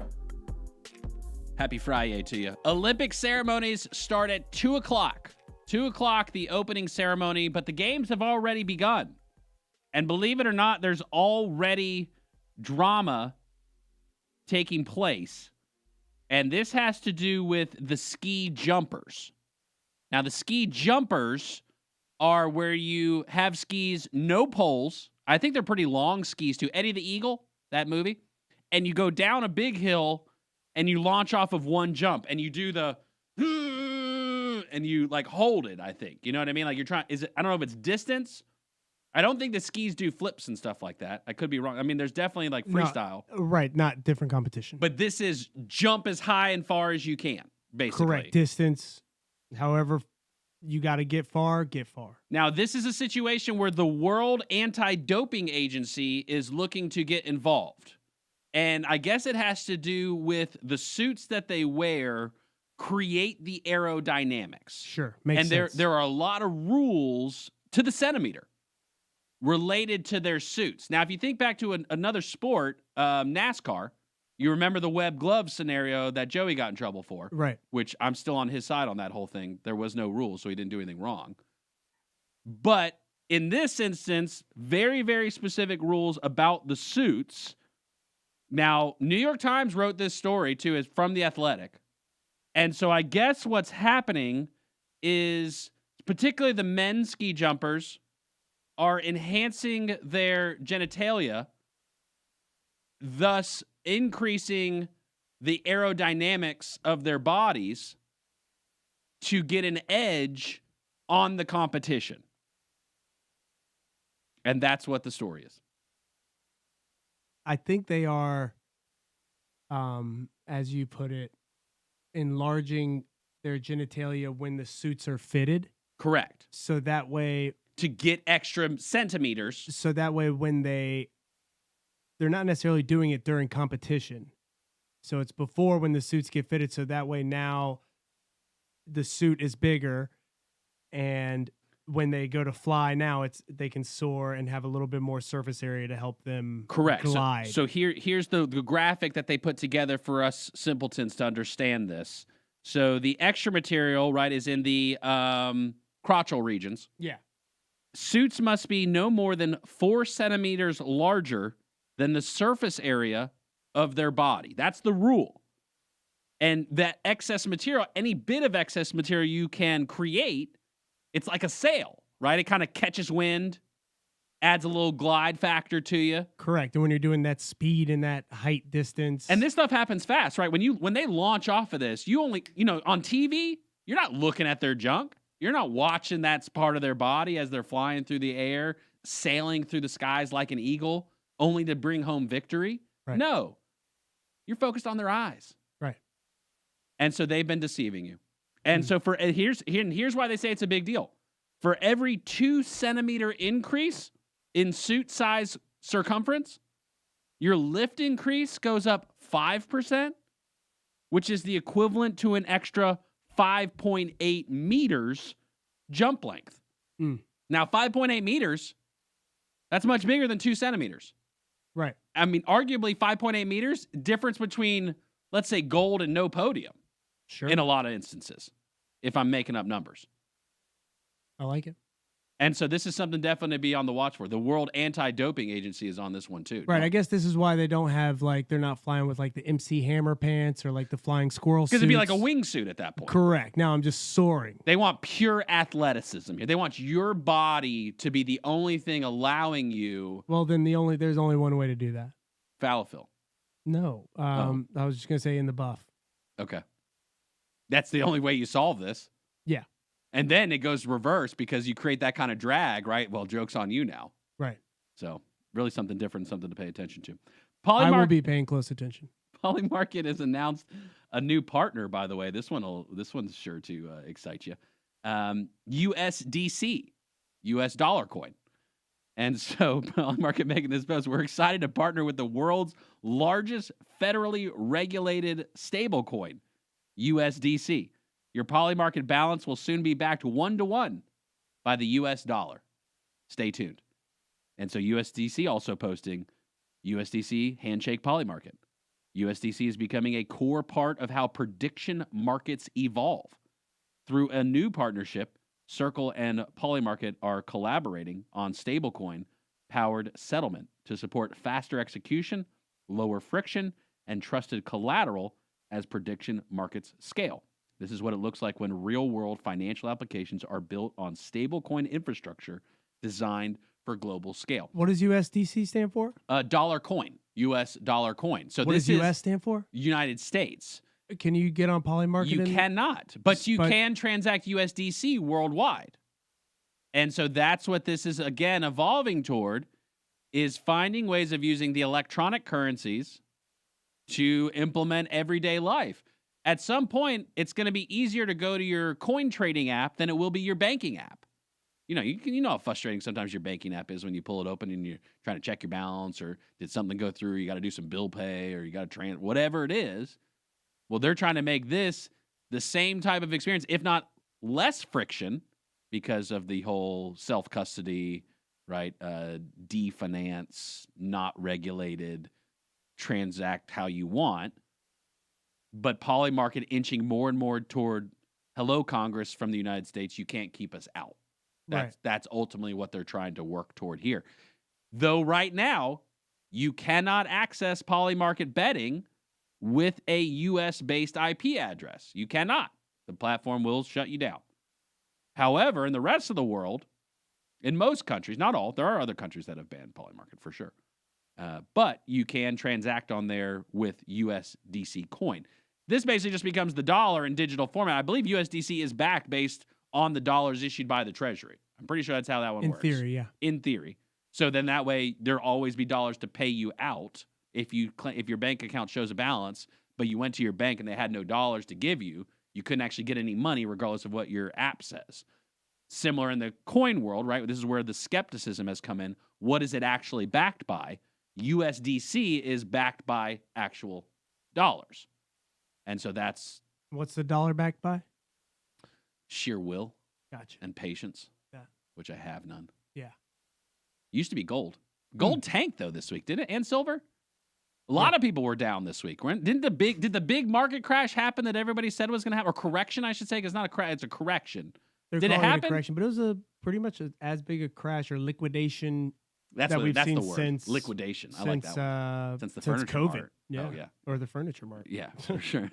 [SPEAKER 4] Happy FriYAY to you. Olympic ceremonies start at 2 o'clock. 2 o'clock, the opening ceremony, but the games have already begun. And believe it or not, there's already drama taking place. And this has to do with the ski jumpers. Now, the ski jumpers are where you have skis, no poles. I think they're pretty long skis too. Eddie the Eagle, that movie. And you go down a big hill and you launch off of one jump and you do the and you like hold it, I think. You know what I mean? Like you're trying, I don't know if it's distance. I don't think the skis do flips and stuff like that. I could be wrong. I mean, there's definitely like freestyle.
[SPEAKER 3] No, right, not different competition.
[SPEAKER 4] But this is jump as high and far as you can, basically.
[SPEAKER 3] Correct. Distance, however you got to get far, get far.
[SPEAKER 4] Now, this is a situation where the World Anti-Doping Agency is looking to get involved. And I guess it has to do with the suits that they wear create the aerodynamics.
[SPEAKER 3] Sure, makes sense.
[SPEAKER 4] And there are a lot of rules to the centimeter related to their suits. Now, if you think back to another sport, NASCAR, you remember the web glove scenario that Joey got in trouble for.
[SPEAKER 3] Right.
[SPEAKER 4] Which I'm still on his side on that whole thing. There was no rules, so he didn't do anything wrong. But in this instance, very, very specific rules about the suits. Now, New York Times wrote this story, too, is from The Athletic. And so I guess what's happening is, particularly the men's ski jumpers, are enhancing their genitalia, thus increasing the aerodynamics of their bodies to get an edge on the competition. And that's what the story is.
[SPEAKER 3] I think they are, as you put it, enlarging their genitalia when the suits are fitted.
[SPEAKER 4] Correct.
[SPEAKER 3] So that way,
[SPEAKER 4] to get extra centimeters.
[SPEAKER 3] So that way, when they're not necessarily doing it during competition. So it's before when the suits get fitted. So that way now the suit is bigger, and when they go to fly now, they can soar and have a little bit more surface area to help them
[SPEAKER 4] Correct.
[SPEAKER 3] glide.
[SPEAKER 4] So here's the graphic that they put together for us simpletons to understand this. So the extra material, right, is in the crotchal regions.
[SPEAKER 3] Yeah.
[SPEAKER 4] Suits must be no more than 4 centimeters larger than the surface area of their body. That's the rule. And that excess material, any bit of excess material you can create, it's like a sail, right? It kind of catches wind, adds a little glide factor to you.
[SPEAKER 3] Correct. And when you're doing that speed and that height distance.
[SPEAKER 4] And this stuff happens fast, right? When they launch off of this, you only, on TV, you're not looking at their junk. You're not watching that part of their body as they're flying through the air, sailing through the skies like an eagle, only to bring home victory.
[SPEAKER 3] Right.
[SPEAKER 4] No. You're focused on their eyes.
[SPEAKER 3] Right.
[SPEAKER 4] And so they've been deceiving you. And so here's why they say it's a big deal. For every 2 centimeter increase in suit size circumference, your lift increase goes up 5%, which is the equivalent to an extra 5.8 meters jump length. Now, 5.8 meters, that's much bigger than 2 centimeters.
[SPEAKER 3] Right.
[SPEAKER 4] I mean, arguably 5.8 meters, difference between, let's say, gold and no podium.
[SPEAKER 3] Sure.
[SPEAKER 4] In a lot of instances, if I'm making up numbers.
[SPEAKER 3] I like it.
[SPEAKER 4] And so this is something definitely to be on the watch for. The World Anti-Doping Agency is on this one too.
[SPEAKER 3] Right. I guess this is why they don't have they're not flying with the MC Hammer pants or the flying squirrel suits.
[SPEAKER 4] Because it'd be like a wingsuit at that point.
[SPEAKER 3] Correct. Now I'm just soaring.
[SPEAKER 4] They want pure athleticism here. They want your body to be the only thing allowing you.
[SPEAKER 3] Well, then there's only one way to do that.
[SPEAKER 4] Fallowfill.
[SPEAKER 3] No. I was just gonna say in the buff.
[SPEAKER 4] Okay. That's the only way you solve this.
[SPEAKER 3] Yeah.
[SPEAKER 4] And then it goes reverse because you create that kind of drag, right? Well, joke's on you now.
[SPEAKER 3] Right.
[SPEAKER 4] So really something different, something to pay attention to.
[SPEAKER 3] I will be paying close attention.
[SPEAKER 4] Polymarket has announced a new partner, by the way. This one's sure to excite you. USDC, US dollar coin. And so Polymarket making this post, we're excited to partner with the world's largest federally regulated stablecoin, USDC. Your Polymarket balance will soon be backed 1-to-1 by the US dollar. Stay tuned. And so USDC also posting USDC Handshake Polymarket. USDC is becoming a core part of how prediction markets evolve. Through a new partnership, Circle and Polymarket are collaborating on stablecoin-powered settlement to support faster execution, lower friction, and trusted collateral as prediction markets scale. This is what it looks like when real-world financial applications are built on stablecoin infrastructure designed for global scale.
[SPEAKER 3] What does USDC stand for?
[SPEAKER 4] Dollar coin, U.S. dollar coin. So
[SPEAKER 3] what
[SPEAKER 4] this
[SPEAKER 3] does US stand for?
[SPEAKER 4] United States.
[SPEAKER 3] Can you get on Polymarket?
[SPEAKER 4] You cannot, but you can transact USDC worldwide. And so that's what this is, again, evolving toward, is finding ways of using the electronic currencies to implement everyday life. At some point, it's going to be easier to go to your coin trading app than it will be your banking app. You know how frustrating sometimes your banking app is when you pull it open and you're trying to check your balance, or did something go through, or you got to do some bill pay, or you got to whatever it is. Well, they're trying to make this the same type of experience, if not less friction, because of the whole self-custody, right? Definance, not regulated, transact how you want. But Polymarket inching more and more toward, hello, Congress from the United States, you can't keep us out. That's ultimately what they're trying to work toward here. Though right now, you cannot access Polymarket betting with a U.S.-based IP address. You cannot. The platform will shut you down. However, in the rest of the world, In most countries, not all, there are other countries that have banned poly market for sure. But you can transact on there with USDC coin. This basically just becomes the dollar in digital format. I believe USDC is backed based on the dollars issued by the Treasury. I'm pretty sure that's how that one works.
[SPEAKER 3] In theory, yeah.
[SPEAKER 4] In theory. So then that way there'll always be dollars to pay you out if your bank account shows a balance, but you went to your bank and they had no dollars to give you, you couldn't actually get any money regardless of what your app says. Similar in the coin world, right? This is where the skepticism has come in. What is it actually backed by? USDC is backed by actual dollars. And so that's...
[SPEAKER 3] What's the dollar backed by?
[SPEAKER 4] Sheer will.
[SPEAKER 3] Gotcha.
[SPEAKER 4] And patience.
[SPEAKER 3] Yeah.
[SPEAKER 4] Which I have none.
[SPEAKER 3] Yeah.
[SPEAKER 4] Used to be gold. Gold tanked though this week, didn't it? And silver. A lot of people were down this week. Did the big market crash happen that everybody said was going to happen, or correction, I should say? Because it's not a crash; it's a correction.
[SPEAKER 3] Did it happen? A correction, but it was pretty much as big a crash or liquidation
[SPEAKER 4] that's
[SPEAKER 3] we've seen
[SPEAKER 4] the word.
[SPEAKER 3] Since
[SPEAKER 4] liquidation. I like that one. Since the furniture
[SPEAKER 3] COVID.
[SPEAKER 4] mart.
[SPEAKER 3] Yeah.
[SPEAKER 4] Oh, yeah.
[SPEAKER 3] Or the furniture mart.
[SPEAKER 4] Yeah, for sure.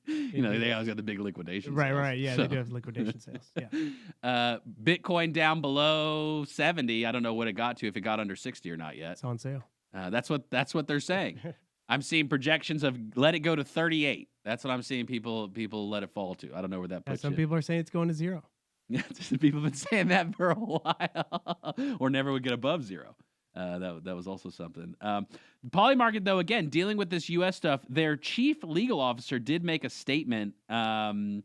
[SPEAKER 4] They always got the big liquidation
[SPEAKER 3] sales.
[SPEAKER 4] Right.
[SPEAKER 3] Yeah, they do have liquidation sales. Yeah.
[SPEAKER 4] Bitcoin down below 70. I don't know what it got to, if it got under 60 or not yet.
[SPEAKER 3] It's on sale.
[SPEAKER 4] That's what they're saying. I'm seeing projections of let it go to 38. That's what I'm seeing people let it fall to. I don't know where that puts
[SPEAKER 3] Some people are saying it's going to 0.
[SPEAKER 4] Yeah, people have been saying that for a while, or never would get above 0. That was also something. Poly market, though, again, dealing with this U.S. stuff, their chief legal officer did make a statement. I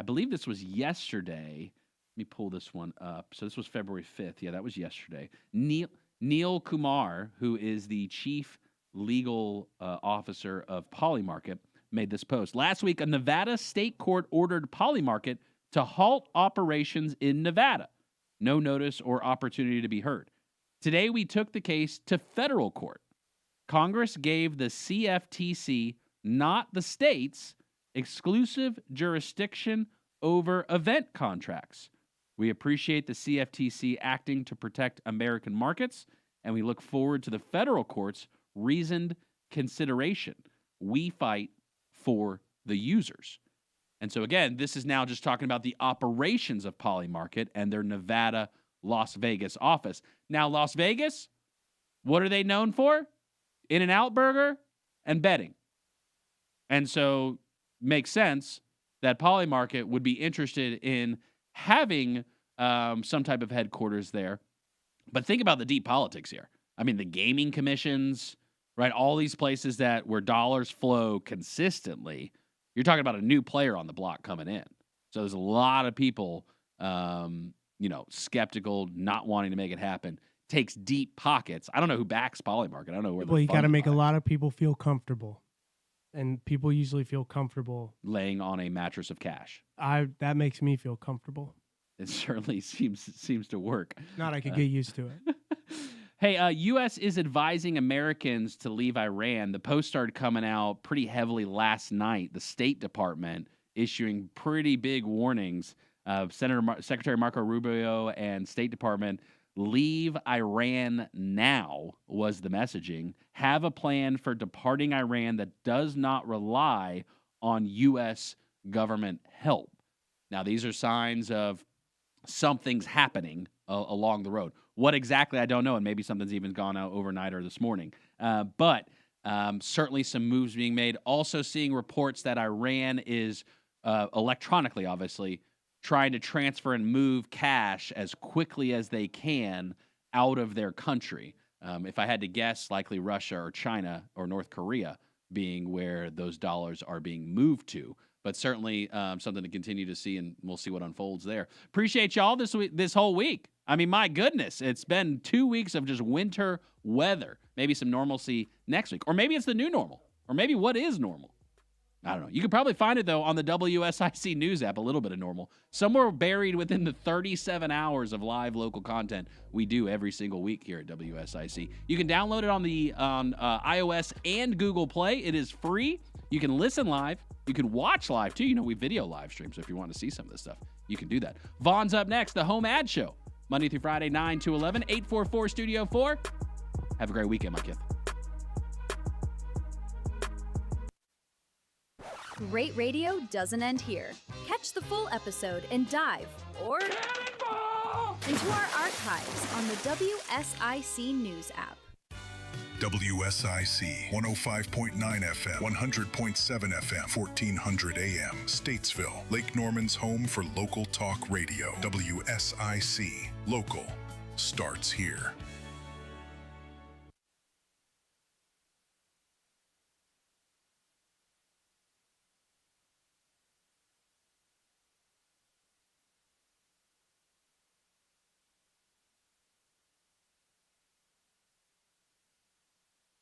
[SPEAKER 4] believe this was yesterday. Let me pull this one up. So this was February 5th. Yeah, that was yesterday. Neil Kumar, who is the chief legal officer of Poly Market, made this post. Last week, a Nevada state court ordered Poly Market to halt operations in Nevada. No notice or opportunity to be heard. Today, we took the case to federal court. Congress gave the CFTC, not the states, exclusive jurisdiction over event contracts. We appreciate the CFTC acting to protect American markets, and we look forward to the federal court's reasoned consideration. We fight for the users. And so, again, this is now just talking about the operations of Poly Market and their Nevada, Las Vegas office. Now, Las Vegas, what are they known for? In-N-Out Burger and betting. And so, makes sense that Poly Market would be interested in having some type of headquarters there. But think about the deep politics here. I mean, the gaming commissions, right? All these places where dollars flow consistently. You're talking about a new player on the block coming in. So there's a lot of people, skeptical, not wanting to make it happen. Takes deep pockets. I don't know who backs Poly Market. I don't know where.
[SPEAKER 3] Well, you got to make a lot of people feel comfortable, and people usually feel comfortable
[SPEAKER 4] laying on a mattress of cash.
[SPEAKER 3] That makes me feel comfortable.
[SPEAKER 4] It certainly seems to work.
[SPEAKER 3] Not I could get used to it.
[SPEAKER 4] Hey, U.S. is advising Americans to leave Iran. The post started coming out pretty heavily last night. The State Department issuing pretty big warnings. Secretary Marco Rubio and State Department, leave Iran now was the messaging. Have a plan for departing Iran that does not rely on U.S. government help. Now, these are signs of something's happening along the road. What exactly, I don't know, and maybe something's even gone out overnight or this morning. But certainly some moves being made. Also seeing reports that Iran is electronically, obviously, trying to transfer and move cash as quickly as they can out of their country. If I had to guess, likely Russia or China or North Korea being where those dollars are being moved to. But certainly something to continue to see, and we'll see what unfolds there. Appreciate y'all this whole week. I mean, my goodness, it's been 2 weeks of just winter weather. Maybe some normalcy next week. Or maybe it's the new normal. Or maybe what is normal? I don't know. You could probably find it, though, on the WSIC News app, a little bit of normal. Somewhere buried within the 37 hours of live local content we do every single week here at WSIC. You can download it on iOS and Google Play. It is free. You can listen live. You can watch live, too. We video live stream, so if you want to see some of this stuff, you can do that. Vaughn's up next, the Home Ad Show. Monday through Friday, 9 to 11, 844 Studio 4. Have a great weekend, my kid.
[SPEAKER 2] Great radio doesn't end here. Catch the full episode and dive, or and to our archives on the WSIC News app.
[SPEAKER 8] WSIC 105.9 FM, 100.7 FM, 1400 AM, Statesville, Lake Norman's home for local talk radio. WSIC, local starts here.